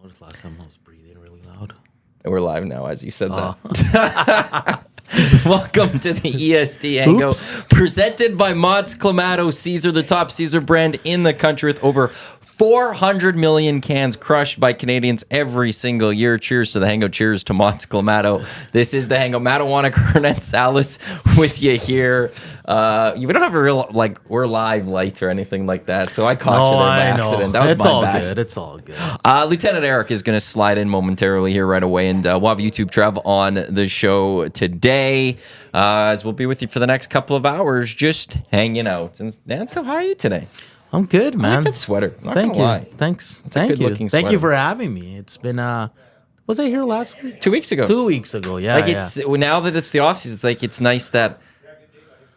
was the last time I was breathing really loud? And we're live now, as you said that. Welcome to the EST Hangout, presented by Mott's Clamato. Caesar, the top Caesar brand in the country, with over 400 million cans crushed by Canadians every single year. Cheers to the Hangout. Cheers to Mott's Clamato. This is the Hangout. Matt Iwanyk, Hernan Salas with you here. We don't have a real, we're live light or anything like that, so I caught you there by accident. That was it's my all bad. good. It's all good. Lieutenant Eric is going to slide in momentarily here right away, and we'll have YouTube Trev on the show today, as we'll be with you for the next couple of hours, just hanging out. And Dan, so how are you today? I'm good, man. I like that sweater. I'm not Thank gonna you. lie. Thanks. It's a Thank you. good-looking Thank you sweater. for having me. It's been was I here last week? 2 weeks ago. 2 weeks ago. Yeah. It's now that it's the off season, it's nice that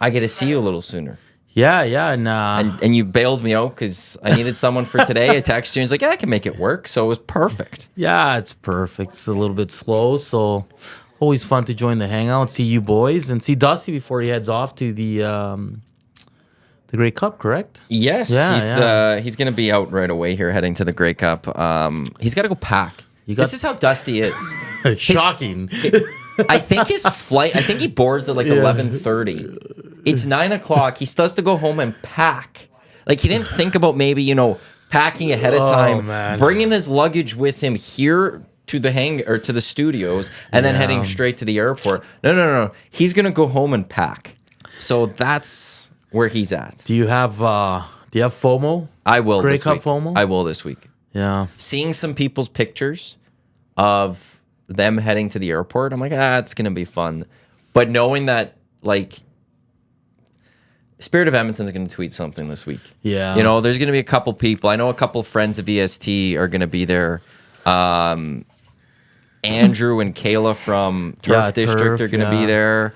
I get to see you a little sooner. Yeah. And you bailed me out because I needed someone for today. I texted you and he's like, yeah, I can make it work. So it was perfect. Yeah, it's perfect. It's a little bit slow, so always fun to join the hangout, see you boys, and see Dusty before he heads off to the Grey Cup, correct? Yes, he's going to be out right away here, heading to the Grey Cup. He's got to go pack. This is how Dusty is. Shocking. I think his flight. I think he boards at 11:30. It's 9 o'clock. He still has to go home and pack. He didn't think about maybe packing ahead of time, man. bringing his luggage with him here to the to the studios, and then heading straight to the airport. No. He's gonna go home and pack. So that's where he's at. Do you have FOMO? I will. Grey this Cup week. FOMO? I will this week. Yeah. Seeing some people's pictures of them heading to the airport, I'm like, it's gonna be fun. But knowing that, Spirit of Edmonton's gonna tweet something this week. Yeah. There's gonna be a couple people. I know a couple friends of EST are gonna be there. Andrew and Kayla from Turf District are gonna be there.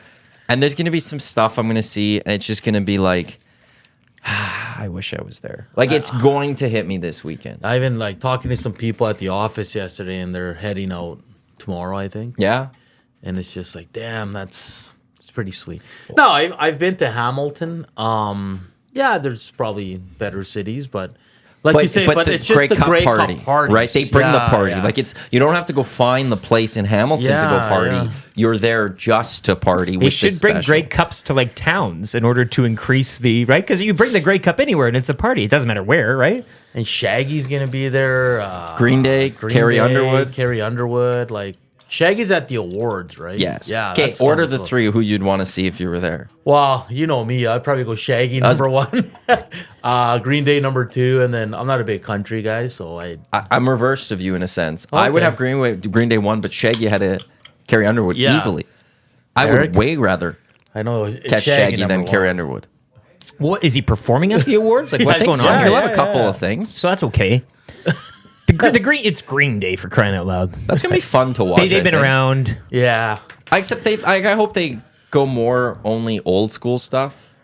And there's gonna be some stuff I'm gonna see, and it's just gonna be I wish I was there. It's going to hit me this weekend. I've been talking to some people at the office yesterday, and they're heading out tomorrow, I think. Yeah. And it's just damn, it's pretty sweet. No, I've been to Hamilton. Yeah, there's probably better cities, but you say, but it's just the Grey Cup party, right? They bring the party. Yeah. You don't have to go find the place in Hamilton to go party. Yeah. You're there just to party. They should bring Grey Cups to towns in order to increase the right, because you bring the Grey Cup anywhere and it's a party. It doesn't matter where, right? And Shaggy's gonna be there. Green Day, Carrie Underwood. Shaggy's at the awards, right? Yes. Yeah. Okay. Order the three who you'd want to see if you were there. Well, you know me. I'd probably go Shaggy number one, Green Day number two, and then I'm not a big country guy, so I'm reversed of you in a sense. Okay. I would have Green Day one, but Shaggy had to Carrie Underwood easily. I Eric? would way rather I know it's catch Shaggy number than one. Carrie Underwood. What is he performing at the awards? What's going on He'll here? have a couple of things. So that's okay. The green, it's Green Day, for crying out loud. That's gonna be fun to watch. They've been around. Yeah. Except I hope they go more only old school stuff.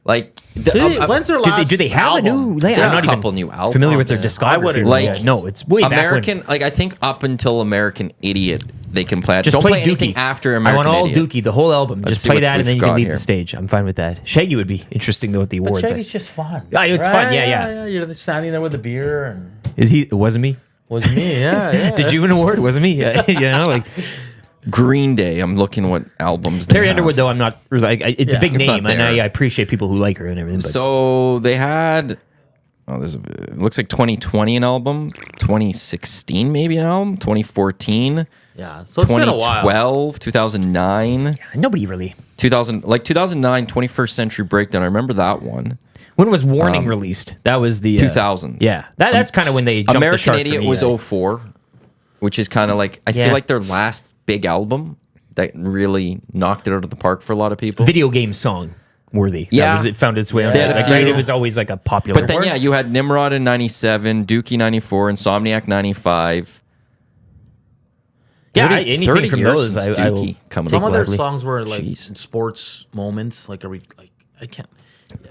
When's their last Do they have album? a new? They have I'm not a couple even new albums. familiar with their I discography. wouldn't- No, it's way American. back when. I think up until American Idiot, they can play. Just Don't play play anything Dookie. after I American want all Idiot. Dookie, the whole album. Let's Just see play what that and then we've you can got leave here. the stage. I'm fine with that. Shaggy would be interesting though at the But awards. Shaggy's just fun. Yeah, it's fun. Yeah. You're just standing there with a beer and Is he? It wasn't me. was me. Yeah. Did you win an award? It wasn't me. Yeah, Green Day. I'm looking what albums. They Carrie have. Underwood, though, I'm not. It's a big It's not name, and I there. appreciate people who like her and everything. But So they had. It looks like 2020 an album, 2016 maybe an album, 2014, Yeah. So it's been a while. 2012, 2009, nobody really. 2009, 21st Century Breakdown. I remember that one. When was Warning released? That was the 2000s. Yeah, that's kind of when they jumped the American shark for Idiot me, was yeah. 04, which is kind of I Yeah. feel like their last big album that really knocked it out of the park for a lot of people. Video game song worthy. Yeah. It found its way on They had a there. few. Right? It was always a popular. But then, yeah, you had Nimrod in 97, Dookie 94, Insomniac 95. Yeah, 30 anything from years those, since I will Dookie coming Some up. of their gladly. songs were Jeez. sports moments. I can't.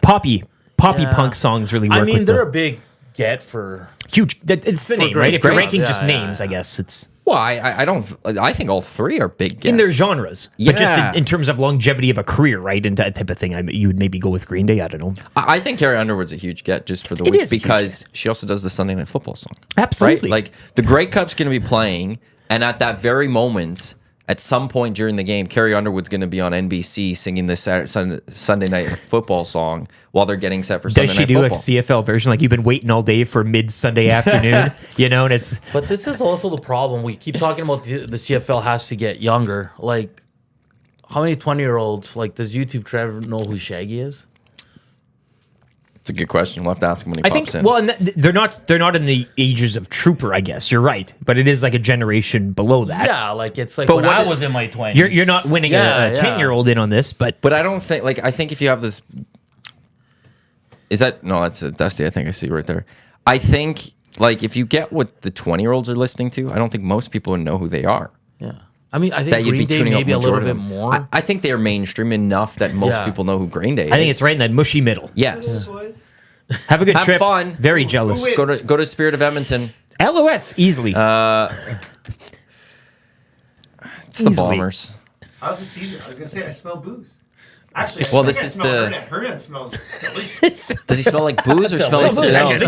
poppy Yeah. punk songs really work. I mean, with they're the- a big get for Huge. It's the name, right? If you're ranking just names, I guess it's. Well, I don't. I think all three are big gets. In their genres, but just in terms of longevity of a career, right, and that type of thing. You would maybe go with Green Day. I don't know. I think Carrie Underwood's a huge get just for the week because she also does the Sunday Night Football song. Absolutely, right? Like the Grey Cup's going to be playing, and at that very moment, at some point during the game, Carrie Underwood's going to be on NBC singing this Sunday Night Football song while they're getting set for Sunday Night Football. Does she do a CFL version? Like you've been waiting all day for mid-Sunday afternoon, and it's... But this is also the problem. We keep talking about the CFL has to get younger. Like, how many 20-year-olds, like, does YouTube Trevor know who Shaggy is? It's a good question. We'll have to ask him when he pops in. Well, and they're not in the ages of Trooper, I guess. You're right. But it is like a generation below that. Yeah, like it's like when I was in my 20s. You're not winning a 10-year-old in on this, but I don't think, like, I think if you have this... Is that... No, that's Dusty, I think I see right there. I think, like, if you get what the 20-year-olds are listening to, I don't think most people would know who they are. Yeah. I mean, I think Green Day maybe a little bit more. I think they're mainstream enough that most people know who Green Day is. I think it's right in that mushy middle. Yes. Have a good trip. Have fun. Very jealous. Go to Spirit of Edmonton. Alouettes, easily. It's the Bombers. How's the season? I was going to say I smell booze. Actually, well, this is the... Hernan smells delicious. Does he smell like booze or smell like something else?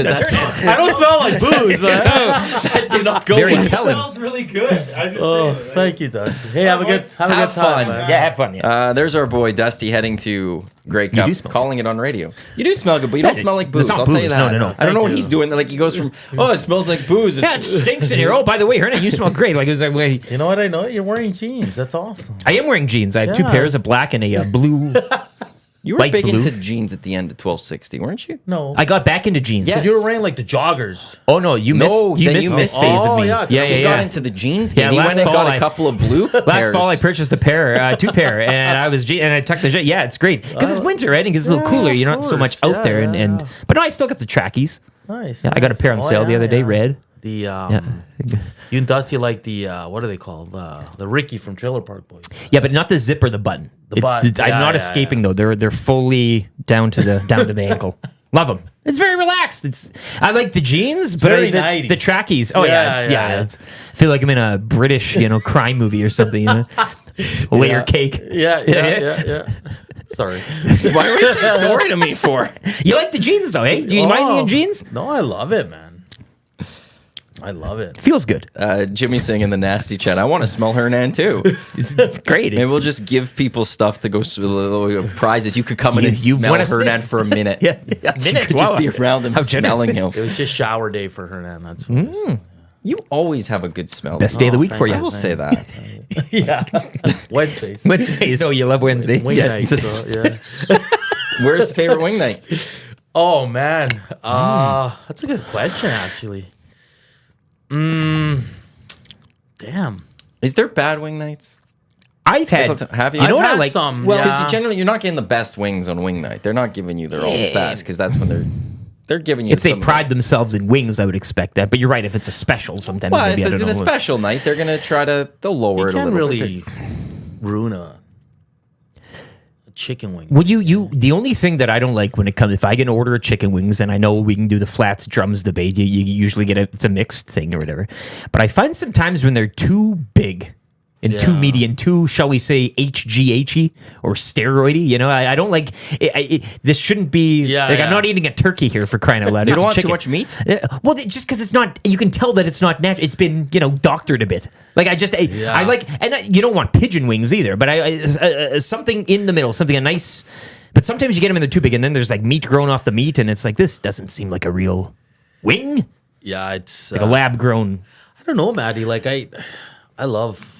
I don't smell like booze, but that did not go very It telling. smells really good. I just Oh, say it. thank you, Dusty. Hey, have a good Have time, fun. man. Yeah, have fun. Yeah. There's our boy Dusty heading to Grey Cup, do smell calling it on radio. You do smell good, but you don't smell like booze. It's not I'll tell you booze. that. No. I don't know what Thank he's you. doing. Like he goes from, oh, it smells like booze. Yeah, it stinks in here. Oh, by the way, Hernan, you smell great. Like, it was like, wait, You know what I know? You're wearing jeans. That's awesome. I am wearing jeans. I have two Yeah. pairs of black and a blue. You were light big blue. into jeans at the end of 1260, weren't you? No. I got back into jeans. Yes. You were wearing like the joggers. Oh no, you missed this phase of me. yeah, He got into the jeans game. Yeah, he last went and fall got a couple of blue Last pairs. fall, I purchased a pair, two pair, and I tucked the. Yeah, it's great because it's winter, right? And it's a little cooler. You're not so much course. out there, and but no, I still got the trackies. Nice. Yeah, I got a pair on sale the other day, red. The you and Dusty like the what are they called? The Ricky from Trailer Park Boys. Yeah, but not the zip or the button. button. I'm not escaping though. They're fully down to the ankle. Love them. It's very relaxed. I like the jeans, but very the 90s. trackies. Oh yeah. I feel like I'm in a British crime movie or something. Layer cake. Yeah. Sorry. Why would you say sorry to me for? You like the jeans though, hey? Do you mind me in jeans? No, I love it, man. I love it. Feels good. Jimmy saying in the nasty chat, I want to smell Hernan too. It's great. Maybe we'll just give people stuff to go prizes. You could come in and smell wanna Hernan sniff? for a minute. a minute. You could just be around him How generous. smelling him. It was just shower day for Hernan. That's what it is. You always have a good smell. Best day of the week for you. I will say that. Yeah. Wednesdays. Wednesdays. Oh, you love Wednesday. Wing night. So, yeah. Where's the favorite wing night? Oh man. That's a good question actually. Damn. Is there bad wing nights? I've had. Have you? You know I've what I had like? some, Well, yeah. because generally you're not getting the best wings on wing night. They're not giving you their all best because that's when they're giving you. If they some, pride themselves in wings, I would expect that. But you're right. If it's a special, sometimes well, maybe I don't know. the special night they're gonna try to they'll lower it a can't little really bit. ruin a chicken wing. Well, you the only thing that I don't like when it comes, if I can order a chicken wings, and I know we can do the flats drums debate, you usually get it's a mixed thing or whatever. But I find sometimes when they're too big and too meaty and too, shall we say, HGH-y or steroidy, I don't like this shouldn't be I'm not eating a turkey here for crying out loud. You It's don't a want too chicken. much meat? Well, just because it's not, you can tell that it's not natural. It's been, doctored a bit. Like I like, and you don't want pigeon wings either, but I something in the middle, something a nice, but sometimes you get them and they're too big and then there's like meat growing off the meat and it's like, this doesn't seem like a real wing. Yeah, it's Like a lab grown. I don't know, Maddie. Like I love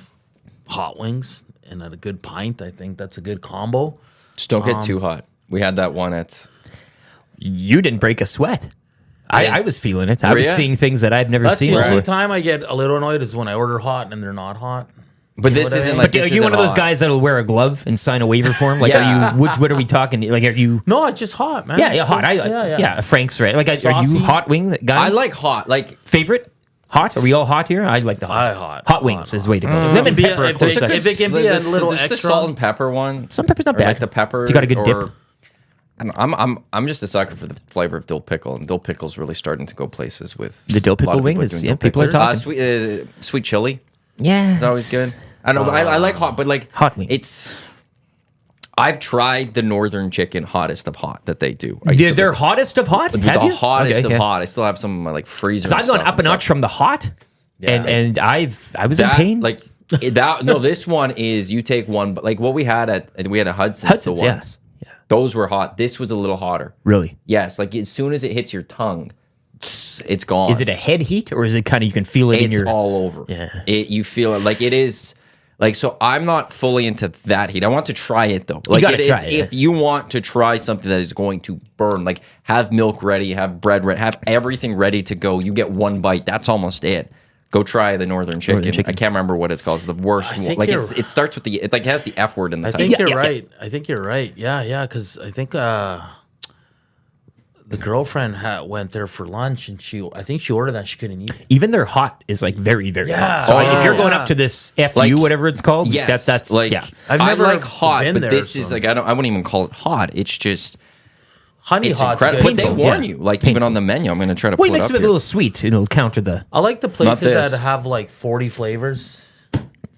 hot wings and at a good pint. I think that's a good combo. Just don't get too hot. We had that one at. You didn't break a sweat. I was feeling it. I was ya? seeing things that I'd never That's seen the only before. time I get a little annoyed is when I order hot and they're not hot. But this what I isn't mean? like. But This are you one of those hot. guys that'll wear a glove and sign a waiver form? Like, Yeah. what are we talking? Like, are you? No, it's just hot, man. Yeah, hot. Yeah. Frank's right. Like, are Saucy. you hot wing guy? I like hot. Like Favorite? Hot? Are we all hot here? I like the hot. Hot wings is the way to go. Lemon Be a- pepper, if close they- second. if it can be a little just the extra. salt and pepper one. Some pepper's not Or bad. like the pepper. If you got a good or- dip. I'm just a sucker for the flavor of dill pickle, and dill pickle's really starting to go places with The dill a lot pickle of people wings. doing Yeah, dill people are pickles. talking. Sweet chili Yeah, is always good. I don't know. I like hot, but like Hot wing. I've tried the northern chicken hottest of hot that they do. They're hottest of hot. The Have you? hottest Okay, of yeah. hot. I still have some like freezer. So I've gone up a notch from the hot, and I was in pain. Like that. No, this one is you take one, but like what we had at Hudson's Hudson's, the yeah. ones. Those were hot. This was a little hotter. Really? Yes. Like as soon as it hits your tongue, it's gone. Is it a head heat or is it kind of you can feel it in It's your? all over. Yeah. You feel it like it is. Like, so I'm not fully into that heat. I want to try it though. Like gotta it is, try it, if you want to try something that is going to burn, like have milk ready, have bread ready, have everything ready to go. You get one bite. That's almost it. Go try the northern chicken. I can't remember what it's called. It's the worst one. Like it starts with it like has the F word in the I title. think you're right. I think you're right. Yeah, because I think the girlfriend went there for lunch, and I think she ordered that. She couldn't eat it. Even their hot is like very, very Yeah. hot. So if you're going yeah. up to this FU, Like, whatever it's called, Yes, that's like yeah. I've I never like hot, been but there, this is so- like I wouldn't even call it hot. It's just Honey it's hot. incredible. But they painful, warn yeah. you, like even on the menu. I'm going to try to Well, pull he it makes up it a here. little sweet. It'll counter the. I like the places this. that have like 40 flavors,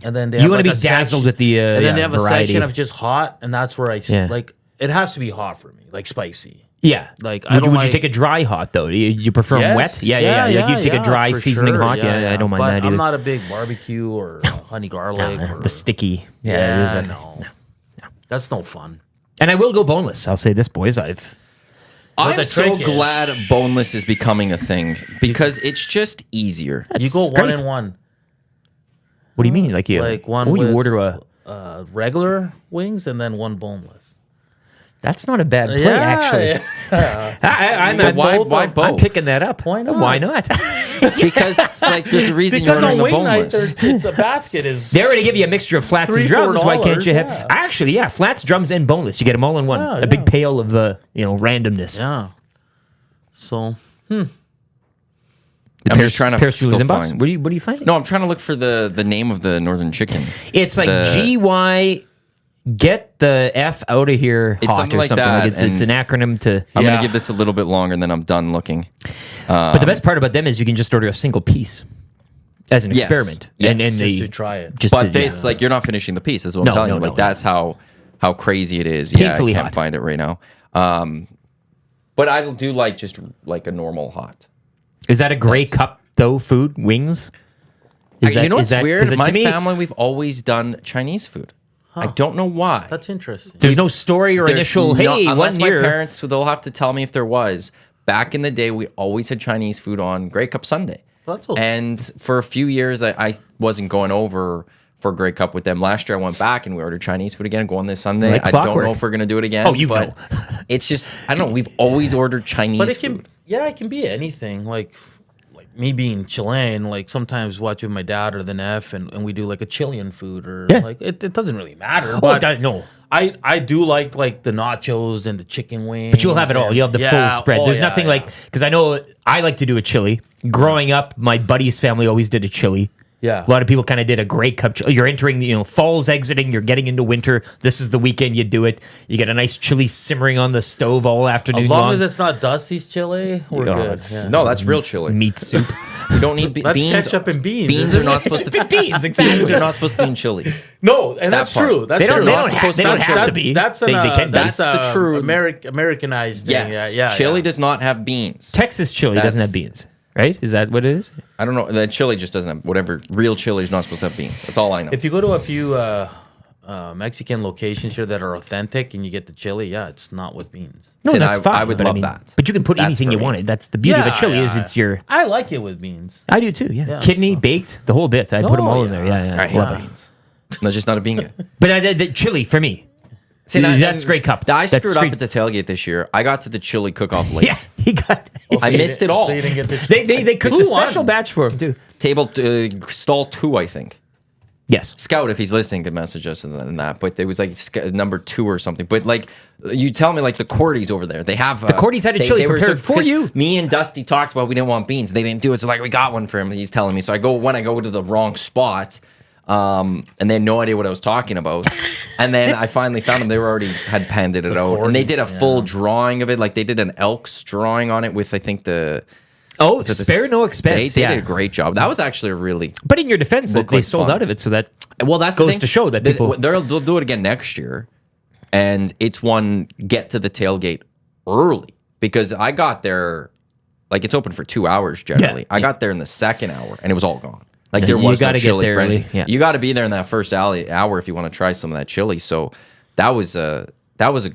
and then they You have want to like be a dazzled section- with the and then they have a variety. section of just hot, and that's where Yeah. like it has to be hot for me, like spicy. Yeah, Like, I would, don't would you like- take a dry hot though? You prefer them Yes. wet? Yeah. You take a dry for seasoning sure. hot. Yeah, I don't mind but that either. I'm not a big barbecue or honey garlic. or, the sticky. Yeah, it is, no. That's no fun. And I will go boneless. I'll say this, boys. I'm the so trick is- glad boneless is becoming a thing because it's just easier. You go great. one and one. What do you mean? Like you? Like one Oh, you with, order a. Regular wings and then one boneless. That's not a bad play, actually. I'm But why I'm both? picking that up. Why not? Why not? Because like there's a reason Because you're on ordering a wing night, boneless. it's a basket is. They already give you a mixture of flats and $3, drums. Why can't you have? yeah. Actually, yeah, flats, drums, and boneless. You get them all in one. Yeah, a big yeah. pail of randomness. Yeah. So The I'm just trying to Paris still Julius inbox. find- What do you find? No, I'm trying to look for the name of the northern chicken. It's like the- GY. Get the F out of here. It's hot something or like something. that, Like it's an acronym to. I'm Yeah. gonna give this a little bit longer, and then I'm done looking. But the best part about them is you can just order a single piece as an Yes. experiment, Yes. and just they to try it. just But to- this, like, you're not finishing the piece. Is what No, I'm telling no, you. no, Like, that's how crazy it is. Painfully yeah, I can't hot. find it right now. But I do like just like a normal hot. Is that a gray cup though? Food wings. You know what's is that- weird? 'cause In my to me, family, we've always done Chinese food. I don't know why. That's interesting. there's no story or There's initial. no- Hey, unless one my year. parents, so they'll have to tell me if there was. Back in the day, we always had Chinese food on Grey Cup Sunday. That's okay. And for a few years, I wasn't going over for Grey Cup with them. Last year, I went back and we ordered Chinese food again. Go on this Sunday. Like I don't clockwork. know if we're gonna do it again. Oh, you but know. it's just I don't know. We've always ordered Chinese But it can, food. it can be anything. Like me being Chilean, like sometimes watch with my dad or the Neff, and we do like a Chilean food or Yeah. like it doesn't really matter. Oh, But no. I do like the nachos and the chicken wings. But you'll have it all. and- You'll have the yeah, full spread. oh, There's yeah, nothing yeah. like because I know I like to do a chili. Growing up, my buddy's family always did a chili. Yeah. A lot of people kind of did a great cup. You're entering, fall's exiting. You're getting into winter. This is the weekend you do it. You get a nice chili simmering on the stove all afternoon As long as it's not Dusty's chili, we're Oh, good. it's- Yeah. No, that's real chili. meat soup. We don't need That's beans. ketchup and beans. Beans are not supposed to be beans, exactly. Beans are not supposed to be in chili. No, and that's part. true. That's They don't. true. They not don't, supposed they to don't be have chili. to be. That's they can be. That's the true- Americanized thing. Yes. Yeah. Chili yeah. does not have beans. Texas chili doesn't have beans, right? Is that what it is? I don't know. The chili just doesn't have whatever. Real chili is not supposed to have beans. That's all I know. If you go to a few Mexican locations here that are authentic and you get the chili, yeah, it's not with beans. No, See, that's I fine. would but love that. But you can put That's anything for you me. wanted. That's the beauty of a chili. Is it's your. I like it with beans. I do too. Yeah. Yeah, Kidney so- baked, the whole bit. I put them Oh, all in there. yeah. Yeah. I hate Love it. beans. That's just not a bean guy. But the chili for me. See, and That's Grey Cup. I That's screwed up straight- at the tailgate this year. I got to the chili cook-off late. Yeah, he got. I missed it all. So you didn't get the They cooked Who a special won? batch for him too. Table stall 2, I think. Yes. Scout, if he's listening, could message us and that. But it was like number 2 or something. But like, you tell me, like the Cordies over there, they have the Cordies had a chili prepared for you. Me and Dusty talked about we didn't want beans. They didn't do it, so like we got one for him. He's telling me. So when I go to the wrong spot, And they had no idea what I was talking about. And then I finally found them. They were already had panded it out. And they did a full drawing of it. Like they did an Elks drawing on it with, I think, the... Oh, spare no expense. They did a great job. That was actually a really... But in your defense, they sold out of it, so that that's goes to show that people... They'll do it again next year. And it's one, get to the tailgate early. Because I got there... Like, it's open for 2 hours generally. Yeah, I got there in the second hour, and it was all gone. Like, there was no chili friendly. Yeah. You got to be there in that first hour if you want to try some of that chili. So that was a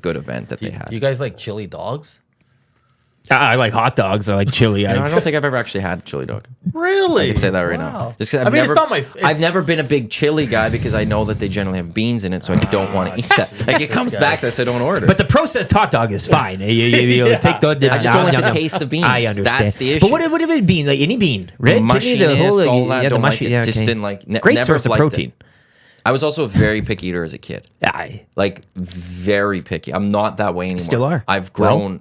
good event that they had. Do you guys like chili dogs? I like hot dogs. I like chili. I don't think I've ever actually had a chili dog. Really? I can say that right now. Just 'cause it's not my... I've never been a big chili guy because I know that they generally have beans in it, so I don't want to eat that. Like, it comes back that I don't order. But the processed hot dog is fine. You take the... I just don't like the taste of beans. I understand. That's the issue. But what if it bean? Like any bean? Red mushy, kidney, the whole... all that. Yeah, the Don't mushy. like it. Yeah, Just okay. didn't like... Great never source of liked protein. It. I was also a very picky eater as a kid. Aye. Like, very picky. I'm not that way anymore. Still are. I've grown...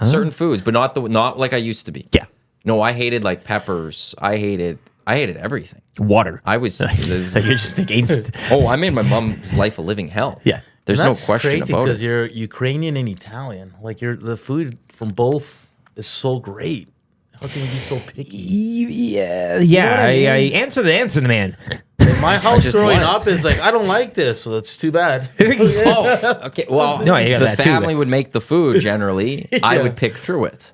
certain foods, but not like I used to be. Yeah. No, I hated, like, peppers. I hated everything. Water. I was... So you're just against... I made my mom's life a living hell. Yeah. There's no question crazy about because it. you're Ukrainian and Italian. Like, the food from both is so great. How can you be so picky? Yeah. what I mean? I answer the man. My house just growing was. up is like, I don't like this, so that's too bad. Okay, well, No, I got the that too, family but- would make the food generally. I would pick through it.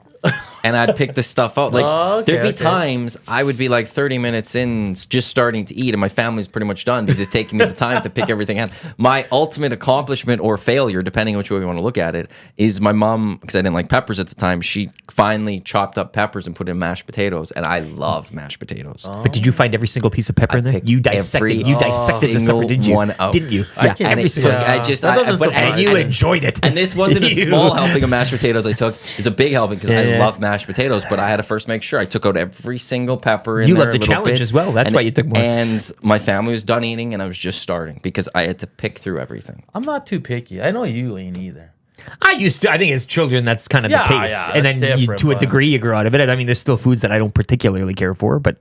And I'd pick the stuff out. Like, there'd be times I would be like 30 minutes in, just starting to eat, and my family's pretty much done because it's taking me the time to pick everything out. My ultimate accomplishment or failure, depending on which way you want to look at it, is my mom, because I didn't like peppers at the time, she finally chopped up peppers and put in mashed potatoes, and I love mashed potatoes. But did you find every single piece of pepper in there? You dissected the supper, didn't you? One out. Didn't you? I can't- every single I just- That doesn't but- surprise and me. you And enjoyed it. And this wasn't a You- small helping of mashed potatoes I took. It was a big helping because I Yeah. love mashed potatoes, but I had to first make sure I took out every single pepper in You there love a the little challenge bit. as well. That's And why you took more. And my family was done eating, and I was just starting because I had to pick through everything. I'm not too picky. I know you ain't either. I used to. I think as children, that's kind of the Yeah, case. yeah, And that's then different, to a but- degree, you grow out of it. I mean, there's still foods that I don't particularly care for, but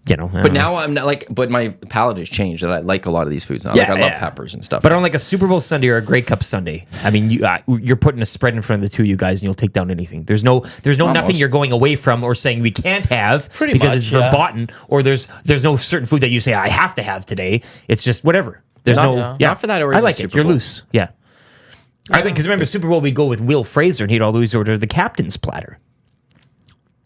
you know. But now I'm not like. But my palate has changed, and I like a lot of these foods now. Like I love peppers and stuff. But on like a Super Bowl Sunday or a Grey Cup Sunday, I mean, you're putting a spread in front of the two of you guys, and you'll take down anything. There's no nothing you're going away from or saying we can't have Pretty because much, it's verboten, or there's no certain food that you say I have to have today. It's just whatever. There's Not for that or I the like it. Super You're Bowl. loose. Yeah. I mean, because remember Super Bowl, we'd go with Will Fraser, and he'd always order the captain's platter.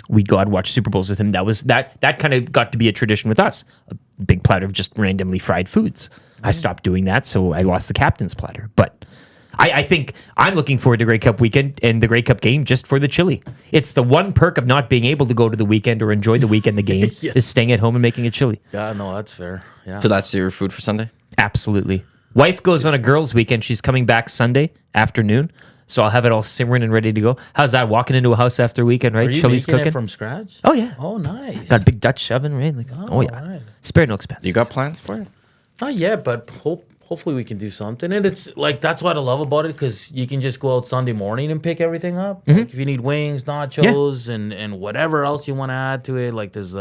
We'd go out and watch Super Bowls with him. That kind of got to be a tradition with us. A big platter of just randomly fried foods. I stopped doing that, so I lost the captain's platter. But I think I'm looking forward to Grey Cup weekend and the Grey Cup game just for the chili. It's the one perk of not being able to go to the weekend or enjoy the weekend, the game, is staying at home and making a chili. Yeah, no, that's fair. Yeah. So that's your food for Sunday? Absolutely. Wife goes on a girls' weekend. She's coming back Sunday afternoon. So I'll have it all simmering and ready to go. How's that? Walking into a house after a weekend, right? Are you Chili's making cooking. it from scratch? Oh yeah. Oh, nice. Got a big Dutch oven, right? Like, oh yeah. alright. Spare no expense. You got plans for it? Not yet, but hopefully we can do something. And it's like, that's what I love about it, because you can just go out Sunday morning and pick everything up. Like if you need wings, nachos, and whatever else you want to add to it, like there's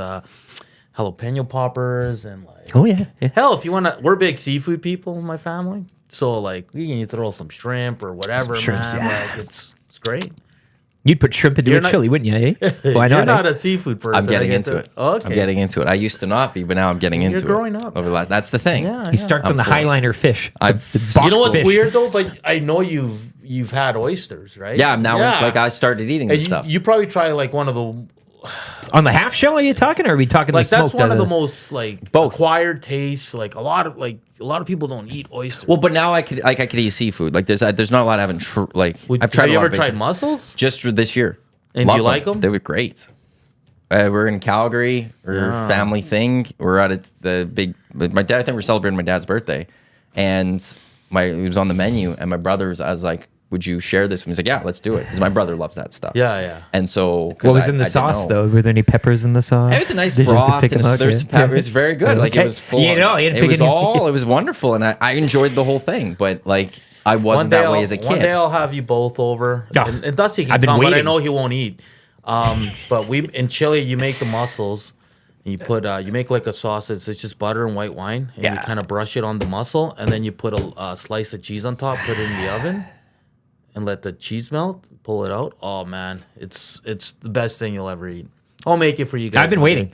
jalapeno poppers and like, Oh yeah. hell, if you want to, we're big seafood people in my family. So like we can throw some shrimp or whatever, shrimps, man. yeah. Like it's great. You'd put shrimp into You're a not- chili, wouldn't you? Eh? Why You're not? not eh? a seafood person. I'm getting I get into to- it. Okay. I'm getting into it. I used to not be, but now I'm getting into it. growing up. Over the last, that's the thing. Yeah, He starts I'm on the for it. Highliner fish. I've- The You box You know what's fish. weird though? But I know you've had oysters, right? Yeah, now like I started eating And this stuff. you probably try like one of the On the half shell, are you talking, or are we talking like the smoked? that's one out of the most like Both. acquired tastes. Like a lot of people don't eat oysters. Well, but now I could eat seafood. Like there's not a lot of having I've tried. Have you a lot ever of tried vegetable- mussels? just for this year? And Love do you like them? They were great. We're in Calgary. We're a family thing. We're at the big. My dad. I think we're celebrating my dad's birthday, and it was on the menu. And my brother's. I was like, "Would you share this?" And he's like, "Yeah, let's do it." Because my brother loves that stuff. Yeah. And so, What was in the sauce though? Were there any peppers in the sauce? It was a nice Did you have to broth. pick And them out? there's some pepper. It was very good. Like Okay. it was full. You know, you didn't it pick was any- all. It was wonderful, and I enjoyed the whole thing. But like, I One wasn't day that way as a kid. One day I'll have you both over. Oh, And Dusty can I've been come, but I waiting. know he won't eat. But in Chile, you make the mussels, And you put you make like a sausage. It's just butter and white wine, and you kind of brush it on the muscle, and then you put a slice of cheese on top. Put it in the oven, and let the cheese melt. Pull it out. Oh man, it's the best thing you'll ever eat. I'll make it for you guys. I've been waiting.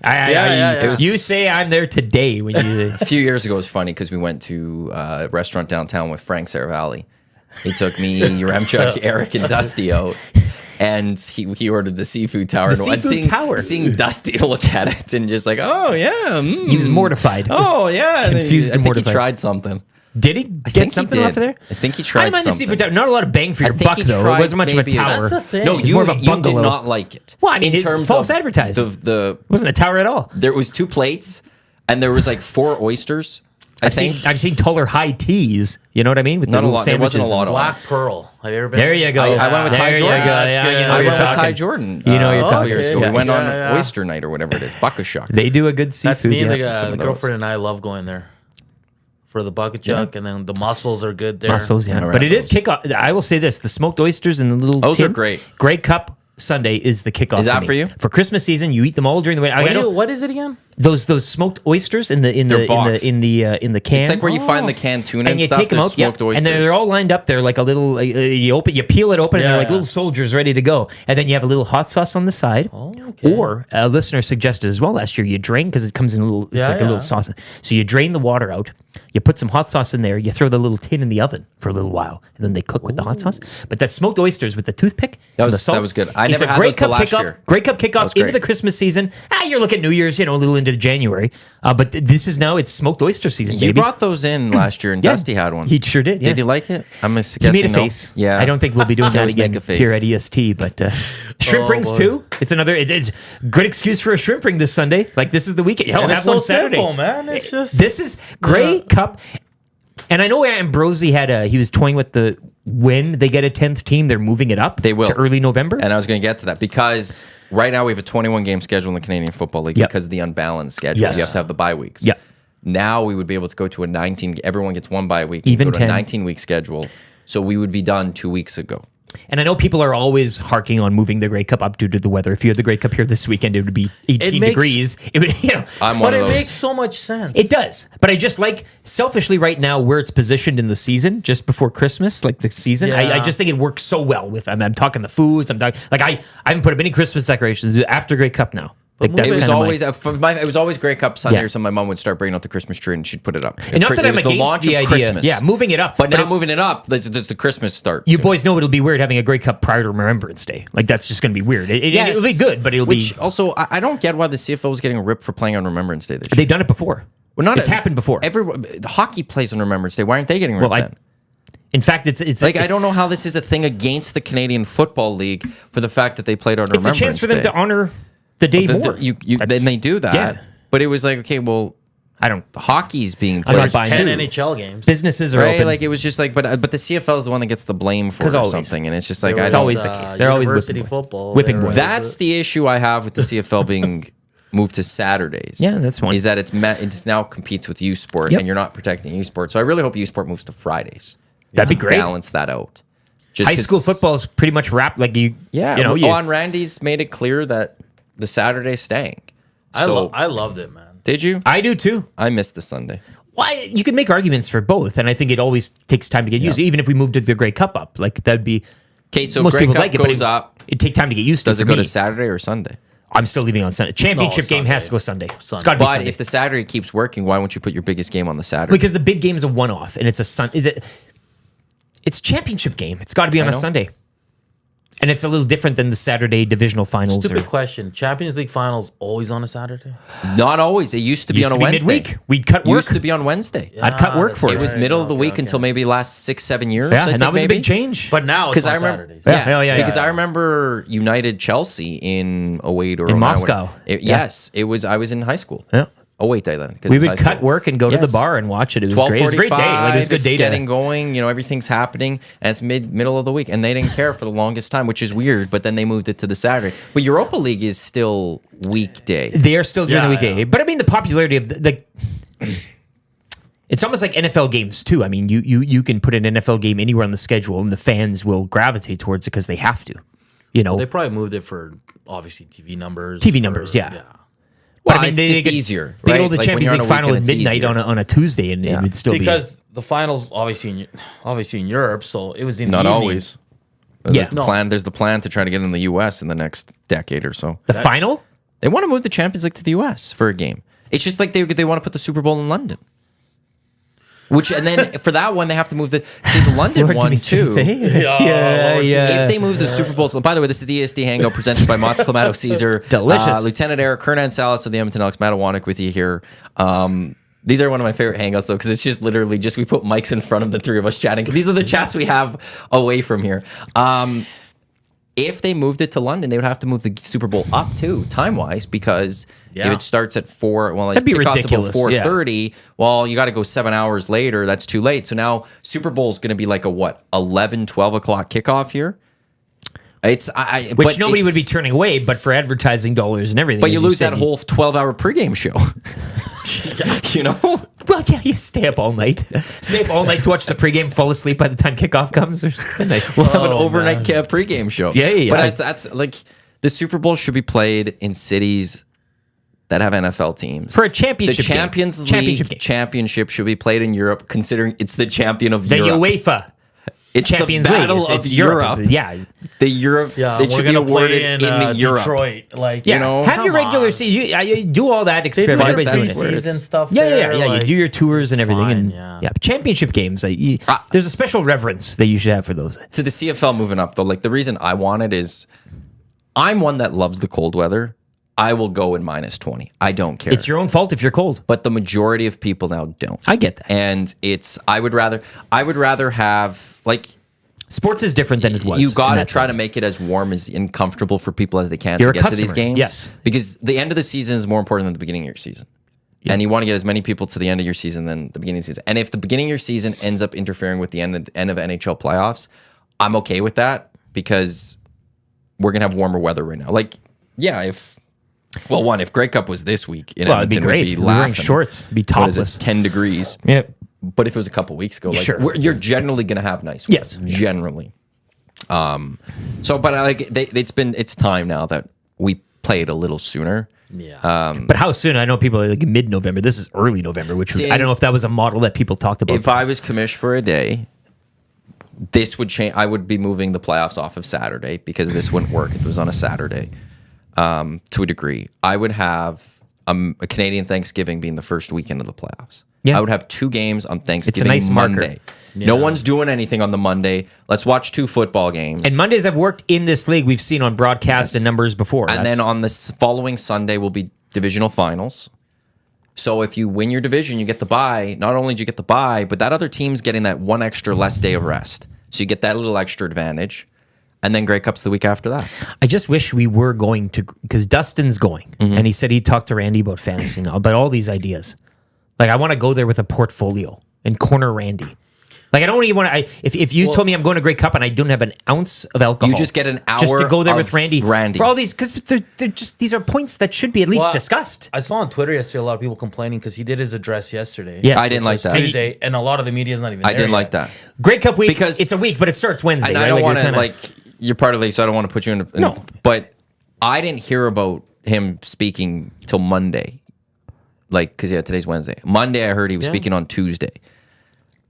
You say I'm there today when you. A few years ago, it was funny because we went to a restaurant downtown with Frank Saravalli. He took me, Yaremchuk, Eric, and Dusty out. And he ordered the seafood tower. Seeing Dusty look at it and just like, oh, yeah. He was mortified. Oh, yeah. Confused and mortified. He tried something. Did he get something off of there? I think he tried something. I mind the seafood tower. Not a lot of bang for your buck, though. It wasn't much of a tower. That's the thing. No, you did not like it. Well, I mean, in terms false advertising. It wasn't a tower at all. There was 2 plates, and there was like 4 oysters. I've seen taller high teas. You know what I mean? With not the a lot. There wasn't a lot of Black Pearl. Have you ever been? There you go. I went with Ty Jordan. I went with Ty Jordan. You know you're talking. Years ago. We went on oyster night or whatever it is. Bucket Shuck. They do a good seafood. That's me and the girlfriend and I love going there for the bucket chuck, and then the mussels are good there. Mussels, yeah. But it is kickoff. I will say this: the smoked oysters and the little those are great. Grey Cup Sunday is the kickoff. Is that for you? For Christmas season, you eat them all during the way. What is it again? Those smoked oysters in the can. It's like where you find the canned tuna and you stuff. Take them out, smoked oysters. And they're all lined up. They're like a little. You peel it open, and they're like little soldiers ready to go. And then you have a little hot sauce on the side. Oh, okay. Or a listener suggested as well last year, you drain because it comes in a little. It's like a little sauce. So you drain the water out. You put some hot sauce in there. You throw the little tin in the oven for a little while, and then they cook with the hot sauce. But that smoked oysters with the toothpick, that was good. I never had those till last year. Grey Cup kickoff into the Christmas season. You're looking at New Year's, a little into January. But this is now it's smoked oyster season. You brought those in last year, and Dusty had one. He sure did. Yeah. Did you like it? I'm guessing he made a face. Yeah, I don't think we'll be doing that again here at EST. But shrimp rings too. It's another. It's good excuse for a shrimp ring this Sunday. Like this is the weekend. And have one Saturday, simple, man. It's just this is Grey Cup. And I know Ambrosi he was toying with when they get a 10th team, they're moving it up. They will. To early November. And I was going to get to that because right now we have a 21-game schedule in the Canadian Football League because of the unbalanced schedule. Yes. You have to have the bye weeks. Yeah. Now we would be able to go to a 19. Everyone gets one bye week. Even go to 10. a 19-week schedule. So we would be done 2 weeks ago. And I know people are always harking on moving the Grey Cup up due to the weather. If you had the Grey Cup here this weekend, it would be 18 degrees. It would, But it makes so much sense. It does. But I just like, selfishly right now, where it's positioned in the season, just before Christmas, like the season, I just think it works so well with, I'm talking the foods, I haven't put up any Christmas decorations after Grey Cup now. Like it was always Grey Cup Sunday or something. My mom would start bringing out the Christmas tree and she'd put it up. And not that I'm against the idea. Christmas. Yeah, moving it up. But now moving it up, there's the Christmas start. You boys know it'll be weird having a Grey Cup prior to Remembrance Day. Like that's just going to be weird. It'll be good, but it'll be. Also, I don't get why the CFL is getting ripped for playing on Remembrance Day this year. They've done it before. Well, it's happened before. The hockey plays on Remembrance Day. Why aren't they getting ripped then? In fact, it's like I don't know how this is a thing against the Canadian Football League for the fact that they played on Remembrance Day. It's a chance for them to honor the day more. Then they do that. Yeah. But it was like, okay, well, hockey's being played. There's 10 NHL games. Businesses are open. Like it was just like, but the CFL is the one that gets the blame for it or something, and it's just like it's always the case. They're always university football. Whipping boy. That's the issue I have with the CFL being moved to Saturdays. Yeah, that's one. Is that it now competes with U Sport, and you're not protecting U Sport. So I really hope U Sport moves to Fridays. That'd be great. Balance that out. High school football is pretty much wrapped. Like Juan Randy's made it clear that the Saturday's staying. I loved it, man. Did you? I do too. I missed the Sunday. Why? You can make arguments for both, and I think it always takes time to get used to. Even if we moved the Grey Cup up, like that'd be. Okay, so most Grey people Cup like it, goes up. It'd take time to get used to. Does it go to Saturday or Sunday? I'm still leaving on Sunday. Championship game has to go Sunday. It's got to be Sunday. But if the Saturday keeps working, why won't you put your biggest game on the Saturday? Because the big game's a one-off, and it's a It's a championship game. It's got to be on a Sunday. And it's a little different than the Saturday divisional finals. Stupid question. Champions League finals always on a Saturday? Not always. It used to be on a Wednesday. Midweek. We'd cut work. Used to be on Wednesday. I'd cut work for it. It was middle of the week until maybe last 6-7 years. Yeah, and that was a big change. But now it's on Saturdays. Because I remember United Chelsea in 08 or in Moscow. Yes, I was in high school. Yeah. We would cut work and go to the bar and watch it. It was great. It was a great day. Like, it was a good day. It's getting going. Everything's happening, and it's middle of the week, and they didn't care for the longest time, which is weird. But then they moved it to the Saturday. But Europa League is still weekday. They are still during the weekday. But I mean, the popularity of the it's almost like NFL games too. I mean, you can put an NFL game anywhere on the schedule, and the fans will gravitate towards it because they have to. They probably moved it for obviously TV numbers. TV numbers, yeah. Well, it's just easier, They right? go to the Like, when Champions you're on League a final weekend, at it's midnight easier. on a Tuesday, and it would still because the finals obviously in Europe, so it was in Not the evening. always. Yeah. There's the plan. There's the plan to try to get in the U.S. in the next decade or so. the final. They want to move the Champions League to the U.S. for a game. It's just like they want to put the Super Bowl in London. And then for that one, they have to move the London Lord, one give me too. sympathy. Yeah. If they move the Super Bowl by the way, this is the EST Hangout presented by Mott's Clamato Caesar. Delicious. Lieutenant Eric Hernan Salas of the Edmonton Elks, Matt Iwanyk with you here. These are one of my favorite hangouts though, because it's just literally we put mics in front of the three of us chatting. Because these are the chats we have away from here. If they moved it to London, they would have to move the Super Bowl up too, time wise, because if it starts at 4, well, That'd be kickoff's ridiculous, about 4:30. Well, you got to go 7 hours later. That's too late. So now Super Bowl is going to be like a 11, 12 o'clock kickoff here. Which nobody would be turning away, but for advertising dollars and everything. But you lose said, that whole 12-hour pregame show. You know? Well, yeah, you stay up all night. Stay up all night to watch the pregame, fall asleep by the time kickoff comes or something. We'll have an overnight pregame show. Yeah. But that's like the Super Bowl should be played in cities that have NFL teams. For a championship The Champions League championship should be played in Europe, considering it's the champion of the Europe. UEFA. It's Champions the battle League. of It's Europe. Yeah. The Europe. Yeah, it should be awarded in Europe. Detroit. Like, Yeah. you know, Have your come regular on. season. You do all that They do experiment. their Everybody's doing it. where it's- preseason stuff. Yeah. there, You like, do your tours and everything. fine, And yeah. championship games. There's a special reverence that you should have for those. To the CFL moving up, though, like the reason I want it is I'm one that loves the cold weather. I will go in -20. I don't care. It's your own fault if you're cold. But the majority of people now don't. I get that. And I would rather have like Sports is different than it was. you got in to that try sense. to make it as warm and comfortable for people as they can You're to a get to these customer, games. yes. Because the end of the season is more important than the beginning of your season. And you want to get as many people to the end of your season than the beginning of the season. And if the beginning of your season ends up interfering with the end of NHL playoffs, I'm okay with that because we're going to have warmer weather right now. Like, yeah, if Grey Cup was this week in Well, it'd be Edmonton, great. we'd be We're wearing laughing. shorts. It'd be What is topless. it, 10 degrees? Yep. But if it was a couple weeks ago, like Sure. you're generally going to have nice weather. Yes. Generally. It's time now that we play it a little sooner. Yeah. But how soon? I know people are like mid-November. This is early November, which See, I don't know if that was a model that people talked about. If I was commish for a day, this would change. I would be moving the playoffs off of Saturday because this wouldn't work if it was on a Saturday. To a degree, I would have a Canadian Thanksgiving being the first weekend of the playoffs. Yeah. I would have 2 games on Thanksgiving nice marker. Monday. No one's doing anything on the Monday. Let's watch 2 football games. And Mondays have worked in this league. We've seen on broadcast and numbers before. And then on the following Sunday will be divisional finals. So if you win your division, you get the bye. Not only do you get the bye, but that other team's getting that one extra less day of rest. So you get that little extra advantage. And then Grey Cup's the week after that. I just wish we were going to, because Dustin's going, and he said he talked to Randy about fantasy now, about all these ideas. Like, I want to go there with a portfolio and corner Randy. Like, I don't even want to. If you told me I'm going to Grey Cup and I don't have an ounce of alcohol, You just get an just to hour go there of with Randy Randy. for all these, because they're just, these are points that should be at least discussed. I saw on Twitter yesterday a lot of people complaining because he did his address yesterday. Yes. I didn't like that. Tuesday, and a lot of the media is not even I there didn't yet. like that. Grey Cup week, Because- it's a week, but it starts Wednesday. And right? I don't Like, want you're to, kinda- you're part of the league, so I don't want to put you in. No. But I didn't hear about him speaking till Monday. Like, because, today's Wednesday. Monday, I heard he was speaking on Tuesday.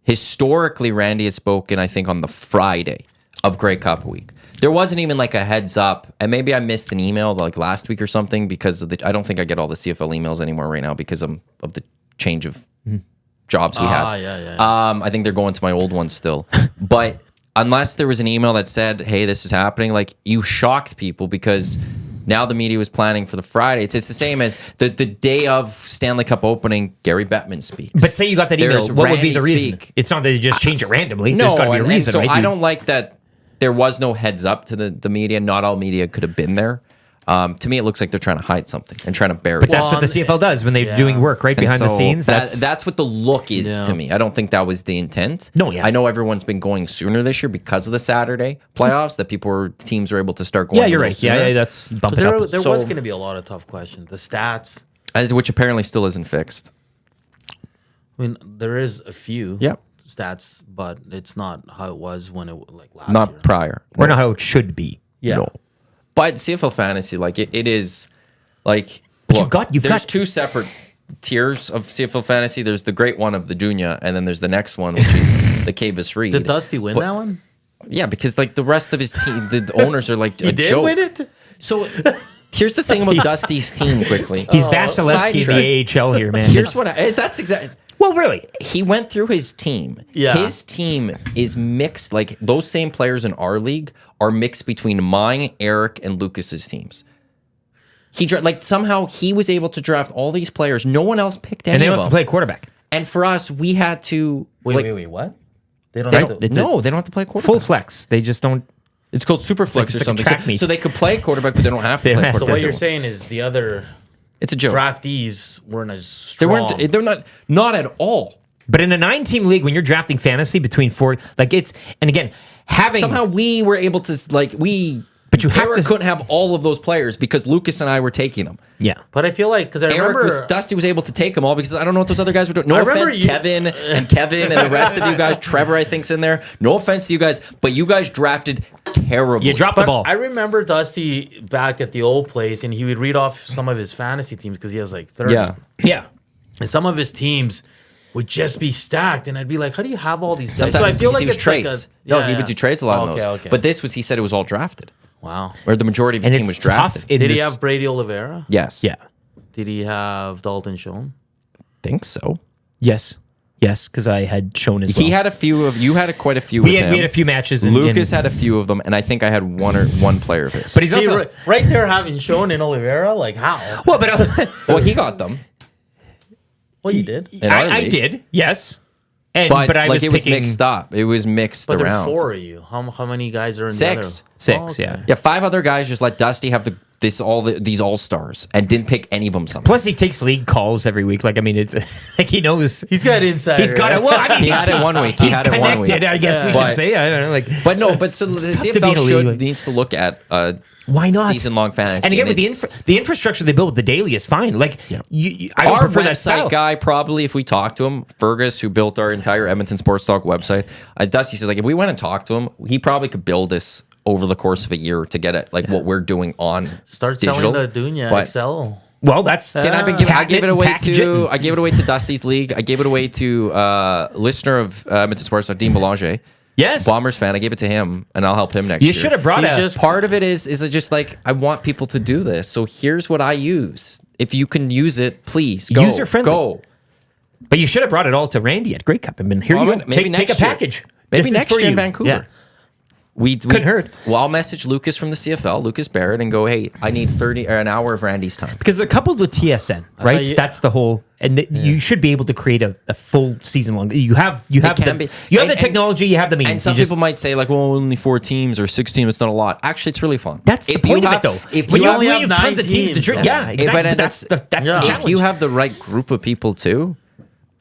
Historically, Randy has spoken, I think, on the Friday of Grey Cup week. There wasn't even like a heads up, and maybe I missed an email like last week or something because of I don't think I get all the CFL emails anymore right now because of the change of jobs we had. Yeah. I think they're going to my old ones still. But unless there was an email that said, hey, this is happening, like you shocked people because now the media was planning for the Friday. It's the same as the day of Stanley Cup opening, Gary Bettman speaks. But say you got that email, There's what would be Randy the reason? speak. It's not that they just change it randomly. No, There's got to be a and reason, so right? I don't like that there was no heads up to the media. Not all media could have been there. To me, it looks like they're trying to hide something and trying to bury But it. that's what the CFL does when they're doing work right And behind the so scenes. That's what the look is to me. I don't think that was the intent. No, yeah. I know everyone's been going sooner this year because of the Saturday playoffs. That teams are able to start going. Yeah, you're a right. little sooner. Yeah, that's bumping There up. was going to be a lot of tough questions. The stats. Which apparently still isn't fixed. I mean, there is a few Yep. stats, but it's not how it was when it like last Not year. prior. Or not how it should be. Yeah. No. But CFL fantasy, like it is, like Look, you've there's got 2 separate tiers of CFL fantasy. There's the great one of the Junior, and then there's the next one, which is the Cavis Reed. Did Dusty win that one? Yeah, because like the rest of his team, the owners are like a He did joke. win it? So here's the thing about Dusty's team. Quickly, he's Vasilevsky in the AHL here, man. Here's that's exactly. Well, really, He went through his team. Yeah. His team is mixed. Like those same players in our league are mixed between mine, Eric, and Lucas's teams. Somehow he was able to draft all these players. No one else picked any and they of don't them. have to play quarterback. And for us, we had to Wait, what? They don't They have don't, to. It's no, a they don't have to play quarterback. Full flex. They just don't. It's called super flex it's or like a something. track meet. So they could play quarterback, but they don't have to They play don't have to. So quarterback. what you're saying is the other It's a joke. draftees weren't as They strong. weren't. They're not at all. But in a 9-team league, when you're drafting fantasy between 4, like it's, and again, having Somehow we were able to But you have Eric to- couldn't have all of those players because Lucas and I were taking them. yeah. But I feel like because I remember Dusty was able to take them all because I don't know what those other guys were doing. No I remember offense, you- Kevin and the rest of you guys. Trevor, I think's in there. No offense to you guys, but you guys drafted terribly. You dropped the ball. I remember Dusty back at the old place, and he would read off some of his fantasy teams because he has like 30. Yeah. Yeah. And some of his teams would just be stacked, and I'd be like, "How do you have all these guys?" Sometimes So I feel because like he was it's trades. like He would do trades a lot of those. Okay. But he said it was all drafted, Wow. or the majority of his And team it's was drafted. tough in Did he this- have Brady Oliveira? Yes. Yeah. Did he have Dalton Schoen? think so. Yes. Yes, because I had shown as well. He had a few of you had quite a few. we with had, we him. had a few matches. Lucas had a few of them, and I think I had one player of his. but he's See, also right there having Schoen and Oliveira, like how? well, but well, he got them. Well, you did. In our I league. did. Yes. And But, I like was it was picking mixed up. It was mixed But there's around. 4 of you. How many guys are in Six. the other? Six, Oh, yeah. Yeah, 5 other guys just let Dusty have these all stars and didn't pick any of them. Somehow. Plus, he takes league calls every week. Like, I mean, it's like he knows. He's got inside. He's got it. Well, I mean, He had it one week. He He's had it one connected. week. I guess we But- should say. I don't know. Like, But so the tough to be in a CFL league. needs to look at why not season-long fantasy. And again, with it's- the infrastructure they built with the daily is fine. Like, I don't our prefer that style. website guy probably, if we talked to him, Fergus, who built our entire Edmonton Sports Talk website, as Dusty says, like if we went and talked to him, he probably could build this over the course of a year to get it like what we're doing on Start digital. selling the Dunya But- Excel. Well, that's See, and I gave it away package it to and- I gave it away to Dusty's league. I gave it away to listener of Edmonton Sports Talk, Dean Belanger. Yes. Bombers fan. I gave it to him, and I'll help him next You year. should have brought He's a. just- Part of it is it just like I want people to do this. So here's what I use. If you can use it, please go. User-friendly. Go. But you should have brought it all to Randy at Grey Cup. I mean, here Well, you go. maybe Take a next year. package. Maybe This is next for year in you. Vancouver. Yeah. We Couldn't hurt. Well, I'll message Lucas from the CFL, Lucas Barrett, and go, hey, I need 30 or an hour of Randy's time. Because they're coupled with TSN, right? you- That's the whole, and you should be able to create a full season long. You have can the be. you have And- the technology, you have the means. And some You just- people might say, like, well, only 4 teams or 6 teams, it's not a lot. Actually, it's really fun. That's the If point you of have- it, though. If When you you have, only have have tons 9 of teams to teams, drink, yeah. yeah, exactly. but But that's the Yeah. challenge. if you have the right group of people too,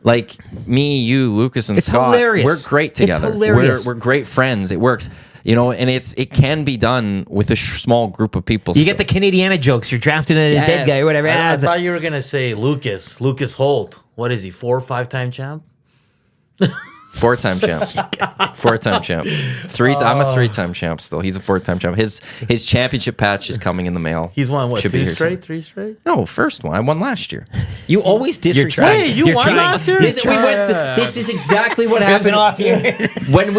like me, you, Lucas, and It's Scott, hilarious. we're great It's together. hilarious. We're great friends. It works. You know, and it can be done with a small group of people. You get the Canadiana jokes. You're drafting a dead guy or whatever. I It's thought you were gonna say Lucas Holt. What is he? 4 or 5-time champ? 4-time champ. 4-time champ. I'm a 3-time champ still. He's a 4-time champ. His championship patch is coming in the mail. He's won what? Should be 2 here straight, soon. 3 straight? No, first one. I won last year. You always disrespect. trying. Hey, you You're won trying. last year. This is exactly what happened. off here. When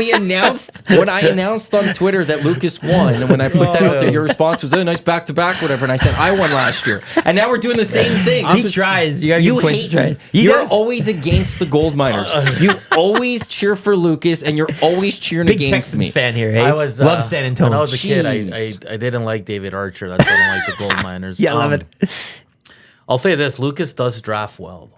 I announced on Twitter that Lucas won, and when I put that out there, your response was, "Oh, nice back to back, whatever." And I said, "I won last year," and now we're doing the same thing. He tries. You gotta You give points hate to try. me. He You're does. always against the gold miners. You always cheer for Lucas, and you're always cheering Big against Texans me. fan here. Hey, I was love San Antonio. When I was a kid, Jeez. I didn't like David Archer. That's why I don't like the gold miners. Yeah, I love it. I'll say this: Lucas does draft well.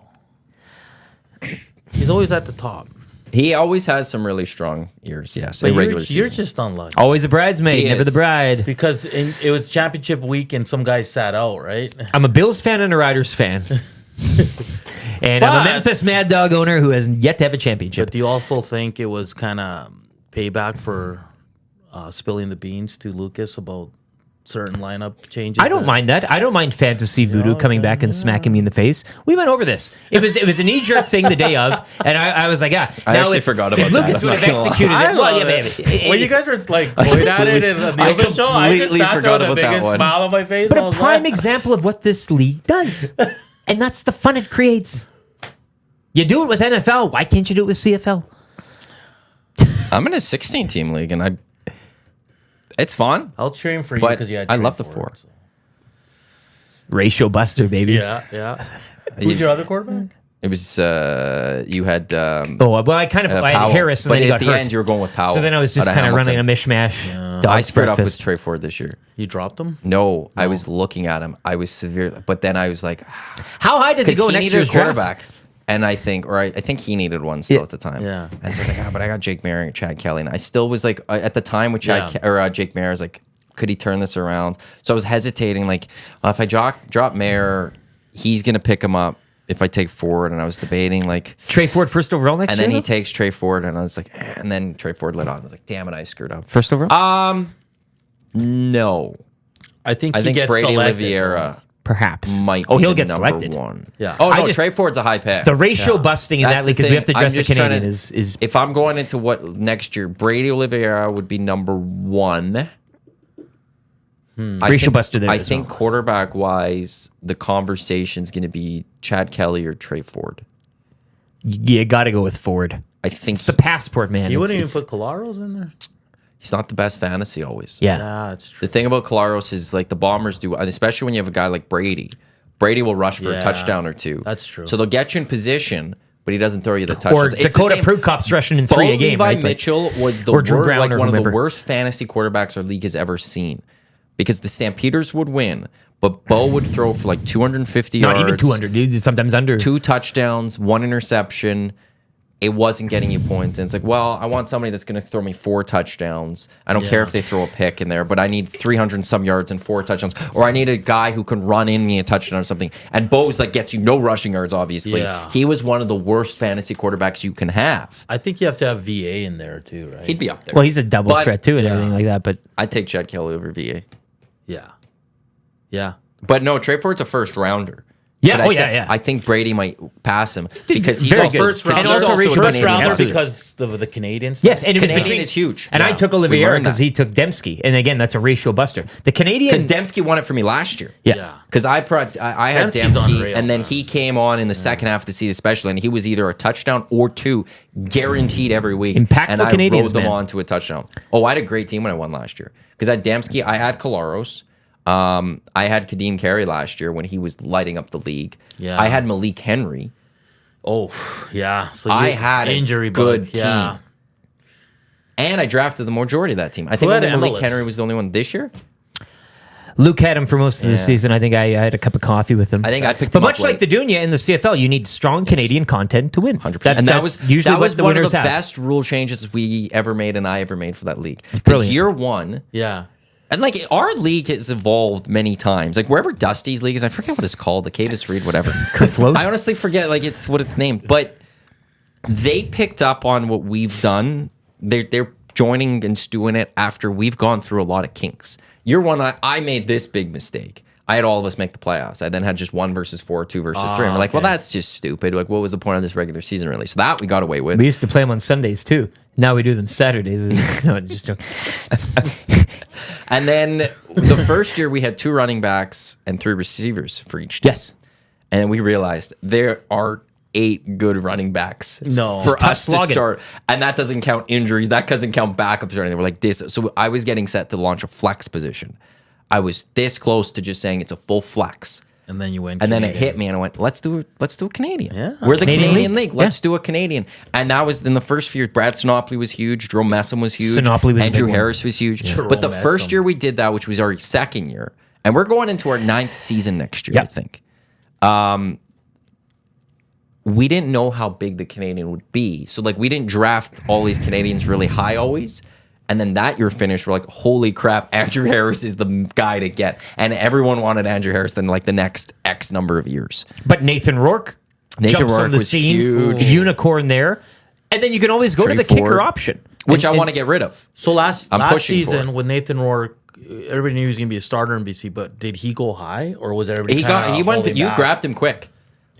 Though. He's always at the top. He always has some really strong years. Yes, But in you're, regular you're season. just unlucky Always a bridesmaid, He never the is. bride. because it was championship week and some guys sat out, right? I'm a Bills fan and a Riders fan. And I'm a But- Memphis Mad Dog owner who has yet to have a championship. But do you also think it was kind of payback for spilling the beans to Lucas about certain lineup changes. I don't mind that. I don't mind fantasy voodoo coming back and smacking me in the face. We went over this. It was a knee jerk thing the day of, and I was like, yeah. I actually forgot about Lucas that. would have executed it. Well, yeah, maybe. When you guys were like going at it in the other show, I just completely sat there forgot with the about that biggest one. smile on my face. But I a was prime like, example of what this league does, and that's the fun it creates. You do it with NFL. Why can't you do it with CFL? I'm in a 16-team league, and it's fun. I'll train for you But because you had I trained love the for four. it, so. Ratio buster, baby. Yeah. Who's your other quarterback? It was you had Oh, well, I kind of I had Powell, Harris, and but then he at got the hurt. end you were going with Powell. So then I was just out of kind of running a Hamilton. mishmash. I Dog's screwed up with breakfast. Trey Ford this year. You dropped him? No, I was looking at him. I was severe, but then I was like, How high does he go next needed year's a draft? quarterback. And I think he needed one still at the time. Yeah. And so I was like, but I got Jake Mayer and Chad Kelly. And I still was like, at the time with Jake Mayer, I was like, could he turn this around? So I was hesitating, like, if I drop Mayer, he's going to pick him up if I take Ford. And I was debating, like. Trey Ford first overall next And year? then he though? takes Trey Ford, and I was like, and then Trey Ford lit on. I was like, damn it, I screwed up. First overall? No. I think I he think gets Brady selected. Oliveira Perhaps. might Oh, be he'll the get number selected. one. Yeah. Oh, I no, just- Trey Ford's a high pick. The ratio busting in That's that league the because we have to thing. I'm dress a just trying Canadian to- is If I'm going into what next year, Brady Oliveira would be number one. Ratio buster there I as think well. quarterback wise, the conversation's going to be Chad Kelly or Trey Ford. you got to go with Ford. I think It's the passport, man. You It's- wouldn't even it's- put Colaros in there? he's not the best fantasy always. Yeah. Yeah, that's true. The thing about Kolaros is like the Bombers do, and especially when you have a guy like Brady. Brady will rush for a Yeah, touchdown or two. that's true. So they'll get you in position, but he doesn't throw you the touchdowns. Or It's the Dakota same- Prukop's rushing in Bo 3 a game. Levi right? Like- Mitchell was the or Drew worst, Brown like or one of the whomever. worst fantasy quarterbacks our league has ever seen, because the Stampeders would win, but Bo would throw for like 250 not yards, even 200, dude, sometimes under. 2 touchdowns, 1 interception. It wasn't getting you points. And it's like, well, I want somebody that's going to throw me 4 touchdowns. I don't care if they throw a pick in there, but I need 300 and some yards and 4 touchdowns. Or I need a guy who can run in me a touchdown or something. And Bo's like gets you no rushing yards, obviously. Yeah. He was one of the worst fantasy quarterbacks you can have. I think you have to have VA in there too, right? He'd be up there. Well, he's a double But- threat too and everything like that. But I'd take Chad Kelly over VA. Yeah. But no, Trey Ford's a first rounder. Yeah, But yeah. I think Brady might pass him because he's very also good. First because round, he's also also Rachel a First first Canadian. rounder Absolutely. because of the Canadians. yes, and it was Canadian between, is huge. And I Yeah. took We Oliveira learned because that. he took Dembski, and again, that's a ratio buster. The Canadian, Because Dembski won it for me last year. yeah. Because I had Dembski's Dembski, unreal, and then man. he came on in the second half of the season, especially, and he was either a touchdown or 2 guaranteed every week. Impactful and I Canadians, rode them man. on to a touchdown. Oh, I had a great team when I won last year. Because I had Dembski, I had Kolaros. I had Kadeem Carey last year when he was lighting up the league. Yeah. I had Malik Henry. Oh, yeah. So I you- had a injury good bug. Yeah. team. And I drafted the majority of that team. I think had only Malik MLS? Henry was the only one this year. Luke had him for most of the Yeah. season. I think I had a cup of coffee with him. I think I picked But him up much like the late. Dunya in the CFL, you need strong Canadian content to win. 100%. And that was usually that was what the one of winners the have. best rule changes we ever made and I ever made for that league. Because brilliant. year one, Yeah. and like our league has evolved many times. Like wherever Dusty's league is, I forget what it's called, the Cavis Reed, whatever. Float? I honestly forget like it's what it's named. But they picked up on what we've done. They're joining and doing it after we've gone through a lot of kinks. Year one, I made this big mistake. I had all of us make the playoffs. I then had just 1 versus 4, 2 versus 3. And we're like, well, that's just stupid. Like, what was the point of this regular season, really? So that we got away with. We used to play them on Sundays too. Now we do them Saturdays. No, just joking. And then the first year we had 2 running backs and 3 receivers for each team. Yes. And we realized there are 8 good running backs No. for It's tough us to slogging. start. And that doesn't count injuries. That doesn't count backups or anything. We're like this. So I was getting set to launch a flex position. I was this close to just saying it's a full flex. And then you went. And then it Canadian. hit me, and I went, "Let's do a Canadian. Yeah. We're the Canadian Canadian league. league. Let's do a Canadian." And that was in the first few years. Brad Sinopoli was huge. Jerome Messam was huge. Sinopoli was a Andrew big one. Harris was huge. Jerome But the Messam. first year we did that, which was our second year, and we're going into our 9th season next year, Yep. I think. We didn't know how big the Canadian would be, so like we didn't draft all these Canadians really high always. And then that year finished, we're like, holy crap, Andrew Harris is the guy to get. And everyone wanted Andrew Harris in like the next X number of years. But Nathan Rourke jumps Rourke on the was scene, huge. unicorn there, and then you can always go to Trey the kicker Ford. option, Which And- I want to get rid of. So last pushing for season it. with Nathan Rourke, everybody knew he was going to be a starter in BC, but did he go high or was everybody? He went. You grabbed him quick.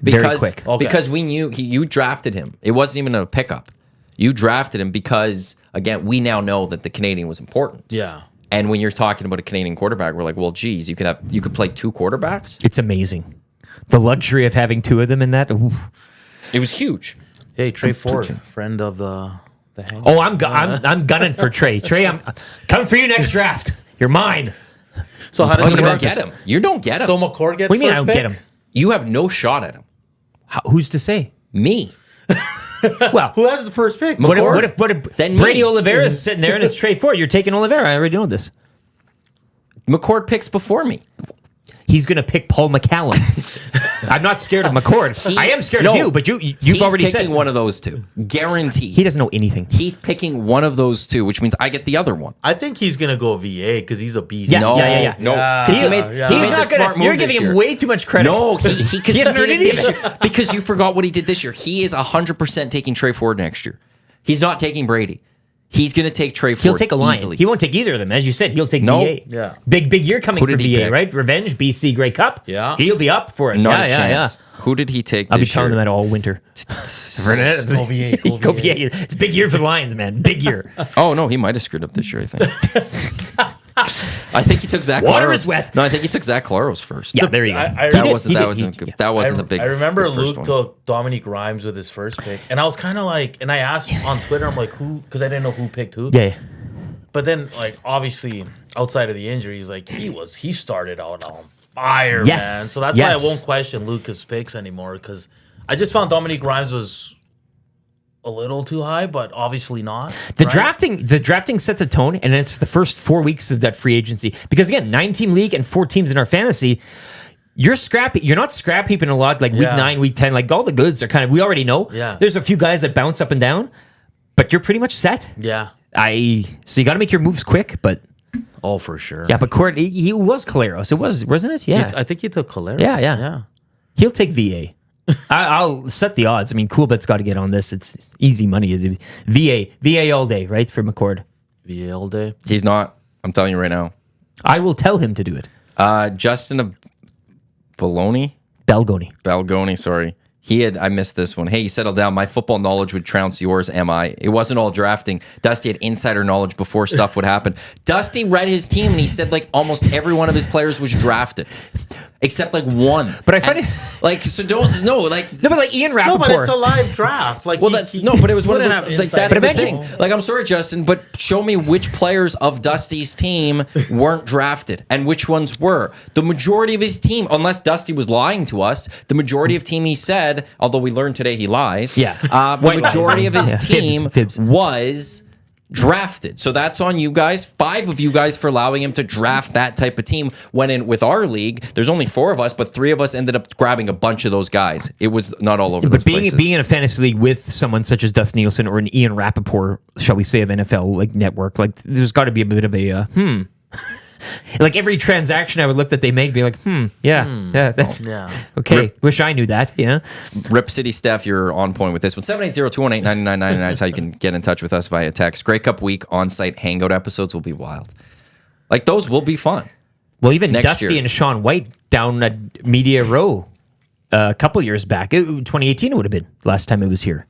Very quick. Okay. Because we knew you drafted him. It wasn't even a pickup. You drafted him because, again, we now know that the Canadian was important. Yeah. And when you're talking about a Canadian quarterback, we're like, well, geez, you could play 2 quarterbacks. It's amazing. The luxury of having 2 of them in that. Ooh. It was huge. Hey, Trey Ford, friend of the Hangout. Oh, I'm gunning for Trey. Trey, I'm coming for you next draft. You're mine. So how does You it don't work? get him. You don't get him. So McCord gets What do you mean I first don't pick? get him? You have no shot at him. Who's to say? Me. Well, Who has the first pick? what if Then Brady me. Oliveira's sitting there and it's Trey Ford? You're taking Oliveira. I already know this. McCord picks before me. He's going to pick Paul McCallum. I'm not scared of McCord. I am scared of you, but you've already He's said picking one of those 2. Guaranteed. he doesn't know anything. He's picking one of those 2, which means I get the other one. I think he's going to go VA because he's a beast. Yeah, No, yeah. no. Yeah. 'Cause He- he made yeah. the He's not smart gonna. move You're this giving year. him way too much credit. No, he hasn't earned did it this anything. year because you forgot what he did this year. He is 100% taking Trey Ford next year. He's not taking Brady. He's going to take Trey Ford. He'll take a line. easily. He won't take either of them, as you said. He'll take No. VA. Yeah. Big year coming Who for did he VA, pick? right? Revenge, BC Grey Cup. Yeah. He'll be up for it. Not yeah, a chance. Who did he take I'll be this telling year? them that all winter. Go VA. Go VA. It's a big year for the Lions, man. Big year. Oh, no, he might have screwed up this year, I think. I think he took Zach Water Claros. is wet. No, I think he took Zach Claros first. Yeah, there you go. That wasn't the big. I remember the first Luke one. took Dominique Rhymes with his first pick, and I was kind of like, and I asked on Twitter, I'm like, who? Because I didn't know who picked who. Yeah. But then, like, obviously, outside of the injuries, like he started out on fire, Yes. man. So that's why I won't question Lucas' picks anymore because I just found Dominique Rhymes was a little too high, but obviously not. The right? drafting sets a tone, and it's the first 4 weeks of that free agency. Because again, 9-team league and 4 teams in our fantasy. You're scrappy. You're not scrap heaping a lot like week 9, week 10. Like all the goods are kind of. We already know. Yeah. There's a few guys that bounce up and down, but you're pretty much set. Yeah. So you got to make your moves quick, but Oh, for sure. yeah. But Court, he was Caleros. It wasn't it? Yeah. I think he took Caleros. Yeah. He'll take VA. I'll set the odds. I mean, Coolbet's got to get on this. It's easy money. VA all day, right, for McCord. VA all day. He's not. I'm telling you right now. I will tell him to do it. Justin of Balgoni, sorry. I missed this one. Hey, you settled down. My football knowledge would trounce yours, am I? It wasn't all drafting. Dusty had insider knowledge before stuff would happen. Dusty read his team and he said like almost every one of his players was drafted. Except like one. But I find it like so don't no like no, but like Ian Rappaport. No, but it's a live draft. Like, well, but it was one of wouldn't the have like inside that's the info. thing. Like, I'm sorry, Justin, but show me which players of Dusty's team weren't drafted and which ones were. The majority of his team, unless Dusty was lying to us, the majority of team he said, although we learned today he lies. Yeah. The White majority lies. of his Yeah. team Fibs. was drafted. So that's on you guys. 5 of you guys for allowing him to draft that type of team. When in with our league, there's only 4 of us, but 3 of us ended up grabbing a bunch of those guys. It was not all over those But being places. in a fantasy league with someone such as Dustin Nielsen or an Ian Rappaport, shall we say, of NFL like network, like there's got to be a bit of a Like every transaction I would look that they make, be like, that's okay. Wish I knew that. Yeah. Rip City Steph, you're on point with this one. 780-218-9999 is how you can get in touch with us via text. Grey Cup week on-site Hangout episodes will be wild. Like those will be fun. Well, even Next Dusty year. and Sean White down at Media Row a couple years back. 2018 it would have been last time it was here.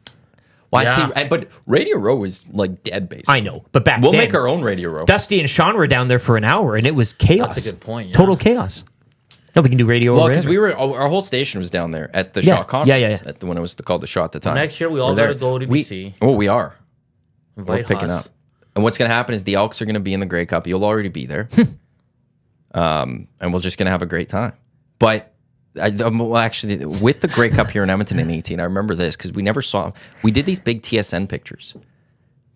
Well, Yeah. I'd say, but Radio Row is like dead base. I know, but back We'll then, make our own Radio Row. Dusty and Sean were down there for an hour, and it was chaos. That's a good point, yeah. Total chaos. No, we can do radio. Well, over because there. our whole station was down there at the Yeah. Shot Conference. Yeah. At when it was called the Shot at the time. Next year, we all We're there. gotta go to BC. We are. We're Invite picking us. up. And what's going to happen is the Elks are going to be in the Grey Cup. You'll already be there. And we're just going to have a great time. But actually, with the Grey Cup here in Edmonton in 18, I remember this because we never saw. We did these big TSN pictures.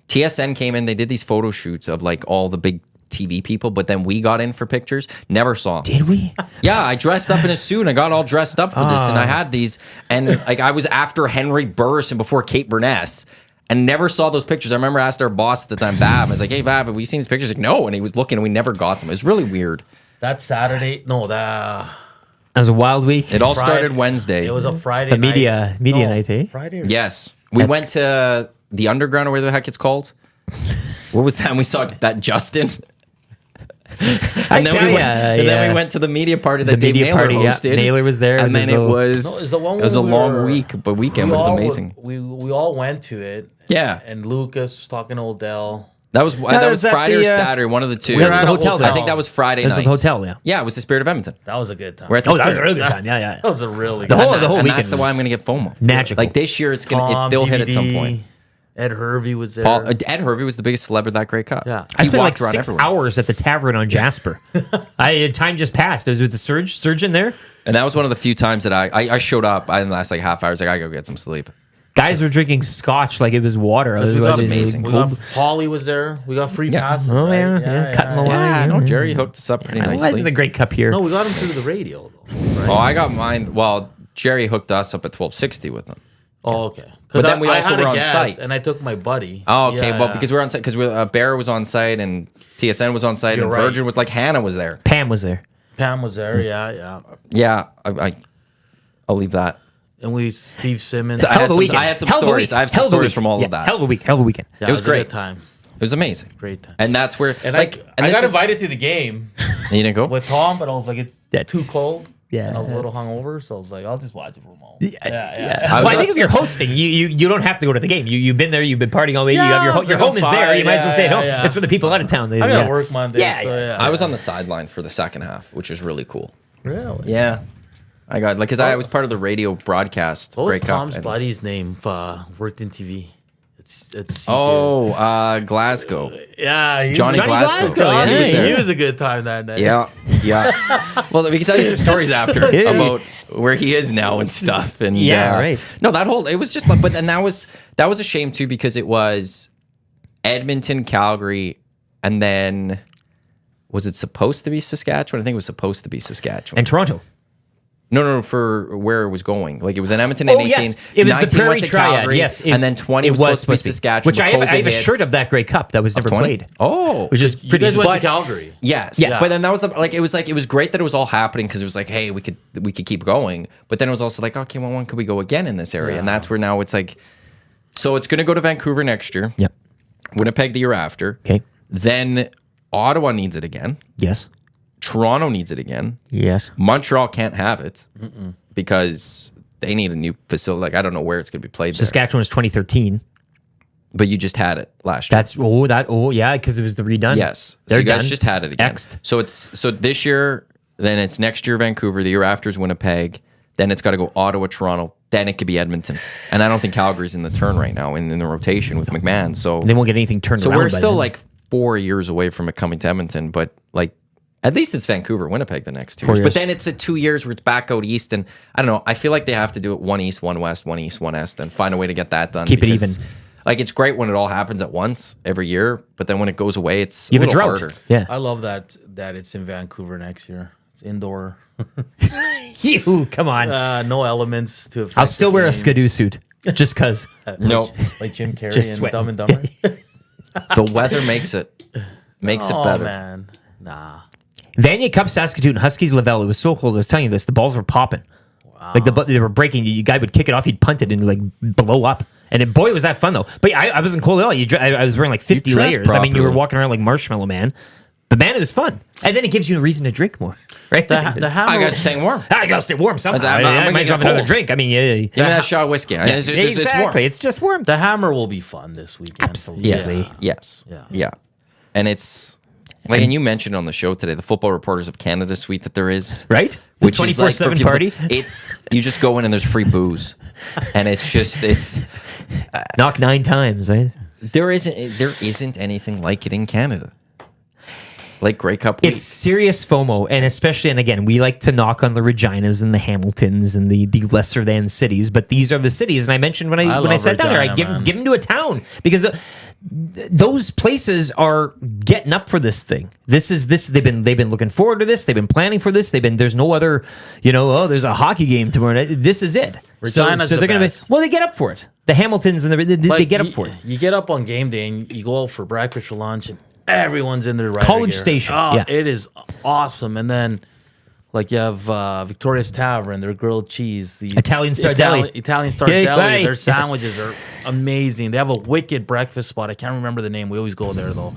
TSN came in, they did these photo shoots of like all the big TV people, but then we got in for pictures. Never saw them. Did we? Yeah, I dressed up in a suit and I got all dressed up for this, and I had these, and like I was after Henry Burris and before Kate Burness, and never saw those pictures. I remember I asked our boss at the time, Bab, I was like, "Hey, Bab, have we seen these pictures?" Like, no, and he was looking, and we never got them. It was really weird. That Saturday, no, that That was a wild week. It all Friday- started Wednesday. it was a Friday. The night. media night, eh? Friday. Or Yes, we went to the Underground or whatever the heck it's called. What was that? And we saw that Justin. And then we went to the media party that Dave Naylor hosted. Yeah. Naylor was there. And then it was the one it was a long week, but weekend was amazing. We all went to it. Yeah. And Lucas was talking to Odell. That was Friday or Saturday, one of the two. We were at a hotel. I think that was Friday night. It was a hotel, yeah. Yeah, it was the Spirit of Edmonton. That was a good time. That was a really good time. Yeah. That was a really the good whole time. the whole and weekend. That's why I'm going to get FOMO. Magical. Like this year, they'll hit at some point. Ed Hervey was there. Ed Hervey was the biggest celeb of that Grey Cup. Yeah. I spent like walked around 6 everywhere. hours at the tavern on Jasper. Time just passed. I was with the surgeon there. And that was one of the few times that I showed up in the last like half hour. I was like, I gotta go get some sleep. Guys were drinking scotch like it was water. It was amazing. Paulie was there. We got free passes. Oh, right? yeah. Cutting the line. Yeah, no, Jerry hooked us up pretty It nicely. wasn't the Great Cup here. No, we got him through the radio though. Right? Oh, I got mine. Well, Jerry hooked us up at 1260 with him. Oh, okay. But then we I also had were a on guest, site. and I took my buddy. Oh, okay. Yeah, But because we're on site, because Bear was on site and TSN was on site You're and right. Virgin was like Hannah was there. Pam was there. Pam was there. Yeah. Yeah, I'll leave that. And Steve Simmons. I had some stories. I have some stories from all of that. Hell of a weekend. Yeah, it was a great. good time. It was amazing. Great time. And that's where And like I this got is- invited to the game You didn't go? with Tom, but I was like, it's too cold. Yeah, And I was a little hungover, so I was like, I'll just watch it from home. Yeah. I Well, was I think if you're hosting, you don't have to go to the game. You've been there. You've been partying all week. You have your home is there. You might as well stay at home. Yeah. It's for the people out of town. I gotta work Monday. Yeah, so yeah. I was on the sideline for the second half, which was really cool. Really? Yeah. I got because I was part of the radio broadcast. What was Grey Cup, Tom's and- buddy's name? Worked in TV. It's Glasgow. yeah, Johnny Glasgow. Johnny, He was there. he was a good time that night. Yeah. Well, we can tell you some stories after about where he is now and stuff. And right. No, it was just like, but then that was a shame too because it was Edmonton, Calgary, and then was it supposed to be Saskatchewan? I think it was supposed to be Saskatchewan. And Toronto. No, for where it was going. Like it was in Edmonton in 18. Yes. It was the 19 Prairie went to Triad. Calgary, Yes. And then 20 was supposed to be Saskatchewan. Which I have a hits. shirt of that Grey Cup that was never 20? played. Oh. Which is You pretty guys went to But- Calgary. Yes. Yes. But then that was it was great that it was all happening because it was like, hey, we could keep going. But then it was also like, okay, well, when could we go again in this area? And that's where now it's like, so it's going to go to Vancouver next year. Yep. Winnipeg the year after. Okay. Then Ottawa needs it again. Yes. Toronto needs it again. Yes. Montreal can't have it because they need a new facility. Like I don't know where it's going to be played. There. Saskatchewan was 2013. But you just had it last year. Yeah, because it was the redone. Yes. So They're you guys done. just had it again. X'd. So this year, then it's next year Vancouver, the year after is Winnipeg, then it's got to go Ottawa, Toronto, then it could be Edmonton. And I don't think Calgary's in the turn right now in the rotation with McMahon. So They won't get anything turned so around. we're by still then. like 4 years away from it coming to Edmonton, but like at least it's Vancouver, Winnipeg the next 2 years. 4 But years. then it's 2 years where it's back out east, and I don't know. I feel like they have to do it one east, one west, one east, one est, and find a way to get that done. Keep it because, even. Like it's great when it all happens at once every year, but then when it goes away, it's You have a little drought. harder. Yeah. I love that it's in Vancouver next year. It's indoor. You, come on. No elements to affect I'll still the wear a game. Skidoo suit just because. No, Like Jim Carrey Just and sweating. Dumb and Dumber. the weather makes it Oh better. man, nah. Vanier Cup, Saskatoon, Huskies, Lavelle. It was so cold. I was telling you this. The balls were popping. Like they were breaking. You guy would kick it off, he'd punt it and like blow up. And boy, was that fun though. But I wasn't cold at all. I was wearing like 50 You dressed layers. I mean, you were properly. walking around like Marshmallow Man. But man, it was fun. And then it gives you a reason to drink more, right? The I hammer. got to stay warm. I gotta stay warm somehow. I'm I gonna might as well get have another cold. drink. I mean, yeah. Give me that shot of whiskey. It's warm. Exactly. It's just warm. The hammer will be fun this weekend. Absolutely. Yes. Yeah. Yeah. And it's like, and you mentioned on the show today, the Football Reporters of Canada suite that there is. Right? The Which is like for 24/7 people- party. It's, you just go in and there's free booze. And it's, Knock 9 times, right? there isn't anything like it in Canada. Like Grey Cup week. It's serious FOMO, and especially, and again, we like to knock on the Reginas and the Hamiltons and the lesser than cities, but these are the cities. And I mentioned when I love sat down there, I Regina, give them to a town because those places are getting up for this thing. This. They've been looking forward to this. They've been planning for this. There's no other, there's a hockey game tomorrow night. This is it. Regina's so the they're gonna best. they get up for it. The Hamiltons and they Like, get up for it. You get up on game day and you go out for breakfast or lunch and everyone's in their right College gear. Station, Oh, yeah. it is awesome. And then like you have Victoria's Tavern, their grilled cheese, the Italian Star Deli. Italian Star Yeah, Deli. right. Their sandwiches are amazing. They have a wicked breakfast spot. I can't remember the name. We always go there though.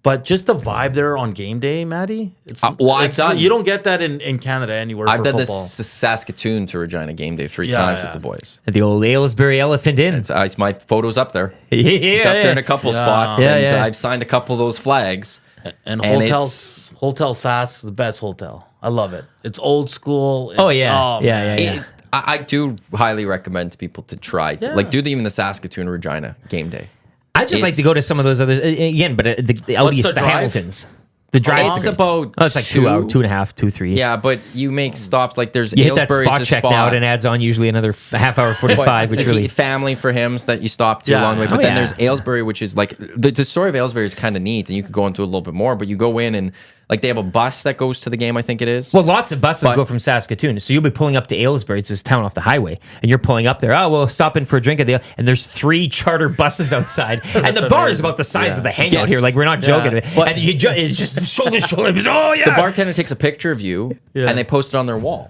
But just the vibe there on game day, Maddie. I've done. You don't get that in Canada anywhere. I've done football. this Saskatoon to Regina game day 3 times with the boys. The old Aylesbury Elephant Inn. It's my photo's up there. Yeah, It's up there in a couple spots, Yeah, and yeah. I've signed a couple of those flags. And it's- Hotel Sask, the best hotel. I love it. It's old school. Oh, It's- yeah. Yeah. It's- I do highly recommend to people to try even the Saskatoon Regina game day. I just like to go to some of those other again, but the out east, the drive? Hamiltons. The drive. It's about it's like 2 hours, 2.5, 2, 3. Yeah, but you make stops like there's You hit that Aylesbury's spot a check spot. now, and adds on usually another half hour, 45, which really. family for hymns that you stop to Yeah. along the way. But Oh, then yeah. there's Aylesbury, which is like the story of Aylesbury is kind of neat, and you could go into it a little bit more. But you go in and like they have a bus that goes to the game. I think it is. Well, lots of buses But- go from Saskatoon, so you'll be pulling up to Aylesbury. It's this town off the highway, and you're pulling up there. Oh, well, stop in for a drink at the. And there's 3 charter buses outside, and the bar is about the size of the Hangout Yes. here. Like we're not joking. But- And it's just shoulder to shoulder. Oh yeah. The bartender takes a picture of you, Yeah. and they post it on their wall.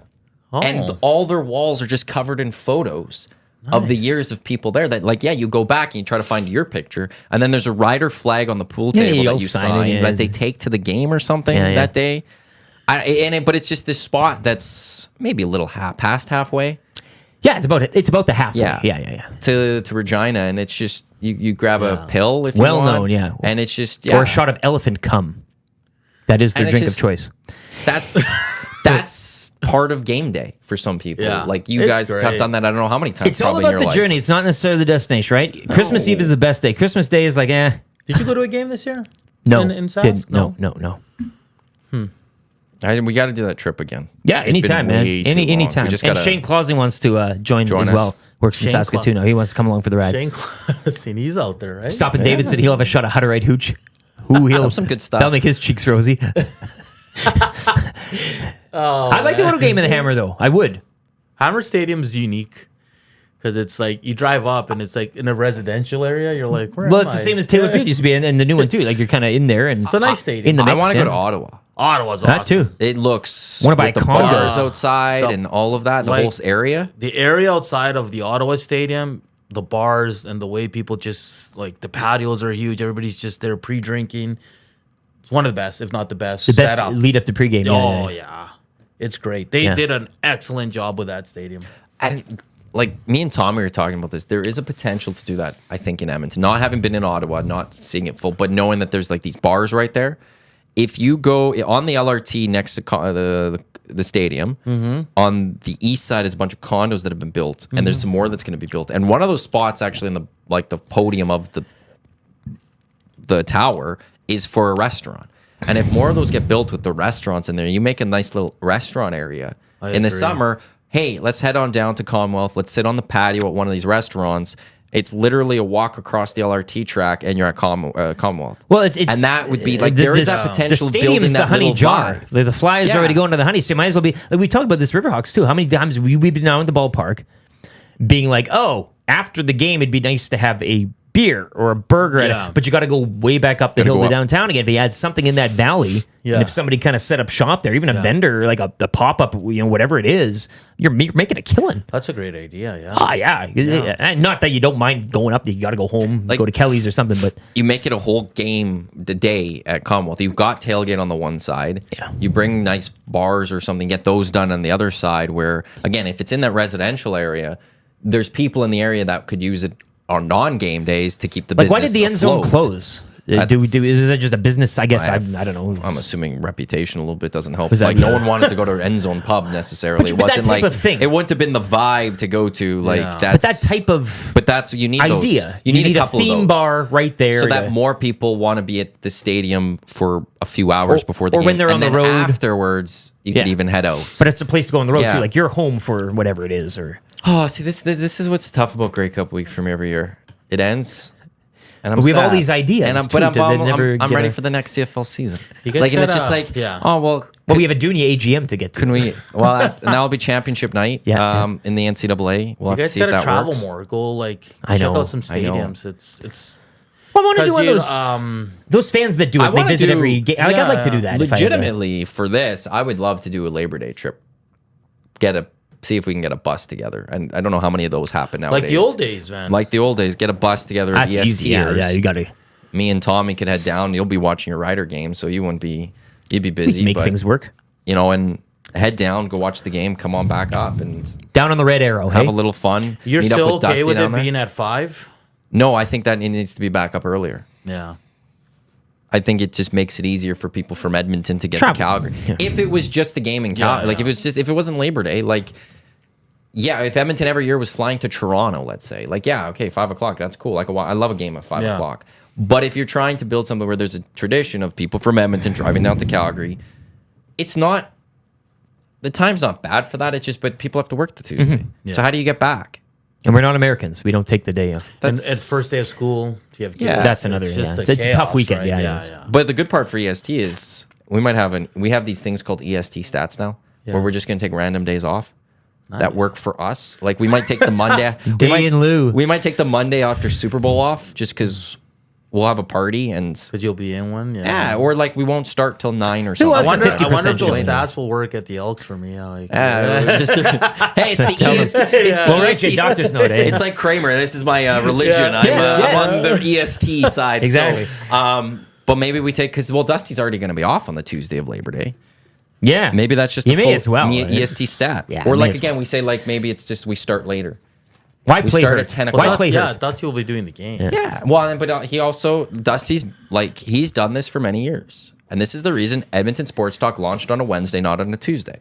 Oh. And all their walls are just covered in photos of the years of people there. That like, you go back and you try to find your picture, and then there's a rider flag on the pool Yeah, table you'll that you sign it, sign yeah. that they take to the game or something Yeah, yeah. that day. But it's just this spot that's maybe a little past halfway Yeah, it's about the halfway. Yeah. Yeah. to Regina, and it's just you grab a pill if Well you want, known, yeah. and it's just Or a shot of elephant cum. That is their And it's drink just- of choice. That's part of game day for some people. Yeah. Like you It's guys have great. done that. I don't know how many times. It's all probably about in the your journey. life. It's not necessarily the destination, right? Christmas Eve is the best day. Christmas Day is like, Did you go to a game this year? no, In Sask? didn't, no. We got to do that trip again. Yeah, It's been anytime, man. way too long. Anytime. We just And gotta Shane Clausen wants to join as us. well. Works in Shane Saskatoon. He wants to come along for the ride. Shane Clausen, he's out there, right? Stop at Davidson. He'll have a shot of Hutterite hooch. Ooh, he'll some good stuff. That'll make his cheeks rosy. I'd like to go to a game in the Hammer, though. I would. Hammer Stadium's unique because it's like you drive up and it's like in a residential area. You're like, where Well, am it's the I? same as Taylor Field used to be, and the new one too. Like you're kind of in there, and It's a nice stadium. in the I mix. want to yeah. go to Ottawa. Ottawa's That awesome. too. It looks Wanna buy with the a condo? bars outside The- and all of that. The like- whole area. The area outside of the Ottawa Stadium, the bars and the way people just like the patios are huge. Everybody's just there pre-drinking. It's one of the best, if not the best. The best setup. lead up to pregame. Yeah, Oh yeah. yeah, it's great. They Yeah. did an excellent job with that stadium. And like me and Tommy were talking about this, there is a potential to do that. I think in Edmonton, not having been in Ottawa, not seeing it full, but knowing that there's like these bars right there. If you go on the LRT next to the stadium, on the east side is a bunch of condos that have been built, and there's some more that's going to be built. And one of those spots, actually, in the podium of the tower, is for a restaurant. And if more of those get built with the restaurants in there, you make a nice little restaurant area. In the agree. summer, hey, let's head on down to Commonwealth. Let's sit on the patio at one of these restaurants. It's literally a walk across the LRT track, and you're at Commonwealth. Well, it's and that would be like there is that potential The stadium's building the that honey little jar. vibe. The Flyers Yeah. already going to the honey, so you might as well be. Like we talked about this Riverhawks too. How many times we've been down at the ballpark, being like, oh, after the game, it'd be nice to have a beer or a burger, Yeah. but you got to go way back up the hill go to up. downtown again. If you had something in that valley, Yeah. and if somebody kind of set up shop there, even a vendor, like a pop up, whatever it is, you're making a killing. That's a great idea. Yeah. Ah, yeah. And not that you don't mind going up there. You got to go home, Like- go to Kelly's or something, but You make it a whole game the day at Commonwealth. You've got tailgate on the one side. Yeah. You bring nice bars or something, get those done on the other side. Where again, if it's in that residential area, there's people in the area that could use it on non-game days to keep the like, business why did the end zone afloat. close? Is that just a business? I guess I don't know. I'm assuming reputation a little bit doesn't help. Was that- Like no one wanted to go to an end zone pub necessarily. But It that wasn't type like of thing. it wouldn't have been the vibe to go to. Like Yeah. that's But that type of But that's you need idea. Those. You need a couple theme of those. bar right there, so that more people want to be at the stadium for a few hours before the or game. when they're and on the then road. afterwards, you could Yeah. even head out. But it's a place to go on the road Yeah. too. Like you're home for whatever it is, or Oh, see, this is what's tough about Grey Cup week for me every year. It ends, and I'm But we have all sad. these ideas, and I'm, too, but I'm, that I'm, never I'm get ready a- for the next CFL season. You guys Like, and it's just gotta- like, yeah. oh well. well, we have a Dunya AGM to get to. Can we? Well, and that'll be championship night. Yeah. In the NCAA, we'll You have to guys see if gotta that travel works. more. Go like I check know. out some I know. stadiums. It's Well, I want to do one of because those fans that do I it. They wanna visit do- every game. Like I'd like to do that. if I had a- Legitimately, for this, I would love to do a Labor Day trip. See if we can get a bus together, and I don't know how many of those happen nowadays. like the old days, man. Like the old days, get a bus together. That's at easy. Yeah, ESTers. yeah. You got to. me and Tommy could head down. You'll be watching your Rider game, so you'd be busy. Make things work. And head down, go watch the game, come on back up, and down on the Red Arrow. have hey? a little fun. You're meet still up with okay Dusty with down it there. being at 5? No, I think that it needs to be back up earlier. Yeah. I think it just makes it easier for people from Edmonton to get to Calgary. Yeah. If it was just the game in Calgary, like if it wasn't Labor Day, like if Edmonton every year was flying to Toronto, let's say, 5 o'clock, that's cool. Like I love a game at 5 o'clock. But if you're trying to build something where there's a tradition of people from Edmonton driving down to Calgary, it's not. The time's not bad for that. It's just, but people have to work the Tuesday. Mm-hmm. Yeah. So how do you get back? And we're not Americans. We don't take the day off. And it's first day of school. If you have kids, That's another. It's a tough weekend. Right? Yeah. But the good part for EST is we have these things called EST stats now, where we're just going to take random days off that work for us. Like we might take the Monday in lieu. We might take the Monday after Super Bowl off just because we'll have a party and because you'll be in one. or like we won't start till 9 or something. wants I wonder a if 50% those chance. stats will work at the Elks for me. Hey, It's the EST. We'll write you a doctor's note. Eh? It's like Kramer. This is my religion. Yes. I'm on the EST side. Exactly. So, but maybe we take because Dusty's already going to be off on the Tuesday of Labor Day. Yeah. Maybe that's just You a may full as well, right? EST stat. Yeah, or may like as again, well. we say like maybe it's just we start later. Why We play start hurt? at 10 Why o'clock. play hurt? Dusty will be doing the game. Yeah. Well, but he also Dusty's he's done this for many years, and this is the reason Edmonton Sports Talk launched on a Wednesday, not on a Tuesday,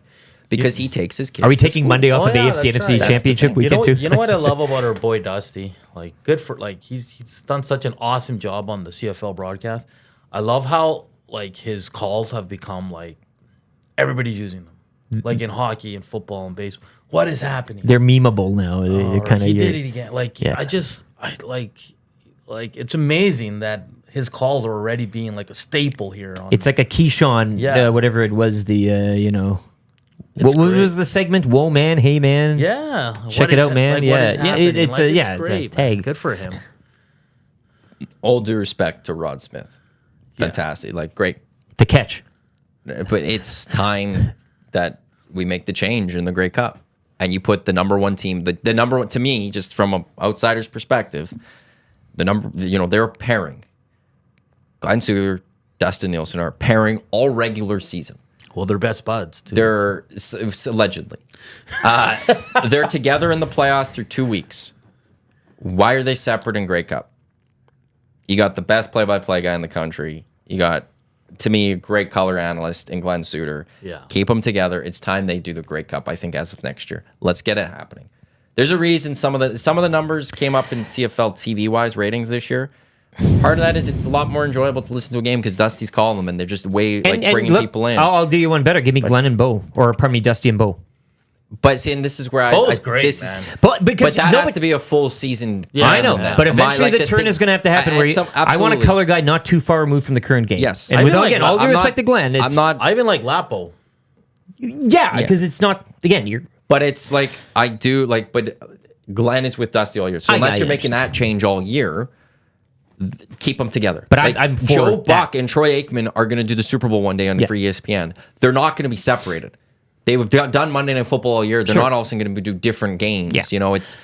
because he takes his kids. Are we to taking school. Monday off of that's AFC NFC right. That's Championship weekend too? You know what I love about our boy Dusty? Like, good for he's done such an awesome job on the CFL broadcast. I love how his calls have become everybody's using them, like in hockey and football and baseball. What is happening? They're memeable now. They're kind of. He did it again. Yeah. It's amazing that his calls are already being a staple here. It's like a Keyshawn, whatever it was. What great. was the segment? Whoa, man! Hey, man! yeah. Check it out, man. It's a great, tag. man. Good for him. All due respect to Rod Smith, fantastic, great. The catch. But it's time that we make the change in the Grey Cup, and you put the number one team, the number one to me, just from an outsider's perspective, they're pairing. Glenn Suter, Dustin Nielsen are pairing all regular season. Well, they're best buds too. They're allegedly they're together in the playoffs through 2 weeks. Why are they separate in Grey Cup? You got the best play-by-play guy in the country. You got, to me, a great color analyst in Glenn Suter. Yeah. Keep them together. It's time they do the Grey Cup, I think, as of next year. Let's get it happening. There's a reason some of the numbers came up in CFL TV-wise ratings this year. Part of that is it's a lot more enjoyable to listen to a game because Dusty's calling them and they're just bringing look, people in. I'll do you one better. Give me Glenn and Bo, or pardon me, Dusty and Bo. But see, and this is where Bo's great, man. But because that has to be a full season. I know, man. but eventually the turn is going to have to happen. Where I want a absolutely. color guy not too far removed from the current game. Yes. and I with even again, like- all due I'm respect not- to Glenn, it's, I'm not. I even like Lapo. Yeah, because it's not. Again, you're. But it's I do but Glenn is with Dusty all year. So unless I you're making that change all year, keep them together. But I'm for Joe that. Buck and Troy Aikman are going to do the Super Bowl one day on for ESPN. They're not going to be separated. They've done Monday Night Football all year. They're not all of a sudden going to do different games. Yeah. It's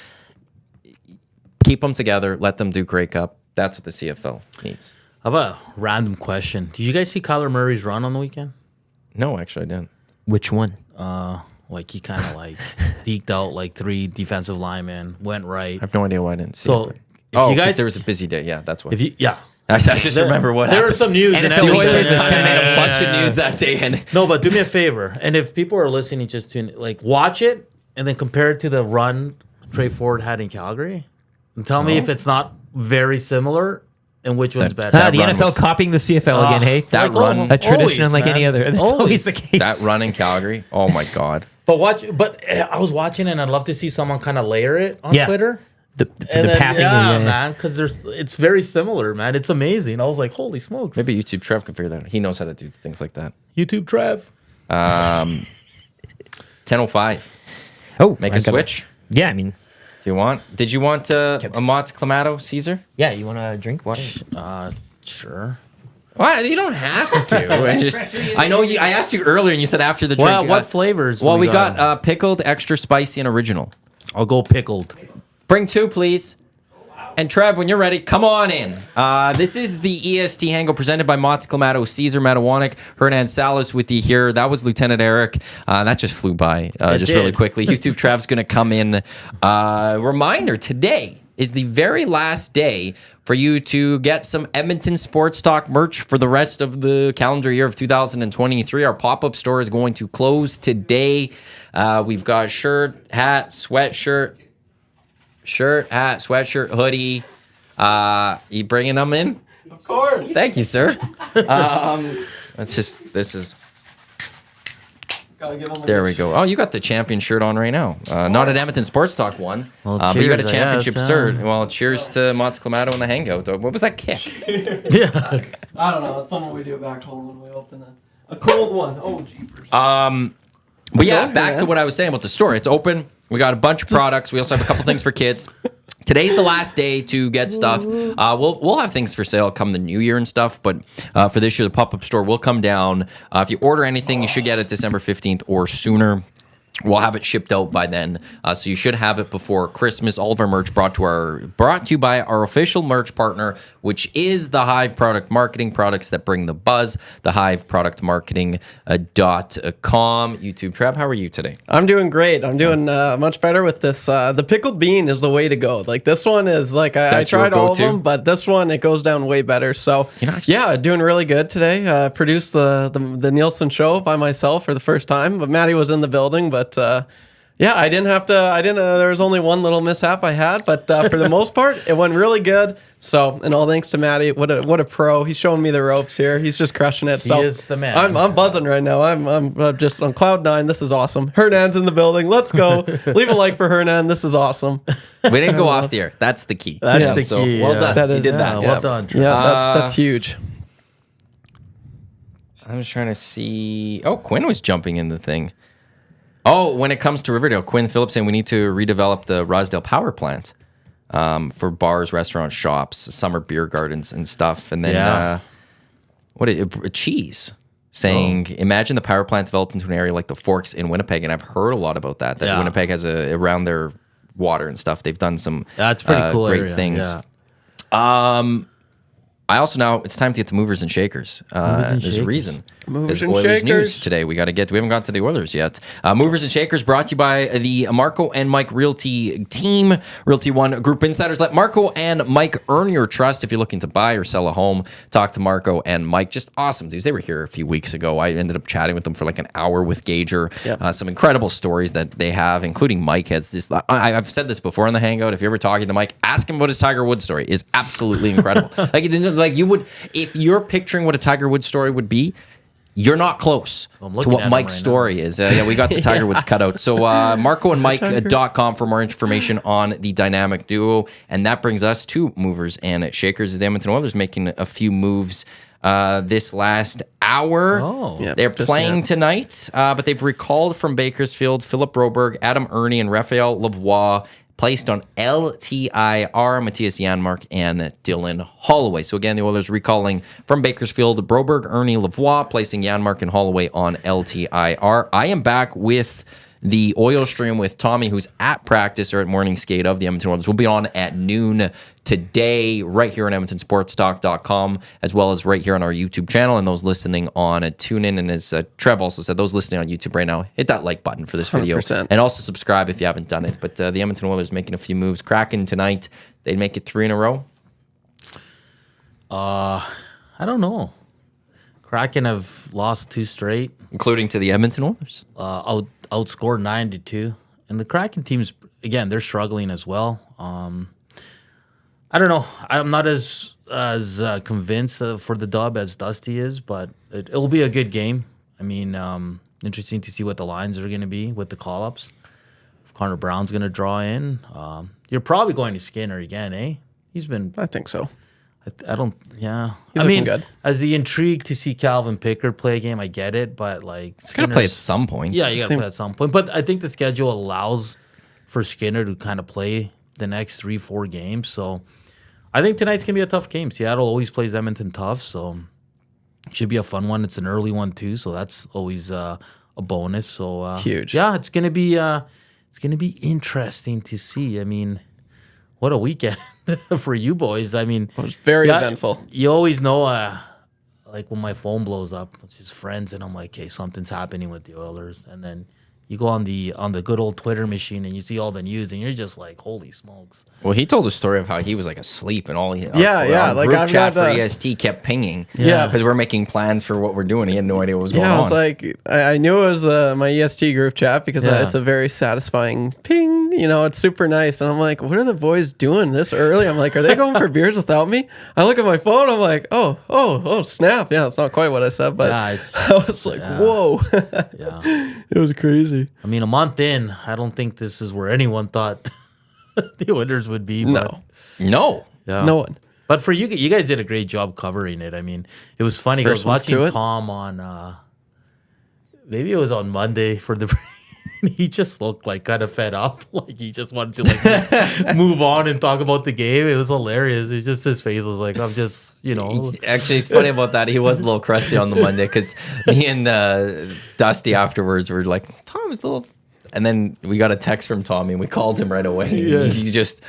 keep them together. Let them do Grey Cup. That's what the CFL needs. I have a random question. Did you guys see Kyler Murray's run on the weekend? No, actually, I didn't. Which one? He kind of deked out 3 defensive linemen, went right. I have no idea why I didn't see So, it. if you 'cause guys, there was a busy day. Yeah, that's why. I I just remember what there happened. was some news. NFL and Oilers Oilers was kind of kinda- made a bunch of news that day, and No, but do me a favor, and if people are listening, just tune watch it and then compare it to the run Trey Ford had in Calgary, and tell me if it's not very similar and which one's better. That The run NFL was- copying the CFL again. Hey, that run- a tradition always, unlike any man. other. That's always the case. that run in Calgary. Oh my God. But I was watching, and I'd love to see someone kind of layer it on Yeah. Twitter. the And then, pathing. yeah, and, man, because it's very similar, man. It's amazing. I was like, holy smokes. Maybe YouTube Trev can figure that out. He knows how to do things like that. YouTube Trev. 10:05. Oh, Make I a gotta- switch Yeah, I mean, if you want. Did you want a Mott's Clamato Caesar? yeah. You want to drink water? Sure. Well, you don't have to. I know you. I asked you earlier, and you said after the drink. Well, what flavors? Well, do we got pickled, extra spicy, and original. I'll go pickled. Bring 2, please. And Trev, when you're ready, come on in. This is the EST Hangout presented by Matt Iwanyk, Matt Iwanyk, Hernan Salas with you here. That was Lieutenant Eric. That just flew by really quickly. YouTube Trev's going to come in. Reminder, today is the very last day for you to get some Edmonton Sports Talk merch for the rest of the calendar year of 2023. Our pop-up store is going to close today. We've got shirt, hat, sweatshirt, hoodie. You bringing them in? Of course. Thank you, sir. This is. There we go. Oh, you got the champion shirt on right now. Not an Edmonton Sports Talk one, but you got a championship shirt. Well, cheers to Mats Clamato and the Hangout. What was that kick? Yeah. I don't know. It's something we do back home when we open a cold one. Oh, jeepers. But yeah, back to what I was saying about the store. It's open. We got a bunch of products. We also have a couple things for kids. Today's the last day to get stuff. We'll have things for sale come the new year and stuff, but for this year, the pop-up store will come down. If you order anything, you should get it December 15th or sooner. We'll have it shipped out by then, so you should have it before Christmas. All of our merch brought to you by our official merch partner, which is the Hive Product Marketing, products that bring the buzz. The Hive Product Marketing .com. YouTube Trev, how are you today? I'm doing great. I'm doing much better with this. The pickled bean is the way to go. Like this one is like I tried all of them, but this one it goes down way better. So yeah, doing really good today. Produced the Nielsen show by myself for the first time, but Maddie was in the building, but. Yeah, I didn't have to. There was only one little mishap I had, but for the most part, it went really good. So, and all thanks to Matty. What a pro! He's showing me the ropes here. He's just crushing it. So he is the man. I'm buzzing right now. I'm just on cloud nine. This is awesome. Hernan's in the building. Let's go. Leave a like for Hernan. This is awesome. We didn't go off the air. That's the key. That's the key. Well done. That is, you did that. Well done. Yeah, that's huge. I was trying to see. Oh, Quinn was jumping in the thing. Oh, when it comes to Riverdale, Quinn Phillips saying we need to redevelop the Rosedale power plant for bars, restaurants, shops, summer beer gardens and stuff. And then Cheese saying, imagine the power plant developed into an area like the Forks in Winnipeg. And I've heard a lot about that Winnipeg has around their water and stuff. They've done some that's pretty cool great area. things. Yeah. I also now it's time to get to movers and shakers. There's a reason. Movers and Oilers shakers. News today. We haven't got to the Oilers yet. Movers and shakers brought to you by the Marco and Mike Realty team. Realty One Group Insiders. Let Marco and Mike earn your trust if you're looking to buy or sell a home. Talk to Marco and Mike. Just awesome dudes. They were here a few weeks ago. I ended up chatting with them for like an hour with Gager. Yep. Some incredible stories that they have, including Mike has just. I've said this before in the Hangout. If you're ever talking to Mike, ask him about his Tiger Woods story. It's absolutely incredible. Like you would, if you're picturing what a Tiger Woods story would be. You're not close to what Mike's story is. We got the Tiger Woods cutout. So marcoandmike.com for more information on the dynamic duo. And that brings us to movers and shakers. The Edmonton Oilers making a few moves this last hour. They're playing tonight, but they've recalled from Bakersfield Philip Broberg, Adam Ernie, and Raphael Lavoie. Placed on LTIR, Matthias Janmark and Dylan Holloway. So again, the Oilers recalling from Bakersfield, Broberg, Ernie, Lavoie, placing Janmark and Holloway on LTIR. I am back with the oil stream with Tommy, who's at practice or at morning skate of the Edmonton Oilers. We'll be on at noon today, right here on EdmontonSportsTalk.com, as well as right here on our YouTube channel. And those listening on TuneIn, and as Trev also said, those listening on YouTube right now, hit that like button for this video. 100%. And also subscribe if you haven't done it. But the Edmonton Oilers making a few moves. Kraken tonight, they'd make it 3 in a row? I don't know. Kraken have lost 2 straight. Including to the Edmonton Oilers. Outscored 9-2. And the Kraken teams, again, they're struggling as well. I don't know. I'm not as convinced for the dub as Dusty is, but it'll be a good game. I mean, interesting to see what the lines are going to be with the call-ups. If Connor Brown's going to draw in. You're probably going to Skinner again, eh? He's been... I think so. I don't... Yeah. He's looking good. As the intrigue to see Calvin Pickard play a game, I get it, but like... He's got to play at some point. Yeah, you got to play at some point. But I think the schedule allows for Skinner to kind of play the next 3-4 games. So I think tonight's going to be a tough game. Seattle always plays Edmonton tough, so it should be a fun one. It's an early one too, so that's always a bonus. So huge. Yeah, it's going to be interesting to see. I mean, what a weekend for you boys. I mean, It was very eventful. You always know, like when my phone blows up, it's just friends, and I'm like, hey, something's happening with the Oilers, and then you go on the good old Twitter machine and you see all the news, and you're just like, holy smokes. Well, he told a story of how he was like asleep and all he like group I've chat got for EST kept pinging. Yeah. because we're making plans for what we're doing. He had no idea what was going on. I was like, I knew it was my EST group chat because it's a very satisfying ping. You know, it's super nice. And I'm like, what are the boys doing this early? I'm like, are they going for beers without me? I look at my phone. I'm like, oh, snap. Yeah, it's not quite what I said, but I was like, whoa. It was crazy. I mean, a month in, I don't think this is where anyone thought the Oilers would be. But No. No one. But for you guys did a great job covering it. I mean, it was funny. I was watching Tom on, maybe it was on Monday for the. He just looked like kind of fed up. Like he just wanted to like move on and talk about the game. It was hilarious. It's just his face was like, I'm just, Actually, it's funny about that. He was a little crusty on the Monday because me and Dusty afterwards were like, Tom's a little. And then we got a text from Tommy and we called him right away. Yes. He just,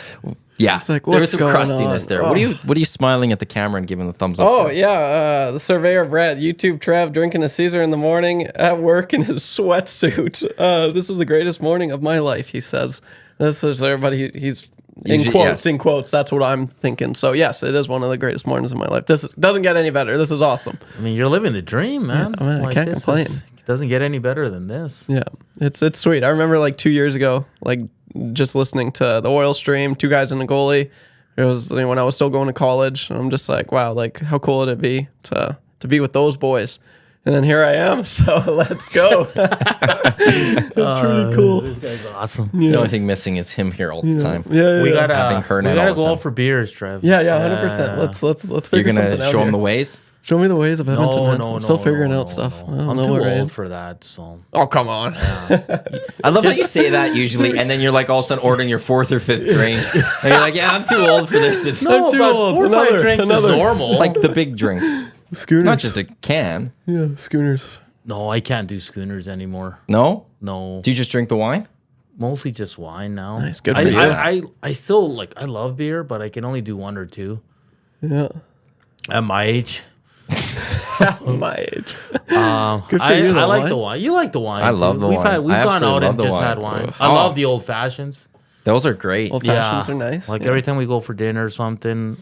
like, there was some crustiness there. What are you smiling at the camera and giving the thumbs up? Oh, yeah. The surveyor Brett, YouTube Trev, drinking a Caesar in the morning at work in his sweatsuit. This was the greatest morning of my life, he says. This is everybody. He's in quotes. In quotes. That's what I'm thinking. So, yes, it is one of the greatest mornings of my life. This doesn't get any better. This is awesome. I mean, you're living the dream, man. Yeah, I can't complain. It doesn't get any better than this. Yeah, it's sweet. I remember like 2 years ago, like just listening to the Oil Stream, Two Guys and a Goalie. It was when I was still going to college. And I'm just like, wow, like how cool would it be to be with those boys? And then here I am. So let's go. That's really cool. This guy's awesome. Yeah. The only thing missing is him here all the time. Yeah. We gotta Hernan go out for beers, Trev. Yeah, 100%. Let's figure something out. You're gonna show him the ways. Show me the ways of Edmonton. man. I'm still figuring out no, stuff. no. I don't I'm know too where I am. old for that. So. Oh, come on. I love how you say that usually, and then you're like all of a sudden ordering your fourth or fifth drink, and you're like, "Yeah, I'm too old for this." It's I'm too old. 4 or 5 drinks is normal. like the big drinks, Schooners. not just a can. Yeah, schooners. No, I can't do schooners anymore. No. No. Do you just drink the wine? Mostly just wine now. Nice, good for you. I still I love beer, but I can only do 1 or 2. Yeah. At my age. My age. Good for you. I like the wine. You like the wine. I love the wine. We've gone out and just had wine. I love the old fashions. Those are great. Old fashions are nice. Like every time we go for dinner or something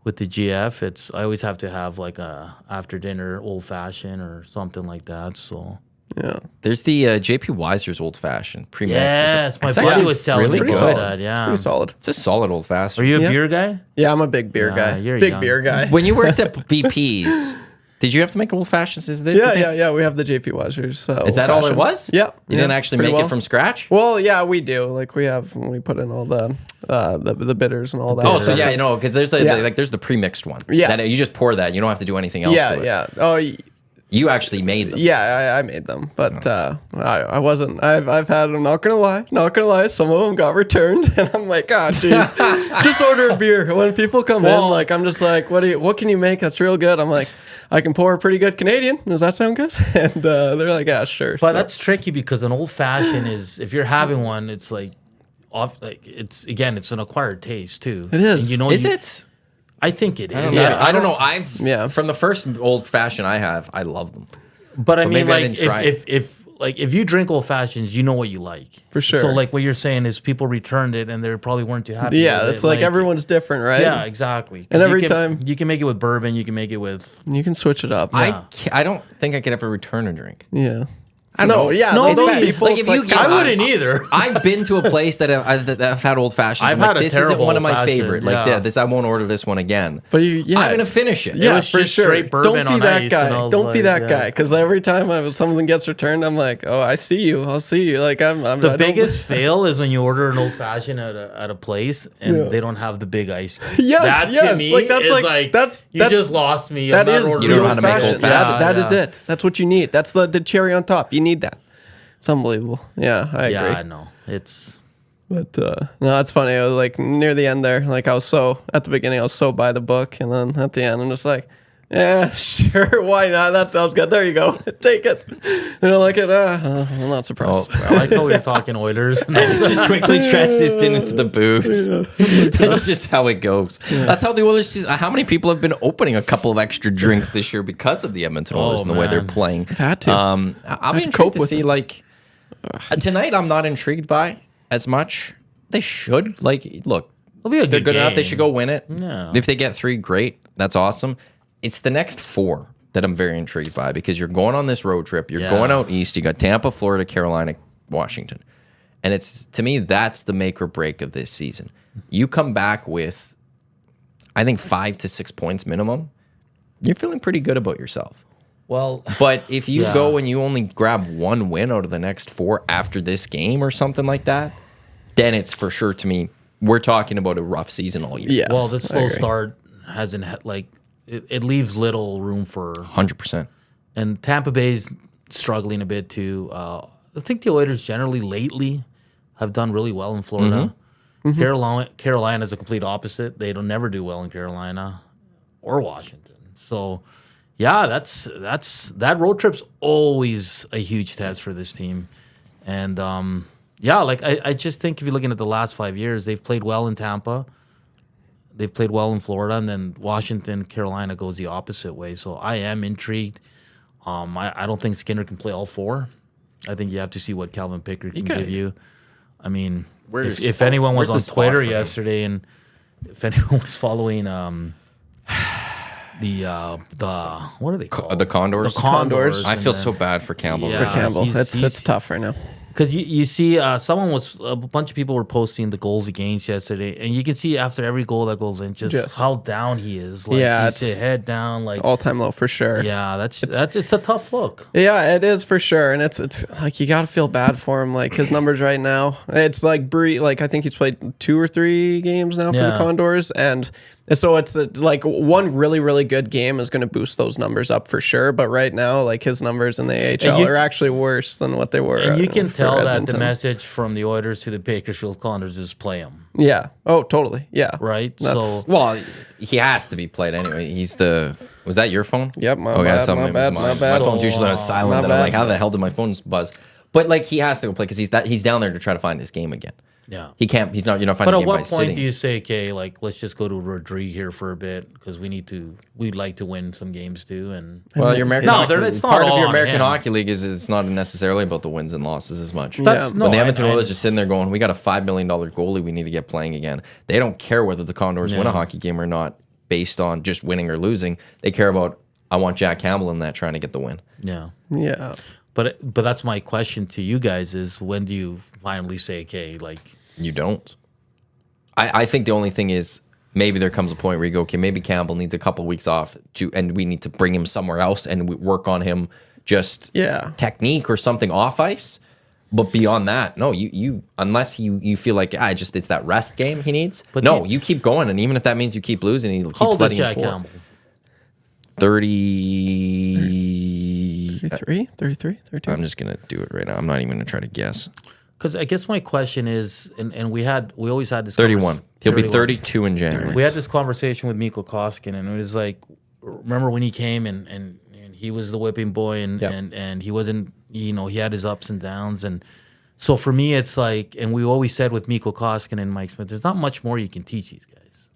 with the GF, I always have to have like a after dinner old fashioned or something like that. So yeah. There's the JP Weiser's old fashioned premix. Yes, my buddy was telling me about that. Yeah, Pretty solid. It's a solid old fashioned. Are you a beer guy? Yeah, I'm a big beer guy. You're big young. beer guy. When you worked at BP's, did you have to make old fashions? Yeah. We have the JP Weisers. Is that all it was? Yeah. You didn't actually make it from scratch? Well, yeah, we do. Like we put in all the bitters and all that. Oh, so yeah, because there's there's the pre-mixed one. Yeah. That you just pour that. You don't have to do anything else to it. Yeah. Oh, you actually made them. yeah, I made them, but I wasn't. I've had. I'm not gonna lie. Some of them got returned, and I'm like, oh, jeez, just order a beer. When people come in, like, I'm just like, what can you make that's real good? I'm like, I can pour a pretty good Canadian. Does that sound good? And they're like, yeah, sure. But that's tricky because an old fashioned is, if you're having one, it's like it's an acquired taste too. It is. And Is it? I think it is. I don't know. From the first old fashioned I love them. But I mean, maybe I like, didn't try if you drink old fashions, you know what you like. For sure. So like what you're saying is people returned it and they probably weren't too happy. Yeah, with it's it. like everyone's different, right? Yeah, exactly. And every time you can make it with bourbon, you can make it with. You can switch it up. I don't think I could ever return a drink. Yeah. I know. Yeah, no, those maybe. people. Like, if you I wouldn't either. I've been to a place that I've had old fashions. I've had a this isn't terrible one of my old-fashioned, favorite. Like this, I won't order this one again. But I'm gonna finish it. Yeah, was for just sure. straight bourbon Don't be on that ice, guy. and I was Don't be like, that guy. Because every time something gets returned, I'm like, oh, I see you. I'll see you. Like I'm. The biggest fail is when you order an old fashioned at a place and they don't have the big ice cube. Yes, that to me is you just lost me. That is You don't know how to make old fashioned. That is it. That's what you need. That's the cherry on top. You need that. It's unbelievable. Yeah, I agree. Yeah, I know. It's. But no, it's funny. I was like near the end there. Like at the beginning, I was so by the book, and then at the end, I'm just like, Yeah, sure. Why not? That sounds good. There you go. Take it. You don't like it? I'm not surprised. I like how we were talking Oilers. It's just quickly transitioned into the booze. That's just how it goes. Yeah. That's how the Oilers. How many people have been opening a couple of extra drinks this year because of the Edmonton Oilers and the way they're playing? I've had to. I'll be intrigued to see. Like tonight, I'm not intrigued by as much. They should. Like, look, they're good enough. They should go win it. Yeah. If they get 3, great. That's awesome. It's the next 4 that I'm very intrigued by because you're going on this road trip. You're going out east. You got Tampa, Florida, Carolina, Washington. And it's, to me, that's the make or break of this season. You come back with, I think, 5 to 6 points minimum. You're feeling pretty good about yourself. Well, but if you go and you only grab 1 win out of the next 4 after this game or something like that, then it's for sure, to me, we're talking about a rough season all year. Yes, well, this slow start hasn't, like, it leaves little room for 100%. And Tampa Bay's struggling a bit too. I think the Oilers generally lately have done really well in Florida. Carolina is a complete opposite. They don't never do well in Carolina or Washington. So, yeah, that road trip's always a huge test for this team. And like I just think if you're looking at the last 5 years, they've played well in Tampa. They've played well in Florida, and then Washington, Carolina goes the opposite way. So I am intrigued. I don't think Skinner can play all 4. I think you have to see what Calvin Pickard can give you. I mean, if anyone was on Twitter yesterday, and if anyone was following the what are they called? The Condors. The Condors. I feel so bad for Campbell. For Campbell, it's tough right now. Because you see, a bunch of people were posting the goals against yesterday, and you can see after every goal that goes in, just how down he is. Like, he's head down, like all-time low for sure. Yeah, it's a tough look. Yeah, it is for sure, and it's like you got to feel bad for him. Like his numbers right now, it's like I think he's played 2 or 3 games now for the Condors, and so it's like one really, really good game is going to boost those numbers up for sure. But right now, like his numbers in the AHL are actually worse than what they were. And you can tell that the message from the Oilers to the Bakersfield Condors is play him. Yeah. Oh, totally. Yeah. Right. Well, he has to be played anyway. Was that your phone? Yep. My bad. My phone's usually on silent. And I'm like, how the hell did my phone buzz? But like, he has to go play because he's down there to try to find his game again. Yeah, he can't. He's not. You're not finding. But a game at what point sitting. do you say, okay, like let's just go to Rodrigue here for a bit because we'd like to win some games too. And well, your American it's not part all of your on American him. Hockey League is it's not necessarily about the wins and losses as much. But the Edmonton Oilers are sitting there going, we got a $5 million goalie we need to get playing again. They don't care whether the Condors win a hockey game or not based on just winning or losing. They care about I want Jack Campbell in that trying to get the win. Yeah. Yeah. But that's my question to you guys is when do you finally say, okay, like you don't. I think the only thing is maybe there comes a point where you go, okay, maybe Campbell needs a couple weeks off and we need to bring him somewhere else and we work on him just technique or something off ice. But beyond that, no, you unless you feel like it's that rest game he needs. But you keep going, and even if that means you keep losing, he keeps letting you fall. 33. I'm just gonna do it right now. I'm not even gonna try to guess. Because I guess my question is, and we always had this 31. He'll be 32 in January. We had this conversation with Mikko Koskinen, and it was like, remember when he came and he was the whipping boy, and he wasn't, he had his ups and downs, and so for me it's like, and we always said with Mikko Koskinen and Mike Smith, there's not much more you can teach these guys.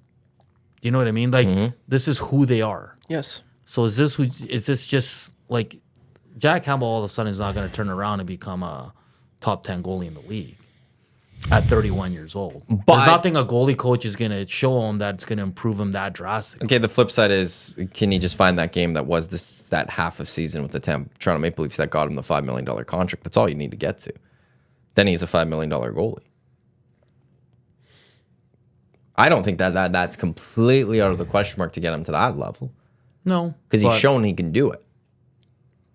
You know what I mean? Like this is who they are. Yes. So is this just like Jack Campbell all of a sudden is not going to turn around and become a top 10 goalie in the league at 31 years old. But there's nothing a goalie coach is going to show him that's going to improve him that drastically. Okay, the flip side is, can he just find that game that was that half of season with the Toronto Maple Leafs that got him the $5 million contract? That's all you need to get to. Then he's a $5 million goalie. I don't think that's completely out of the question mark to get him to that level. No. Because he's shown he can do it.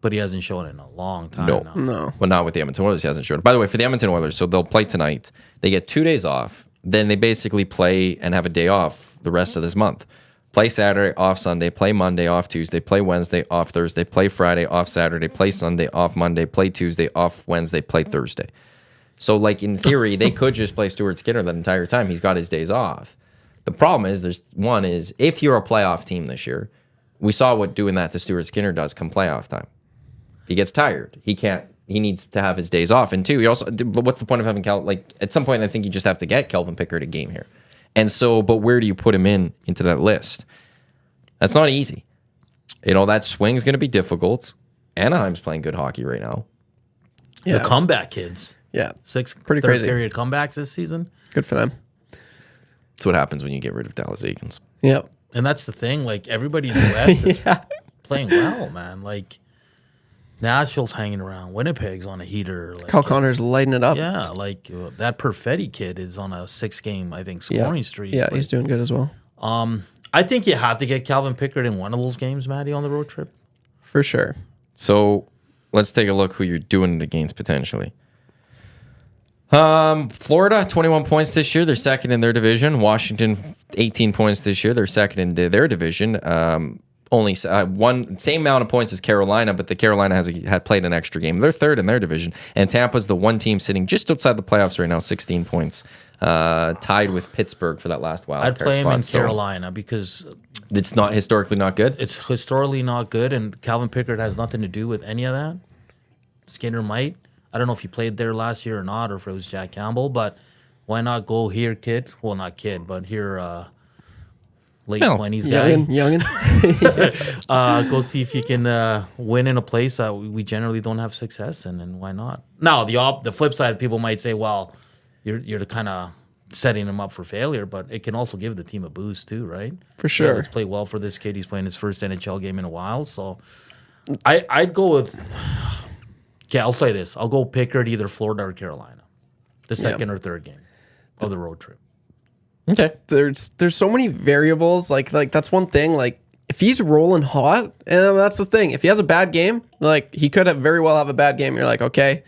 But he hasn't shown it in a long time now. No. Well, not with the Edmonton Oilers, he hasn't shown it. By the way, for the Edmonton Oilers, so they'll play tonight. They get 2 days off. Then they basically play and have a day off the rest of this month. Play Saturday, off Sunday. Play Monday, off Tuesday. Play Wednesday, off Thursday. Play Friday, off Saturday. Play Sunday, off Monday. Play Tuesday, off Wednesday. Play Thursday. So, like, in theory, they could just play Stuart Skinner that entire time. He's got his days off. The problem is, if you're a playoff team this year, We saw what doing that to Stuart Skinner does come playoff time. He gets tired. He needs to have his days off. And two, what's the point of having at some point, I think you just have to get Kelvin Pickard a game here. And so, but where do you put him into that list? That's not easy. That swing is going to be difficult. Anaheim's playing good hockey right now. Yeah. The comeback kids. Yeah. 6 pretty crazy period comebacks this season. Good for them. That's what happens when you get rid of Dallas Eakins. Yep. And that's the thing. Like, everybody in the West is playing well, man. Like, Nashville's hanging around. Winnipeg's on a heater. Like, Kyle Connor's lighting it up. Yeah, like that Perfetti kid is on a 6-game, I think, scoring streak. Yeah, like, he's doing good as well. I think you have to get Calvin Pickard in one of those games, Matty, on the road trip. For sure. So let's take a look who you're doing it against potentially. Florida, 21 points this year. They're second in their division. Washington, 18 points this year. They're second in their division. Only same amount of points as Carolina, but the Carolina had played an extra game. They're third in their division, and Tampa's the one team sitting just outside the playoffs right now, 16 points, tied with Pittsburgh for that last wild card spot. I'd play him in Carolina because it's not historically not good. It's historically not good, and Calvin Pickard has nothing to do with any of that. Skinner might. I don't know if he played there last year or not, or if it was Jack Campbell, but why not go here, kid? Well, not kid, but here, late 20s guy. Youngin. Go see if you can win in a place that we generally don't have success in, and why not? Now, the flip side, people might say, well, you're kind of setting him up for failure, but it can also give the team a boost too, right? For sure. Yeah, let's play well for this kid. He's playing his first NHL game in a while, so I'd go with... Okay, I'll say this. I'll go Pickard, either Florida or Carolina, the second or third game of the road trip. Okay. There's so many variables. Like that's one thing. Like, if he's rolling hot, and that's the thing. If he has a bad game, like, he could very well have a bad game. You're like, okay,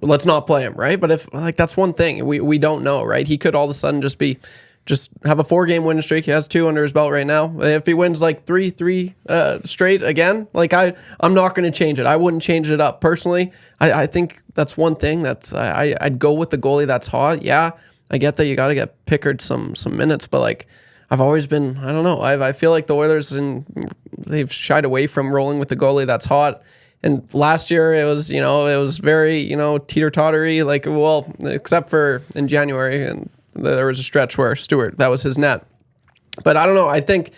let's not play him, right? But if, like, that's one thing we don't know, right? He could all of a sudden just have a 4-game winning streak. He has 2 under his belt right now. If he wins like three straight again, like, I'm not going to change it. I wouldn't change it up personally. I think that's one thing that's I'd go with the goalie that's hot. Yeah, I get that you got to get Pickard some minutes, but like, I've always been, I don't know. I feel like the Oilers they've shied away from rolling with the goalie that's hot. And last year it was very teeter-tottery, like, well, except for in January, and there was a stretch where Stewart, that was his net. But I don't know. I think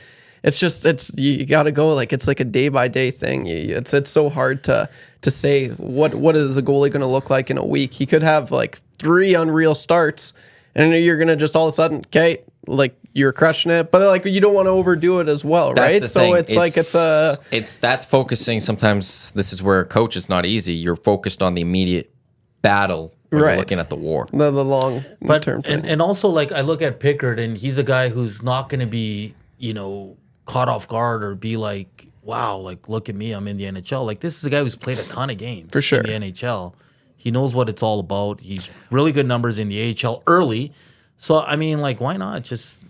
you got to go, like, it's like a day-by-day thing. It's so hard to say what is a goalie going to look like in a week. He could have like 3 unreal starts, and you're going to just all of a sudden, okay, like, you're crushing it, but like, you don't want to overdo it as well, right? That's the thing. So that's focusing. Sometimes this is where a coach, it's not easy. You're focused on the immediate battle. You're looking at the war. The long term thing. And also, like, I look at Pickard, and he's a guy who's not going to be, caught off guard or be like, wow, like, look at me, I'm in the NHL. Like, this is a guy who's played a ton of games for sure in the NHL. He knows what it's all about. He's really good numbers in the AHL early. So, I mean, like, why not just,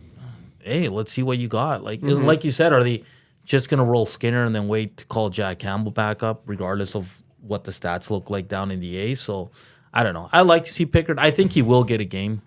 hey, let's see what you got. Like, like you said, are they just going to roll Skinner and then wait to call Jack Campbell back up, regardless of what the stats look like down in the A? So, I don't know. I like to see Pickard. I think he will get a game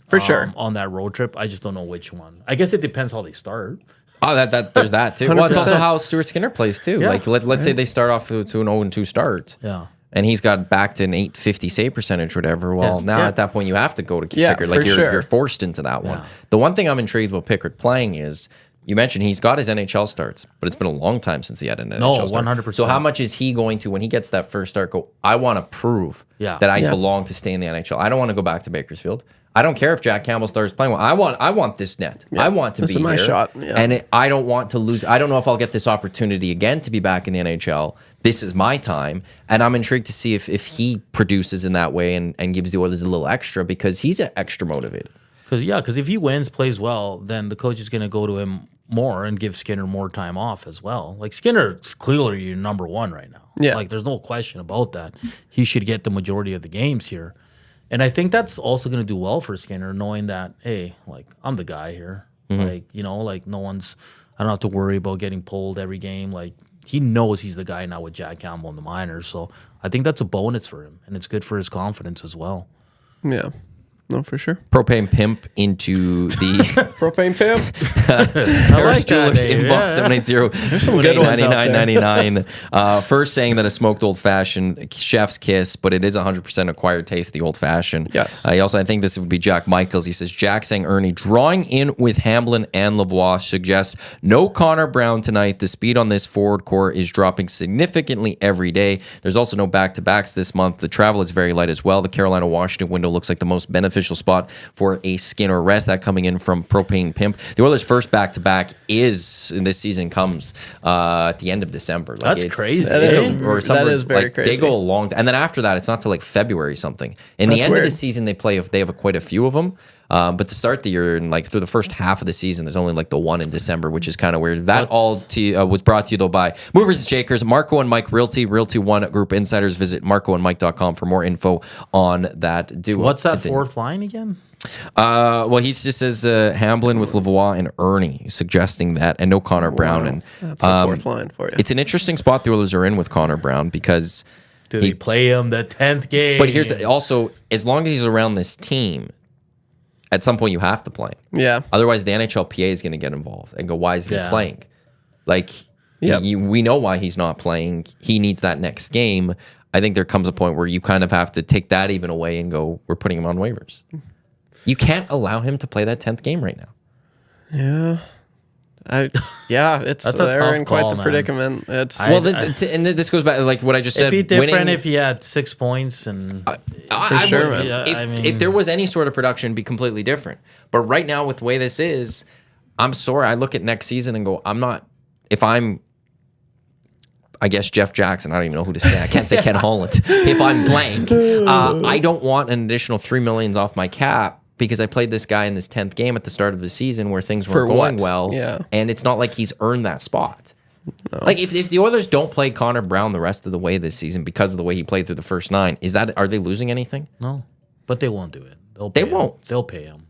for sure on that road trip. I just don't know which one. I guess it depends how they start. Oh, there's that too. 100%. Well, it's also how Stuart Skinner plays too. Yeah. Like, let's say they start off to an 0-2 start. Yeah. And he's got back to an 850 save percentage, whatever. Well, now at that point, you have to go to Pickard. Like, you're forced into that one. Yeah. The one thing I'm intrigued about Pickard playing is, you mentioned he's got his NHL starts, but it's been a long time since he had an NHL start. 100%. So how much is he going to, when he gets that first start, go, I want to prove that I belong to stay in the NHL. I don't want to go back to Bakersfield. I don't care if Jack Campbell starts playing well. I want this net. Yeah. I want to be here. This is my shot. Yeah. And I don't want to lose. I don't know if I'll get this opportunity again to be back in the NHL. This is my time. And I'm intrigued to see if he produces in that way and gives the Oilers a little extra, because he's extra motivated. Because if he wins, plays well, then the coach is going to go to him more and give Skinner more time off as well. Like, Skinner's clearly your number one right now. Yeah. Like, there's no question about that. He should get the majority of the games here. And I think that's also going to do well for Skinner, knowing that, hey, like, I'm the guy here. Like, like, I don't have to worry about getting pulled every game. Like, he knows he's the guy now with Jack Campbell in the minors. So I think that's a bonus for him, and it's good for his confidence as well. Yeah. No, for sure. Propane Pimp into the Propane Pimp. Harris Jewelers inbox 780-2899-99. First saying that a smoked old fashioned, chef's kiss, but it is 100% acquired taste, the old fashioned. Yes. He also, I think this would be Jack Michaels. He says, Jack saying Ernie, drawing in with Hamblin and Lavoie suggests no Connor Brown tonight. The speed on this forward core is dropping significantly every day. There's also no back-to-backs this month. The travel is very light as well. The Carolina-Washington window looks like the most beneficial spot for a Skinner rest. That coming in from Propane Pimp. The Oilers' first back-to-back is in this season comes at the end of December. Like that's crazy. That is very crazy. They go a long, and then after that, it's not till like February something. In the end of the season, they have quite a few of them. But to start the year and like through the first half of the season, there's only like the one in December, which is kind of weird. That was brought to you though by Movers and Shakers, Marco and Mike Realty, Realty One Group Insiders. Visit marcoandmike.com for more info on that duo. What's that fourth line again? Well, he just says Hamblin with Lavoie and Ernie, suggesting that, and no Connor Brown. And that's the fourth line for you. It's an interesting spot the Oilers are in with Connor Brown because do they play him the 10th game? But here's also, as long as he's around this team, at some point you have to play him. Yeah. Otherwise, the NHLPA is going to get involved and go, "Why is he playing?" Like, we know why he's not playing. He needs that next game. I think there comes a point where you kind of have to take that even away and go, "We're putting him on waivers." You can't allow him to play that 10th game right now. It's they're in quite the predicament. It's and this goes back like what I just said. It'd be different if he had 6 points and if there was any sort of production, it'd be completely different. But right now, with the way this is, I'm sorry. I look at next season and go, I'm not. If I'm, I guess Jeff Jackson. I don't even know who to say. I can't say Ken Holland. If I'm blank, I don't want an additional $3 million off my cap. Because I played this guy in this 10th game at the start of the season where things weren't going well. Yeah. And it's not like he's earned that spot. No. Like, if the Oilers don't play Connor Brown the rest of the way this season because of the way he played through the first 9, are they losing anything? No. But they won't do it. They won't. They'll pay him.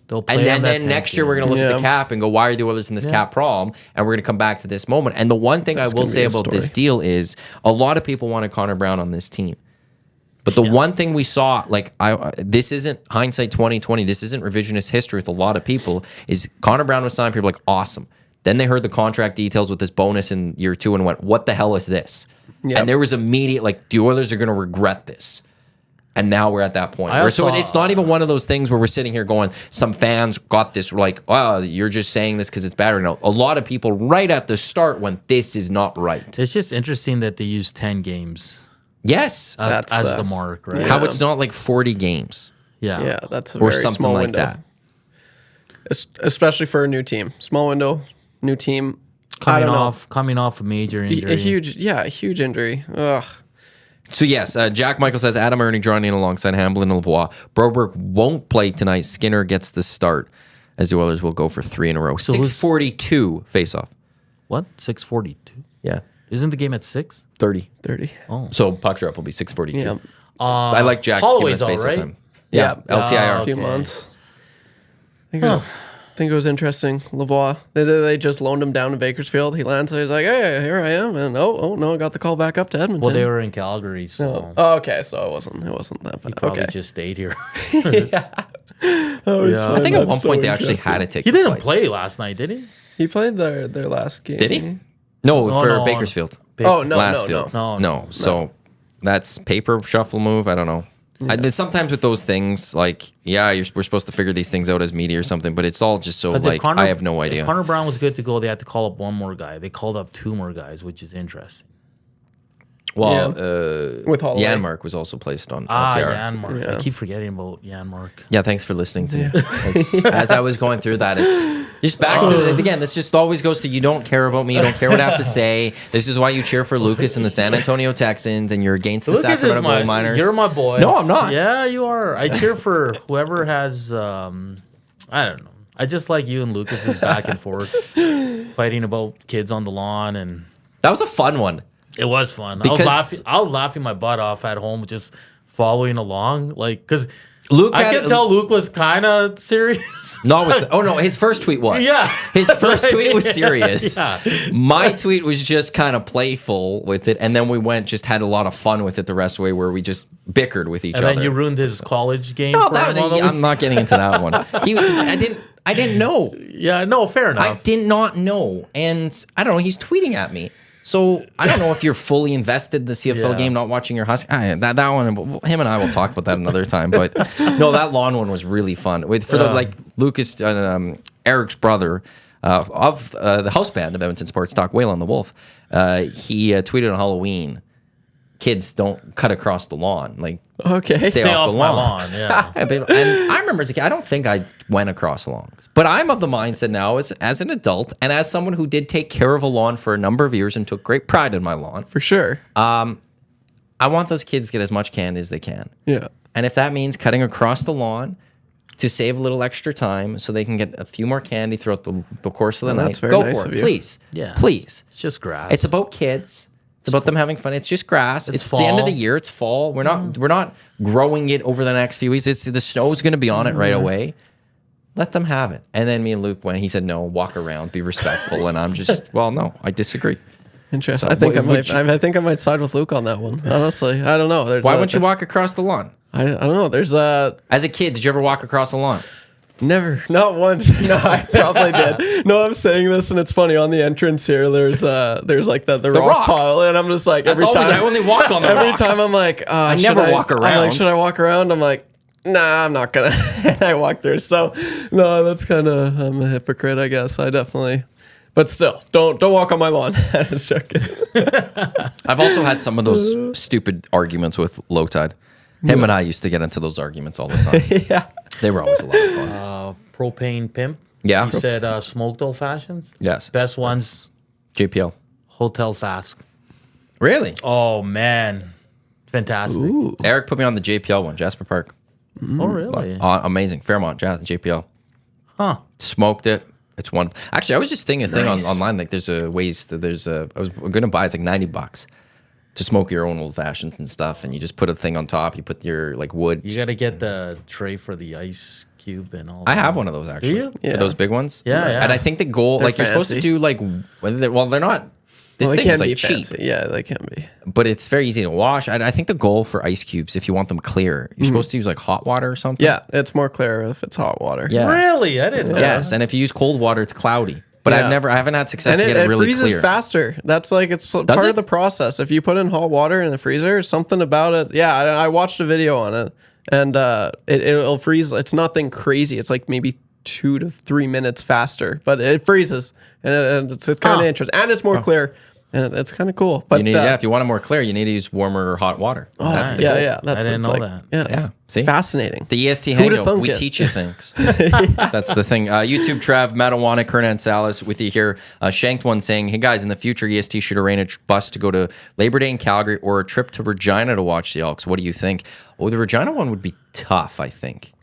They'll pay him. And then next year we're going to look at the cap and go, why are the Oilers in this cap problem? And we're going to come back to this moment. And the one thing I will say about this deal is a lot of people wanted Connor Brown on this team. But the one thing we saw, like this isn't hindsight 2020, this isn't revisionist history with a lot of people, is Connor Brown was signed, people were like, awesome. Then they heard the contract details with this bonus in year 2 and went, what the hell is this? Yep. And there was immediate, like, the Oilers are going to regret this. And now we're at that point. So it's not even one of those things where we're sitting here going, some fans got this, like, oh, you're just saying this because it's bad right now. A lot of people right at the start went, this is not right. It's just interesting that they use 10 games. Yes, as the mark, right? How it's not like 40 games. Yeah, that's a very small window. That. Especially for a new team. Small window, new team. Coming off a major injury. A huge injury. Ugh. So yes, Jack Michael says Adam Ernie drawn in alongside Hamblin and Lavoie. Broberg won't play tonight. Skinner gets the start as the Oilers will go for 3 in a row. So 6:42 face-off. What? 6:42? Yeah. Isn't the game at 6? 30. Oh. So puck drop will be 6:42. Yeah. I like Jack. Holloway's all right. Time. Yeah. LTIR. A few months. I think it was interesting. Lavoie, they just loaned him down to Bakersfield. He lands there. He's like, hey, here I am. And oh no, I got the call back up to Edmonton. Well, they were in Calgary, so. Oh, okay, so it wasn't that bad. He probably just stayed here. I think at one point they actually had to take. He didn't play last night, did he? He played their last game. Did he? No, for Bakersfield. No. So that's paper shuffle move. I don't know. Yeah. Sometimes with those things, like, we're supposed to figure these things out as media or something, but it's all just so, like, I have no idea. If Connor Brown was good to go, they had to call up one more guy. They called up 2 more guys, which is interesting. Well, with Holloway. Janmark was also placed on LTR. Janmark. Yeah. I keep forgetting about Janmark. Yeah, thanks for listening to me. As I was going through that, it's just back to, again, this just always goes to, you don't care about me, you don't care what I have to say. This is why you cheer for Lucas and the San Antonio Texans, and you're against the Sacramento Gold Miners. You're my boy. No, I'm not. Yeah, you are. I cheer for whoever has, I don't know. I just like you and Lucas's back and forth, fighting about kids on the lawn. And that was a fun one. It was fun. I was laughing my butt off at home, just following along, like, because Luke, I could tell Luke was kind of serious. Not with. Oh no, his first tweet was. Yeah, his first tweet was serious. Yeah. My tweet was just kind of playful with it, and then we had a lot of fun with it the rest of the way, where we just bickered with each other. And then you ruined his college game. No, for him on the I'm not getting into that one. I didn't know. Yeah, no, fair enough. I did not know, and I don't know. He's tweeting at me. So I don't know if you're fully invested in the CFL game, not watching your Husky. That one, him and I will talk about that another time. But no, that lawn one was really fun. Lucas, Eric's brother of the house band of Edmonton Sports Talk, Whale on the Wolf. He tweeted on Halloween, "Kids don't cut across the lawn. Stay off the my lawn." lawn. Yeah. And I remember as a kid, I don't think I went across lawns, but I'm of the mindset now as an adult and as someone who did take care of a lawn for a number of years and took great pride in my lawn. For sure. I want those kids to get as much candy as they can. Yeah. And if that means cutting across the lawn to save a little extra time so they can get a few more candy throughout the course of the night, that's very go nice for of it. you. Please. Yeah. Please. It's just grass. It's about kids. It's about them having fun. It's just grass. It's the end of the year. It's fall. We're not growing it over the next few weeks. The snow's going to be on it right away. Let them have it. And then me and Luke, when he said no, walk around, be respectful, and I'm just no, I disagree. Interesting. So, I think I might side with Luke on that one. Honestly, I don't know. Why wouldn't you walk across the lawn? I don't know. There's As a kid, did you ever walk across the lawn? Never, not once. No, I probably did. No, I'm saying this, and it's funny. On the entrance here, there's like the rock rocks. pile, and I'm just like That's every always, time I only walk on the every rocks. time I'm like, I never walk around. I'm like, should I walk around? I'm like, nah, I'm not gonna. And I walk there. So no, that's kind of I'm a hypocrite, I guess. I definitely. But still, don't walk on my lawn. I'm just joking. I've also had some of those stupid arguments with Low Tide. Him and I used to get into those arguments all the time. Yeah. They were always a lot of fun. Propane Pimp. Yeah. He said smoked old fashions. Yes. Best ones, JPL. Hotel Sask. Really? Oh, man. Fantastic. Ooh. Eric put me on the JPL one, Jasper Park. Oh, really? Amazing. Fairmont, JPL. Huh. Smoked it. It's wonderful. Actually, I was just thinking a thing Nice. online. Like, there's a ways. I was going to buy. It's like $90 to smoke your own old fashions and stuff, and you just put a thing on top. You put your wood. You got to get the tray for the ice cube and all I that. have one of those actually. Do you? For Yeah. those big ones. Yeah, yeah. And I think the goal, They're you're supposed to fancy. do they're not. This Well, they thing can is be cheap, fancy. Yeah, they can be. but it's very easy to wash. I think the goal for ice cubes, if you want them clear, you're supposed to use hot water or something. Yeah, it's more clear if it's hot water. Yeah. Really? I didn't know. Yes, and if you use cold water, it's cloudy. But Yeah. I haven't had success And to get it really freezes clear. faster. That's it's part it? of the process. If you put in hot water in the freezer, something about it. Yeah, I watched a video on it, and it'll freeze. It's nothing crazy. It's like maybe 2 to 3 minutes faster, but it freezes, and it's kind of interesting, and it's more clear, and it's kind of cool. But if you want it more clear, you need to use warmer or hot water. That's the goal. That's I didn't it's know like, that. Yeah, it's Yeah, see? fascinating. The EST Who'da Hangout, thunk we it? teach you things. That's the thing. YouTube Trav, Matt Iwanyk, Hernan Salas with you here. Shanked one saying, hey guys, in the future, EST should arrange a bus to go to Labor Day in Calgary or a trip to Regina to watch the Elks. What do you think? Oh, the Regina one would be tough, I think.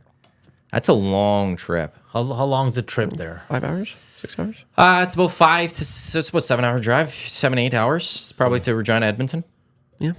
That's a long trip. How long's the trip there? 5 hours, 6 hours. It's about 7 hour drive, 7, 8 hours, probably to Regina, Edmonton. Yeah.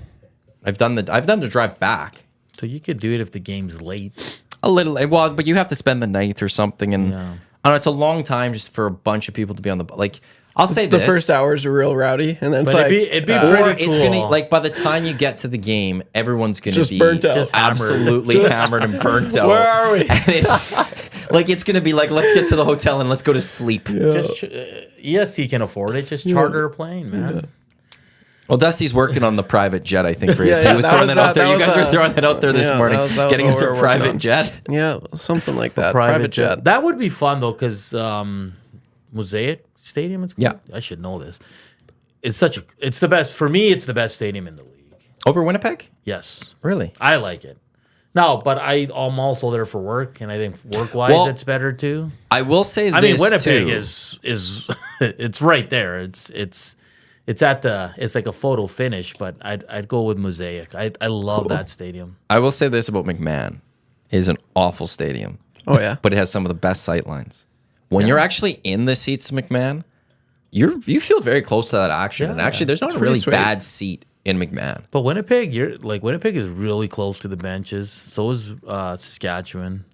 I've done the drive back. So you could do it if the game's late. A little, well, but you have to spend the night or something, and I don't know. It's a long time just for a bunch of people to be on the I'll say The this: first hours are real rowdy, and then it's But like it'd be or pretty it's cool. gonna by the time you get to the game, everyone's gonna Just be burnt out. Just hammered. absolutely hammered and burnt out. Where are we? And it's gonna be like, let's get to the hotel and let's go to sleep. Just EST can afford it. Just charter a plane, man. Well, Dusty's working on the private jet, I think, for Yeah, EST. yeah, he was that throwing was that out that- there. that You guys was were throwing that out there this yeah, morning, that was getting what us we a were working private on. jet. Yeah, something like that. Private jet. That would be fun though, because Mosaic Stadium. It's called? Yeah. I should know this. It's the best for me. It's the best stadium in the league. Over Winnipeg? Yes, Really? I like it. No, but I'm also there for work, and I think work-wise Well, it's better too. I will say I this, mean, Winnipeg too. is it's right there. It's like a photo finish, but I'd go with Mosaic. I love that stadium. I will say this about McMahon. It is an awful stadium. Oh yeah. But it has some of the best sight lines. When you're actually in the seats, McMahon, you feel very close to that action. And actually, there's not a pretty really sweet. bad seat in McMahon. But Winnipeg, Winnipeg is really close to the benches. So is Saskatchewan.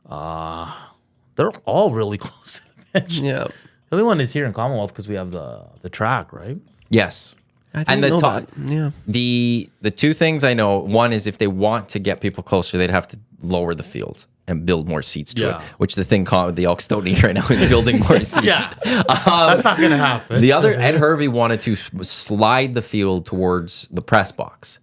They're all really close to the benches. Yeah. The only one is here in Commonwealth because we have the track, right? Yes. I didn't know that. Yeah. The two things I know, one is if they want to get people closer, they'd have to lower the field and build more seats to it, which the thing called the Elks don't need right now is building more seats. That's not going to happen. The other, Ed Hervey wanted to slide the field towards the press box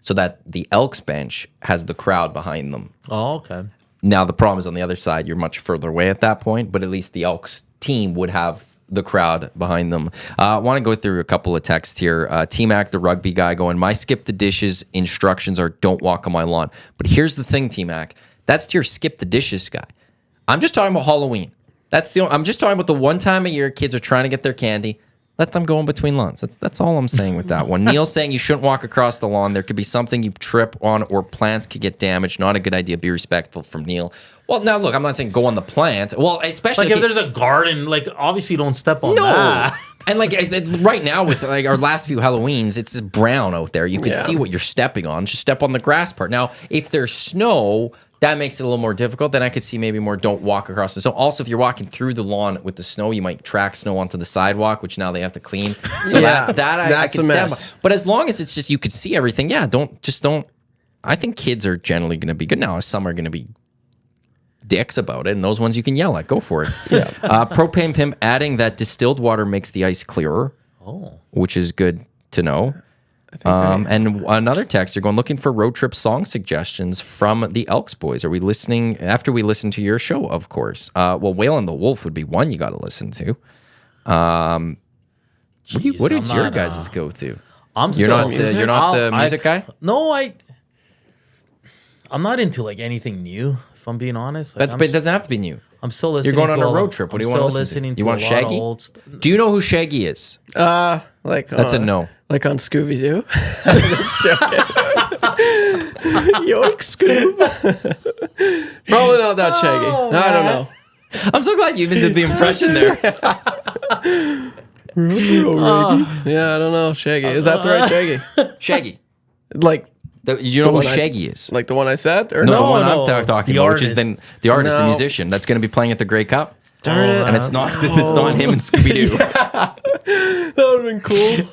so that the Elks bench has the crowd behind them. Oh, okay. Now, the problem is on the other side, you're much further away at that point, but at least the Elks team would have the crowd behind them. I want to go through a couple of texts here. T-Mac, the rugby guy, going, my skip the dishes instructions are don't walk on my lawn. But here's the thing, T-Mac. That's your skip the dishes guy. I'm just talking about Halloween. I'm just talking about the one time a year kids are trying to get their candy. Let them go in between lawns. That's all I'm saying with that one. Neil's saying you shouldn't walk across the lawn. There could be something you trip on or plants could get damaged. Not a good idea. Be respectful from Neil. Well, now look, I'm not saying go on the plant. Well, especially if there's a garden, obviously you don't step on that. And right now with our last few Halloweens, it's brown out there. You can see what you're stepping on. Just step on the grass part. Now, if there's snow, that makes it a little more difficult. Then I could see maybe more don't walk across the snow. Also, if you're walking through the lawn with the snow, you might track snow onto the sidewalk, which now they have to clean. So I can stand by. But as long as it's just you could see everything, don't. I think kids are generally going to be good. Now, some are going to be dicks about it, and those ones you can yell at. Go for it. Propane Pimp adding that distilled water makes the ice clearer, which is good to know. And another text, they're going looking for road trip song suggestions from the Elks boys. Are we listening after we listen to your show? Of course. Well, Whale and the Wolf would be one you got to listen to. What did your guys' go to? You're not the music guy. No, I'm not into anything new. If I'm being honest, but it doesn't have to be new. I'm still listening. You're going on a road trip. What do you want to listen to? You want Shaggy? Do you know who Shaggy is? That's a no. Like on Scooby Doo. Yoink, Scoob. Probably not that Shaggy. No, I don't know. I'm so glad you even did the impression there. Yeah, I don't know. Shaggy. Is that the right Shaggy? Shaggy. You know who Shaggy is? Like the one I said? Or no, the one I'm talking about, which is then the artist, the musician that's going to be playing at the Grey Cup. Darn it. And it's not him and Scooby-Doo. That would have been cool.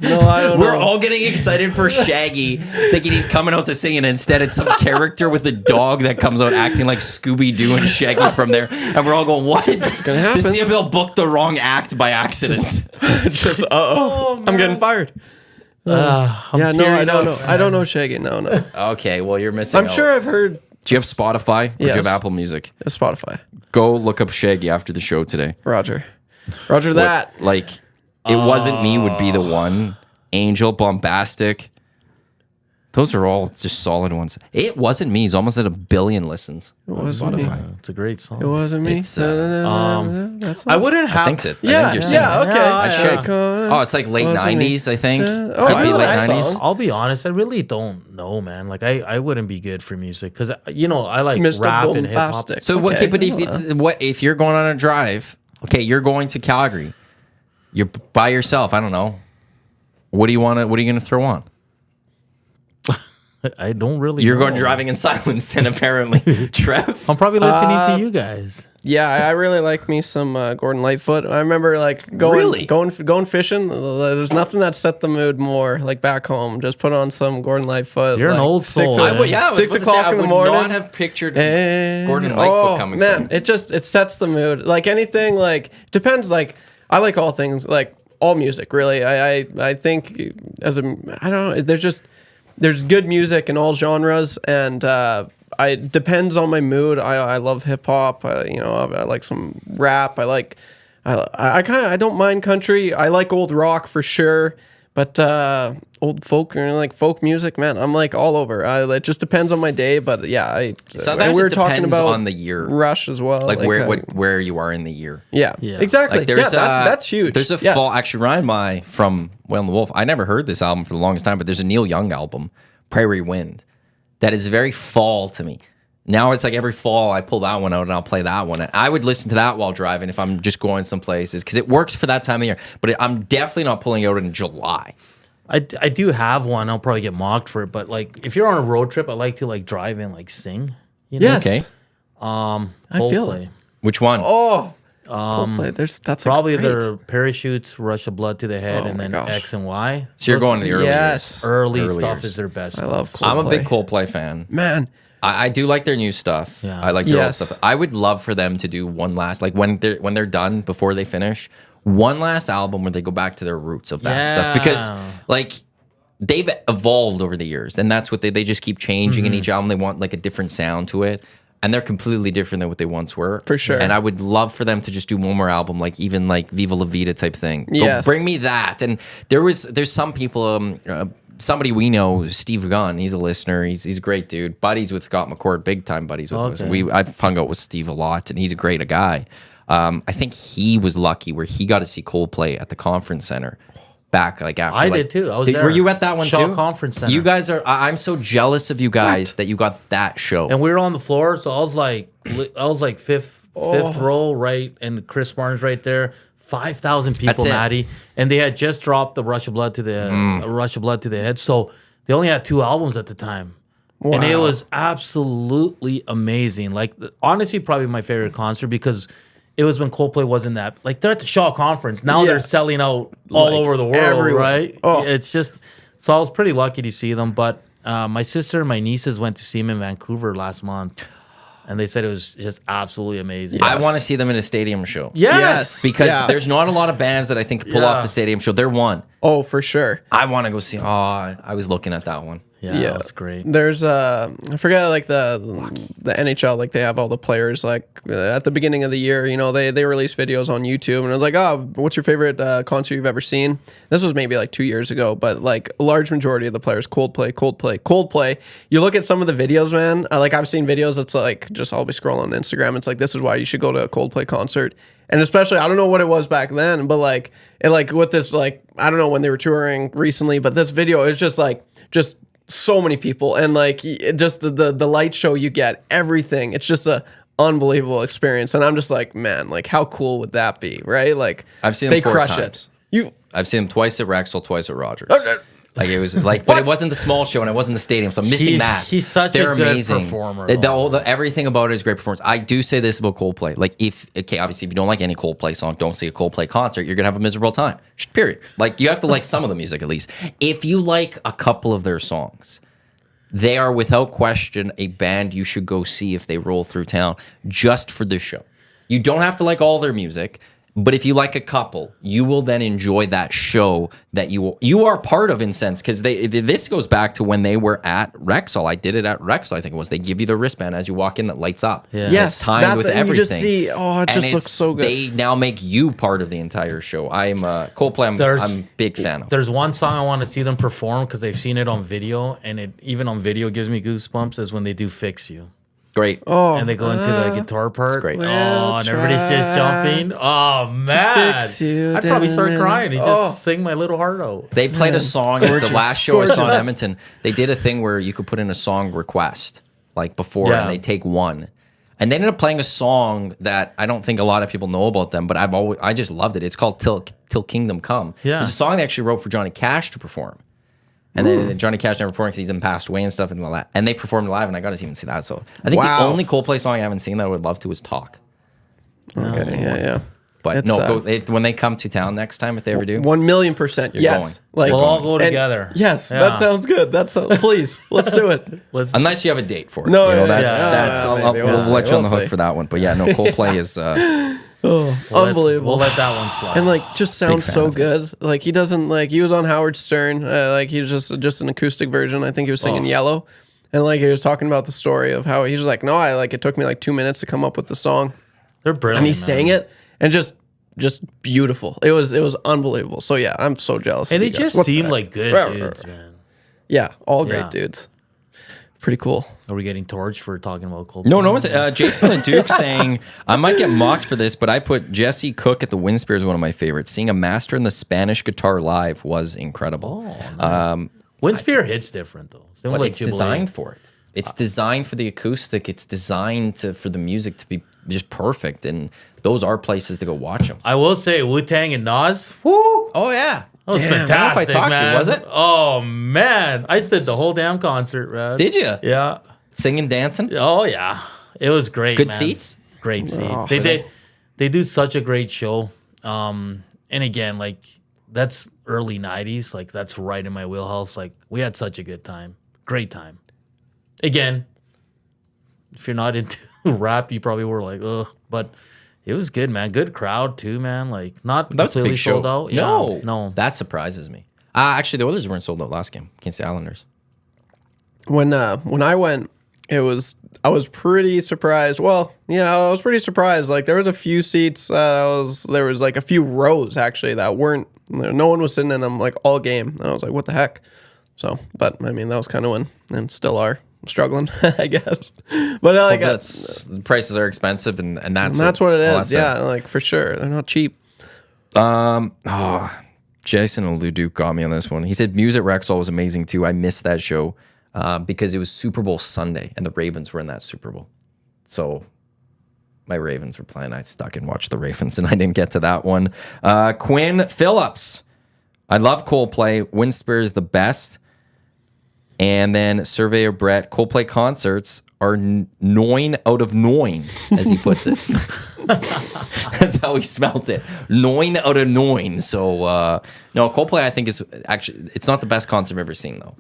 No, I don't know. We're all getting excited for Shaggy, thinking he's coming out to sing, and instead it's some character with a dog that comes out acting like Scooby-Doo and Shaggy from there. And we're all going, what? It's going to happen. To see if they'll book the wrong act by accident. I'm getting fired. I don't know. I don't know Shaggy. No. Okay, well, you're missing out. I'm sure I've heard. Do you have Spotify? Or do you have Apple Music? Spotify. Go look up Shaggy after the show today. Roger that. It Wasn't Me would be the one. Angel, Bombastic. Those are all just solid ones. It Wasn't Me is almost at 1 billion listens. It wasn't me. It's a great song. It wasn't me. I wouldn't have. I think so. Yeah, okay. I should. Oh, it's like late 90s, I think. Could be late 90s. I'll be honest. I really don't know, man. I wouldn't be good for music because I like Mr. rap and hip hop. So but if you're going on a drive, you're going to Calgary, you're by yourself. I don't know. What are you going to throw on? I don't really. You're going driving in silence, then apparently, Trev. I'm probably listening to you guys. Yeah, I really like me some Gordon Lightfoot. I remember going fishing. There's nothing that set the mood more back home. Just put on some Gordon Lightfoot. You're an old soul. 6 o'clock in the morning. I would not have pictured Gordon Lightfoot coming. Man, it sets the mood. Anything depends. I like all things all music really. I think I don't know. There's good music in all genres, and it depends on my mood. I love hip hop. I like some rap. I don't mind country. I like old rock for sure, but old folk folk music, man, I'm all over. It just depends on my day, but yeah, sometimes we're it talking depends about on the year, Rush as well, where you are in the year. Yeah. Exactly. That's huge. There's a fall. Actually, Ryan Mai from Whale and the Wolf. I never heard this album for the longest time, but there's a Neil Young album, Prairie Wind, that is very fall to me. Now it's every fall I pull that one out and I'll play that one. And I would listen to that while driving if I'm just going some places because it works for that time of year. But I'm definitely not pulling it out in July. I do have one. I'll probably get mocked for it, but like if you're on a road trip, I like to like drive and like sing. You know? Yes. Okay. I feel Coldplay. it. Which one? Oh, Coldplay. That's Probably great. their Parachutes, Rush of Blood to the Head, Oh and my then gosh. X and Y. So you're going to the early Yes. years. Early Early stuff years. is their best. I love stuff. I'm a big Coldplay. Coldplay fan. Man. I do like their new stuff. Yeah. I like their old Yes. stuff. I would love for them to do one last, like when they're done before they finish, one last album where they go back to their roots of that stuff, because like they've evolved over the years, and that's what they just keep changing. In each album, they want like a different sound to it. And they're completely different than what they once were. For sure. And I would love for them to just do one more album, like even like Viva La Vida type thing. Yes. Go bring me that. And there's some people, somebody we know, Steve Gunn, he's a listener. He's a great dude. Buddies with Scott McCord, big time buddies with him. Okay. I've hung out with Steve a lot, and he's a great guy. I think he was lucky where he got to see Coldplay at the conference center. Back like after I like, did too. I was there. Were you at that one Shaw too? Conference Center. You guys are. I'm so jealous of you guys that you got that show. And we were on the floor, so I was like fifth row, right, and Chris Martin's right there. 5,000 people, That's it. Maddie, and they had just dropped the Rush of Blood to the Head, so they only had 2 albums at the time, and it was absolutely amazing. Like honestly, probably my favorite concert because it was when Coldplay wasn't that like they're at the Shaw Conference now. Yeah. They're selling out all Like over the world, everywhere. right? Oh. It's just so I was pretty lucky to see them, but my sister and my nieces went to see him in Vancouver last month. And they said it was just absolutely amazing. I want to see them in a stadium show. Yes. Because Yeah. there's not a lot of bands that I think pull off the stadium show. They're one. Oh, for sure. I want to go see. Oh, I was looking at that one. Yeah, that's great. There's I forget like the NHL, like they have all the players like at the beginning of the year, you know, they release videos on YouTube, and I was like, oh, what's your favorite concert you've ever seen? This was maybe like 2 years ago, but like a large majority of the players, Coldplay. You look at some of the videos, man. Like I've seen videos that's like just I'll be scrolling on Instagram. It's like this is why you should go to a Coldplay concert. And especially, I don't know what it was back then, but like it like with this like I don't know when they were touring recently, but this video is just so many people, and like just the light show you get, everything. It's just a unbelievable experience, and I'm just like, man, like how cool would that be, right? Like I've seen they them 4 crush times. it. I've seen them twice at Rexall, twice at Rogers. Like it was like, but it wasn't the small show and it wasn't the stadium, so I'm missing that. He's such a good performer. Everything about it is great performance. I do say this about Coldplay. Like obviously if you don't like any Coldplay song, don't see a Coldplay concert. You're gonna have a miserable time. Period. Like you have to like some of the music at least. If you like a couple of their songs, they are without question a band you should go see if they roll through town just for this show. You don't have to like all their music. But if you like a couple, you will then enjoy that show that you are part of in sense, because this goes back to when they were at Rexall. I did it at Rexall, I think it was. They give you the wristband as you walk in that lights up. Yeah. Yes, it's timed with and everything. you just see, it just looks so good. They now make you part of the entire show. I'm Coldplay. I'm a big fan of. There's one song I want to see them perform because they've seen it on video, and it even on video gives me goosebumps. Is when they do "Fix You." Great. And they go into the guitar part. great. And everybody's just jumping. Oh man, fix you, I'd probably start crying. He just sing my little heart out. They played a song at the last show I saw in Gorgeous. Edmonton. They did a thing where you could put in a song request like before, Yeah. and they take one. And they ended up playing a song that I don't think a lot of people know about them, but I just loved it. It's called Till Kingdom Come. Yeah. It's a song they actually wrote for Johnny Cash to perform. And then Johnny Cash never performed because he's been passed away and stuff and all that. And they performed live, and I got to even see that. So I think the only Coldplay song I haven't seen that I would love to is Talk. Okay, yeah. But It's, when they come to town next time, if they ever do, 1,000,000%. Yes. Like We'll all go and- together. Yes, Yeah. that sounds good. Please, let's do it. unless you have a date for it. No, you know, yeah, that's maybe. we'll let you on the We'll hook see. for that one. But yeah, no, Coldplay is Unbelievable. We'll let that one slide. And like just sounds fan so of it. good. Like he doesn't like he was on Howard Stern. Like he was just an acoustic version. I think he was singing Yellow, and like he was talking about the story of how he was like, no, it took me like 2 minutes to come up with the song, they're brilliant. and he man. sang it, and just beautiful. It was unbelievable. So yeah, I'm so jealous. And of they you guys. just What the seem heck? like good dudes, man. Yeah, all great Yeah. dudes. Pretty cool. Are we getting torched for talking about Coldplay? no one's Jason LeDuc saying I might get mocked for this, but I put Jesse Cook at the Windspear as one of my favorites. Seeing a master in the Spanish guitar live was incredible. Windspear hits different though. Same But with, like, it's Jubilee. designed for it. It's designed for the acoustic. It's designed for the music to be just perfect, and those are places to go watch them. I will say Wu-Tang and Nas. Woo! Oh yeah, That was Damn, fantastic, I talked to you, man. was it? Oh, man. I stood the whole damn concert, man. Did you? Yeah. Singing, dancing? Oh, yeah. It was great, Good man. seats? Great seats. Oh, They do such a great show. And again, like, that's early 90s. Like, that's right in my wheelhouse. Like, we had such a good time. Great time. Again, if you're not into rap, you probably were like, ugh. But it was good, man. Good crowd, too, man. Like, not That was a completely big show. sold out. Yeah, no. That surprises me. Actually, the Oilers weren't sold out last game against the Islanders. When I went, I was pretty surprised. Well, yeah, I was pretty surprised. Like there was a few seats there was like a few rows actually that weren't. No one was sitting in them like all game, and I was like, what the heck? So, but I mean, that was kind of when, and still are struggling, I guess. But like, The prices are expensive, and that's what it is. Yeah, like for sure, they're not cheap. Jason Leduc got me on this one. He said Muse at Rexall was amazing too. I missed that show because it was Super Bowl Sunday and the Ravens were in that Super Bowl. So my Ravens were playing. I stuck and watched the Ravens and I didn't get to that one. Quinn Phillips. I love Coldplay. Winspear is the best. And then Surveyor Brett, Coldplay concerts are 9 out of 9, as he puts it. That's how he spelt it. 9 out of 9. So, no, Coldplay, I think, is actually, it's not the best concert I've ever seen, though.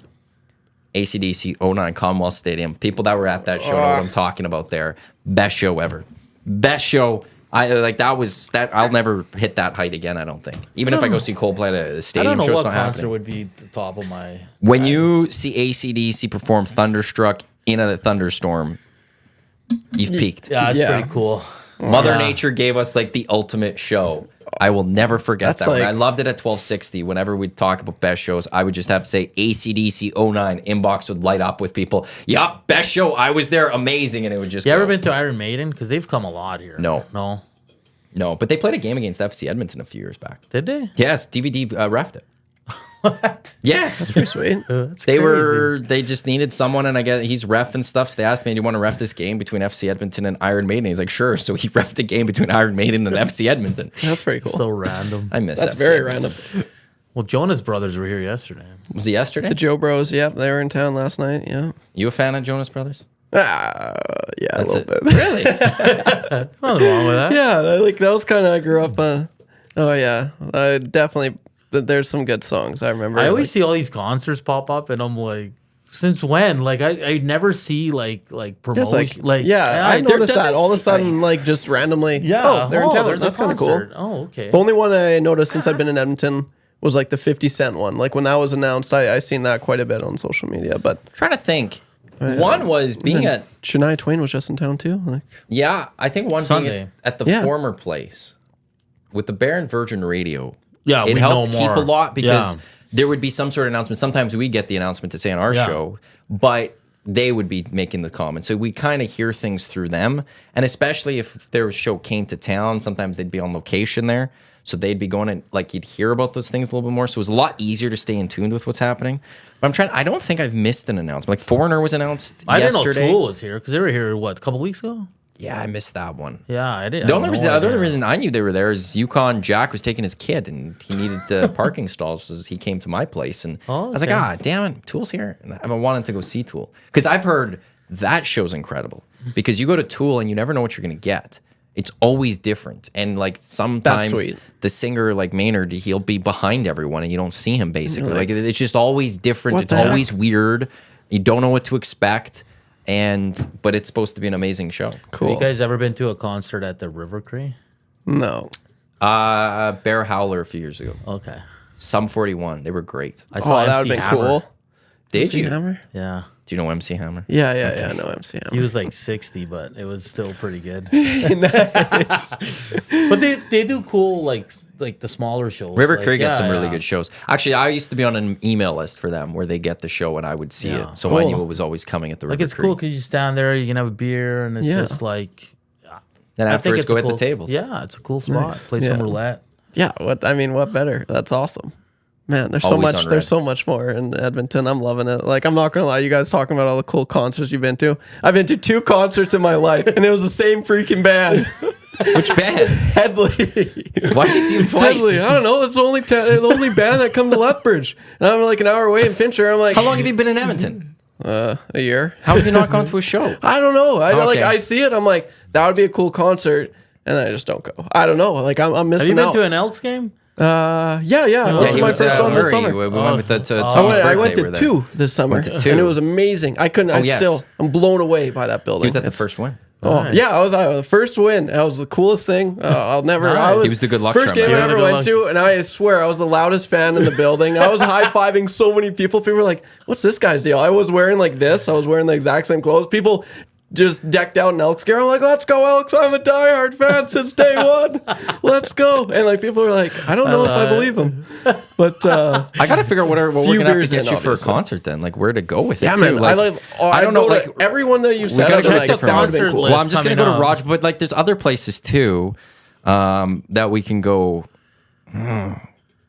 AC/DC 09 Commonwealth Stadium. People that were at that show know what I'm talking about there. Best show ever. Best show. I'll never hit that height again, I don't think. Even if I go see Coldplay at a stadium I don't know show, what it's not concert happening. would be the top of my... When you see AC/DC perform Thunderstruck in a thunderstorm, you've peaked. Yeah, it's Yeah. pretty cool. Mother Nature gave us like the ultimate show. I will never forget That's that one. like- I loved it at 1260. Whenever we'd talk about best shows, I would just have to say AC/DC 09. Inbox would light up with people. Yup, best show. I was there. Amazing. And it would just You go. ever been to Iron Maiden? Because they've come a lot here. No. No. No, but they played a game against FC Edmonton a few years back. Did they? Yes, DVD refed it. What? Yes. Pretty sweet. That's They just needed someone, and I guess he's ref and stuff. So they asked me, do you want to ref this game between FC Edmonton and Iron Maiden? He's like, sure. So he refed the game between Iron Maiden and FC Edmonton. That's pretty cool. So random. I miss That's FC very Edmonton. random. Well, Jonas Brothers were here yesterday. Was it yesterday? The Joe Bros. Yep, they were in town last night. Yeah. You a fan of Jonas Brothers? Yeah, That's a it. little bit. Really? Nothing wrong with that. Yeah, like those kind of I grew up. Oh yeah, I definitely. There's some good songs I remember. I always see all these concerts pop up, and I'm like, since when? Like, I never see like promotion. I noticed that all of a sudden, like just randomly. Yeah, they're in town. there's a That's kind of cool. concert. Oh, okay. The only one I noticed since I've been in Edmonton was like the 50 Cent one. Like when that was announced, I seen that quite a bit on social media. But Trying to think. One was being at, Shania Twain was just in town too. Like yeah, I think one Sunday. being at the Yeah. former place with the Baron Virgin Radio. Yeah, it we helped know keep more. a lot because Yeah. there would be some sort of announcement. Sometimes we get the announcement to say on our Yeah. show, but they would be making the comments. So we kind of hear things through them. And especially if their show came to town, sometimes they'd be on location there. So they'd be going and like you'd hear about those things a little bit more. So it was a lot easier to stay in tune with what's happening. But I don't think I've missed an announcement. Like Foreigner was announced I yesterday. didn't know Tool was here because they were here what a couple weeks ago. Yeah, I missed that one. Yeah, I didn't. The other reason I knew they were there is Yukon Jack was taking his kid and he needed the parking stalls, so he came to my place and I was like, damn it, Tool's here, and I've been wanting to go see Tool because I've heard that show's incredible because you go to Tool and you never know what you're gonna get. It's always different, and like sometimes sweet. the singer like Maynard, he'll be behind everyone and you don't see him basically. Like it's just always different. What It's the heck? always weird. You don't know what to expect. But it's supposed to be an amazing show. cool. Have you guys ever been to a concert at the River Cree? No. Bear Howler a few years ago. Okay, Sum 41. They were great. I saw that would MC have been Hammer. cool. Did MC you? Hammer? Yeah, Do you know MC Hammer? Yeah, I know MC Hammer. he was like 60, but it was still pretty good. But they do cool like the smaller shows. River like, Creek gets some really yeah. good shows. Actually, I used to be on an email list for them where they get the show and I would see Yeah. it. So I Cool. knew it was always coming at the Like River it's Creek. cool because you stand there, you can have a beer, and it's Yeah. just like. Then I think afterwards, it's go a hit cool, the tables. Yeah, it's a cool spot. Nice. Play some Yeah. roulette. Yeah, what better? That's awesome. Man, there's so Always much on there's red. so much more in Edmonton. I'm loving it. Like I'm not gonna lie, you guys talking about all the cool concerts you've been to. I've been to 2 concerts in my life and it was the same freaking band. Which band? Headley. Why'd you see him twice? Headley. I don't know. That's the only band that come to Lethbridge. And I'm like an hour away in Pincher. I'm like, How long have you been in Edmonton? a year. How have you not gone to a show? I don't know. Okay. I see it. I'm like, that would be a cool concert. And then I just don't go. I don't know. Like I'm Have missing you been out. to an Elks game? Yeah. I went to he my was first one this Murray. summer. We went with that to Tom's I went birthday. to We're there. 2 this summer, Went to 2. and it was amazing. I couldn't. yes. I'm blown away by that building. He was at the It's- first one. Oh Nice. yeah, I was the first win. That was the coolest thing. I'll never. Nice. He was the good luck first charm, game right? I You were ever the good went luck- to, and I swear I was the loudest fan in the building. I was high fiving so many people. People were like, "What's this guy's deal?" I was wearing like this. I was wearing the exact same clothes. People just decked out in Elks gear. I'm like, "Let's go, Elks! I'm a diehard fan since day one. Let's go!" And like people were like, "I don't know if I believe them," but I got to figure out what we're Few gonna have to beers get in, you for a obviously. concert then, like where to go with it. yeah, too. man. Like, I don't know, go to like everyone that you said. gotta I was check like, different that would have been concert cool. list. well, I'm just gonna go coming to up. Roger, but like there's other places too that we can go.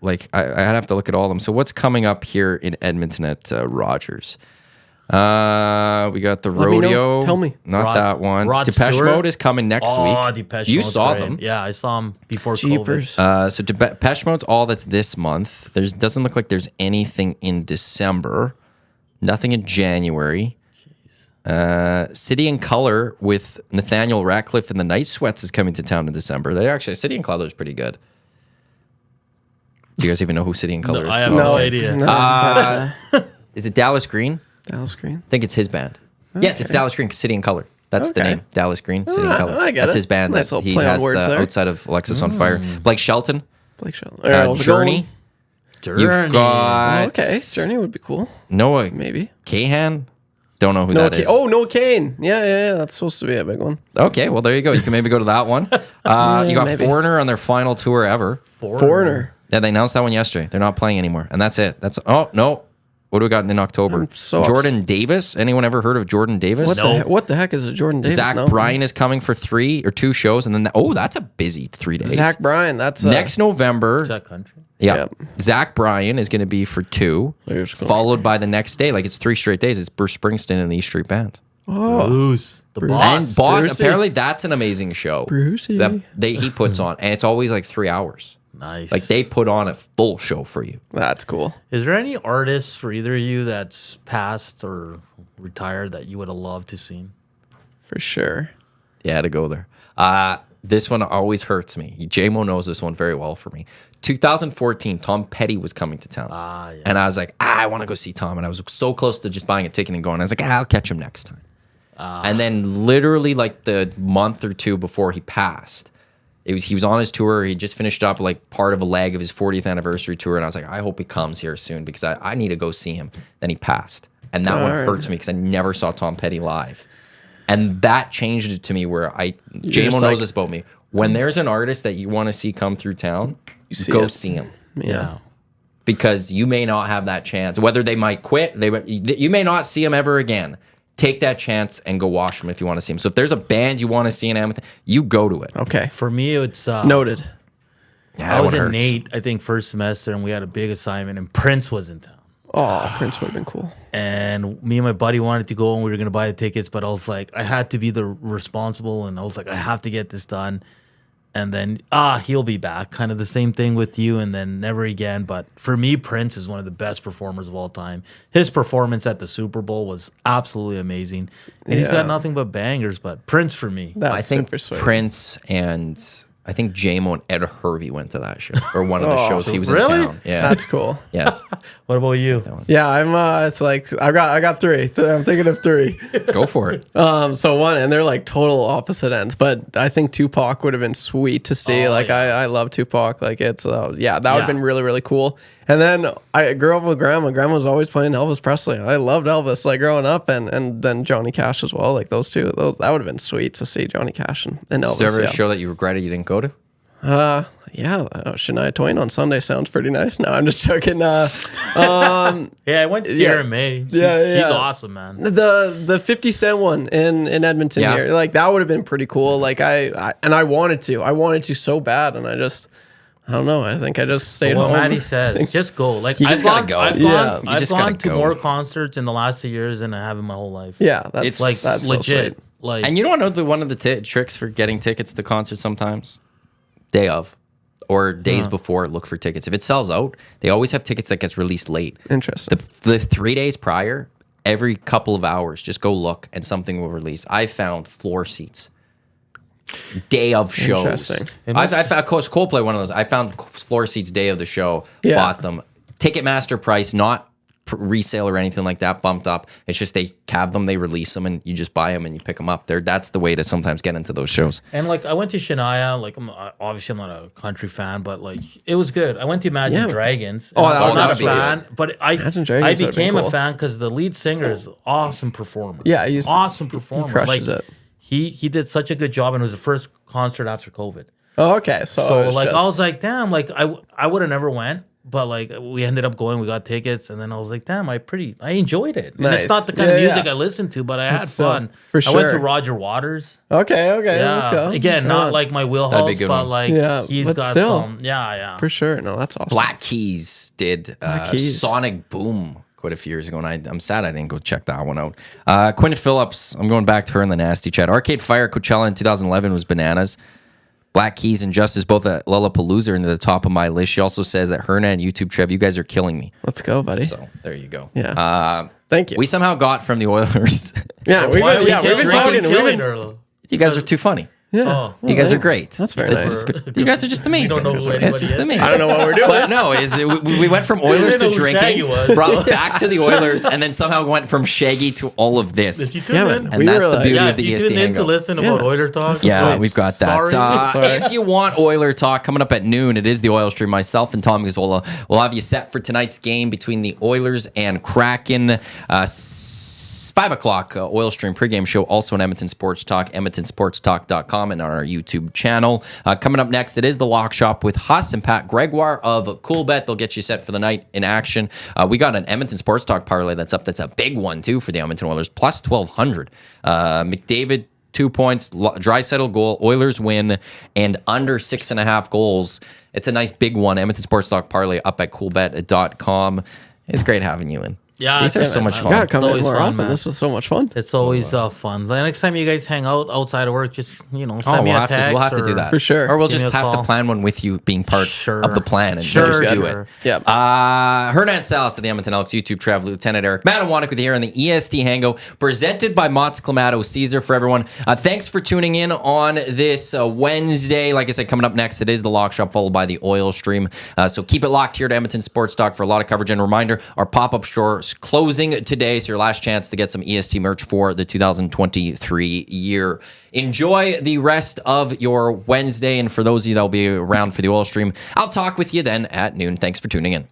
Like I'd have to look at all of them. So what's coming up here in Edmonton at Rogers? We got the me know. rodeo. Tell me. Not that one. Rod Depeche Stewart? Mode is coming next Oh, week. Depeche You Mode's saw great. them. Yeah, I saw them before Jeepers. COVID. So Depeche Mode's all that's this month. There's doesn't look like there's anything in December. Nothing in January. City and Color with Nathaniel Ratcliffe and the Night Sweats is coming to town in December. They actually City and Color is pretty good. Do you guys even know who City and Color No, is? I have no idea. No, that's, Is it Dallas Green? Dallas Green. I think it's his band. Yes, it's Dallas Green, City and Color. That's the Okay. name. Dallas Green, City and Ah, Color. I get That's it. his band. Nice that little he play on has words the there. outside of Alexis on Fire. Blake Shelton, Blake Shelton. Journey. Journey. You've got Oh, okay, Journey would be cool. Noah Maybe. Cahan. Don't know who Noah that is. Oh, Noah Kane. Yeah. That's supposed to be a big one. Okay, well there you go. You can maybe go to that one. You got maybe. Foreigner on their final tour ever. Foreigner. Yeah, they announced that one yesterday. They're not playing anymore, and that's it. That's no. What do we got in October? I'm so Jordan Davis. Anyone ever heard of Jordan Davis? What the heck is a Jordan Davis? Zach No. Bryan is coming for 3 or 2 shows, and then that's a busy 3 days. Zach Bryan. That's Next November. Is that country? Yeah. Yep. Zach Bryan is going to be for 2, There's country. followed by the next day. Like it's 3 straight days. It's Bruce Springsteen and the East Street Band. Bruce. The And boss. Boss, Brucey. apparently that's an amazing show. Brucey. That he puts on, and it's always like 3 hours. Nice. Like they put on a full show for you. That's cool. Is there any artists for either of you that's passed or retired that you would have loved to see? For sure. Yeah, to go there. This one always hurts me. J-Mo knows this one very well for me. 2014, Tom Petty was coming to town. Yeah. And I was like, I want to go see Tom. And I was so close to just buying a ticket and going. I was like, I'll catch him next time. And then literally like the month or 2 before he passed, he was on his tour. He just finished up like part of a leg of his 40th anniversary tour. And I was like, I hope he comes here soon because I need to go see him. Then he passed. And that one Darn. hurts me because I never saw Tom Petty live. And that changed it to me where J-Mo just knows like- this about me. When there's an artist that you want to see come through town, see go it. see him. Yeah. Because you may not have that chance. Whether they might quit, you may not see him ever again. Take that chance and go watch them if you want to see them. So if there's a band you want to see in Edmonton, you go to it. Okay. For me, it's Noted. Yeah, I was that one in hurts. Nate, I think, first semester, and we had a big assignment, and Prince was in town. Oh, Prince would have been cool. And me and my buddy wanted to go, and we were going to buy the tickets, but I was like, I had to be the responsible, and I was like, I have to get this done. And then, he'll be back. Kind of the same thing with you, and then never again. But for me, Prince is one of the best performers of all time. His performance at the Super Bowl was absolutely amazing. And he's Yeah. got nothing but bangers, but Prince for me. That's I think super sweet. Prince and I think J-Mo and Ed Hervey went to that show or one of the Oh, shows he was really? in town. Yeah. That's cool. Yes. What about you? Yeah, I'm. It's like I got 3. I'm thinking of 3. Go for it. So one, and they're like total opposite ends. But I think Tupac would have been sweet to see. Oh, like yeah. I love Tupac. Like it's that would have Yeah. been really really cool. And then I grew up with Grandma. Grandma was always playing Elvis Presley. I loved Elvis like growing up, and then Johnny Cash as well. Like those two. That would have been sweet to see Johnny Cash and Elvis. Is there ever yeah. a show that you regretted you didn't go to? Yeah, Shania Twain on Sunday sounds pretty nice. No, I'm just joking. Yeah, I went to see her in May. She's Yeah. awesome, man. The 50 Cent one in Edmonton Yeah. here, like that would have been pretty cool. Like I wanted to so bad, and I don't know. I think I just stayed What home. Maddie says, just go. Like You just gotta go. I've Yeah. gone, You I've just gone gotta to go. more concerts in the last 2 years than I have in my whole life. Yeah, that's It's Like that's so legit. sweet. Like, And you don't know one of the tricks for getting tickets to concerts sometimes? Day of or days before, look for tickets. If it sells out, they always have tickets that gets released late. Interesting. The 3 days prior, every couple of hours, just go look and something will release. I found floor seats. Day of shows. Interesting. I found, of course, Coldplay, one of those. I found floor seats day of the show, bought them. Ticketmaster price, not resale or anything like that, bumped up. It's just they have them, they release them, and you just buy them and you pick them up. That's the way to sometimes get into those shows. And like I went to Shania, like obviously I'm not a country fan, but like it was good. I went to Imagine Dragons. Oh, I'm not a that'd be fan, good. but I became a fan because the lead singer is awesome performer. Yeah, he's awesome performer. He crushes like, it. He did such a good job, and it was the first concert after COVID. Oh, okay. So like I was like, damn, like I would have never went. But like we ended up going, we got tickets, and then I was like, "Damn, I enjoyed it." And it's not the kind of music I listen to, but I had fun. For sure. I went to Roger Waters. Okay, let's go. Again, not like my wheelhouse, but one. like he's got some. Yeah. For sure. No, that's awesome. Black Keys did Keys. Sonic Boom quite a few years ago, and I'm sad I didn't go check that one out. Quinn Phillips, I'm going back to her in the nasty chat. Arcade Fire Coachella in 2011 was bananas. Black Keys and Justice both at Lollapalooza are into the top of my list. She also says that Hernan, YouTube, Trev, you guys are killing me. Let's go, buddy. So there you go. Yeah. Thank you. We somehow got from the Oilers. Yeah, we've been talking. You guys are too funny. Yeah. You guys are great. That's very nice. You guys are just amazing. don't know who It's anybody just is. amazing. I don't know what we're doing. But no, we went from Oilers to know who Shaggy drinking, was. brought back to the Oilers, and then somehow went from Shaggy to all of this. If you tune Yeah, in, man. And We that's were the like- beauty yeah, of if the you EST tune in to Hangout. listen about Oiler talk, Yeah, Sweet. we've got that. Sorry. If you want Oiler talk coming up at noon, it is the Oil Stream. Myself and Tom Gazzola will have you set for tonight's game between the Oilers and Kraken. 5 o'clock Oil Stream pregame show, also on Edmonton Sports Talk, edmontonsportstalk.com, and on our YouTube channel. Coming up next, it is the Lock Shop with Huss and Pat Gregoire of Coolbet. They'll get you set for the night in action. We got an Edmonton Sports Talk parlay that's up. That's a big one, too, for the Edmonton Oilers, plus 1,200. McDavid, 2 points, Draisaitl goal, Oilers win, and under 6.5 goals. It's a nice big one. Edmonton Sports Talk parlay up at coolbet.com. It's great having you in. Yeah, These are so much You fun. gotta come It's in always more fun, often. man. This was so much fun. It's always fun. The next time you guys hang out outside of work, just send me a text. We'll have to do that For sure. or we'll Give just me a have to call. plan one with you being part of the plan and just do it. Yeah. Hernan Salas of the Edmonton Elks YouTube, Trev, Lieutenant Eric, Matt Iwanyk with you here on the EST Hangout, presented by Mott's Clamato Caesar. For everyone, thanks for tuning in on this Wednesday. Like I said, coming up next, it is the Lock Shop, followed by the Oil Stream. So keep it locked here to Edmonton Sports Talk for a lot of coverage. And a reminder, our pop-up store is closing today, so your last chance to get some EST merch for the 2023 year. Enjoy the rest of your Wednesday, and for those of you that will be around for the Oil Stream, I'll talk with you then at noon. Thanks for tuning in.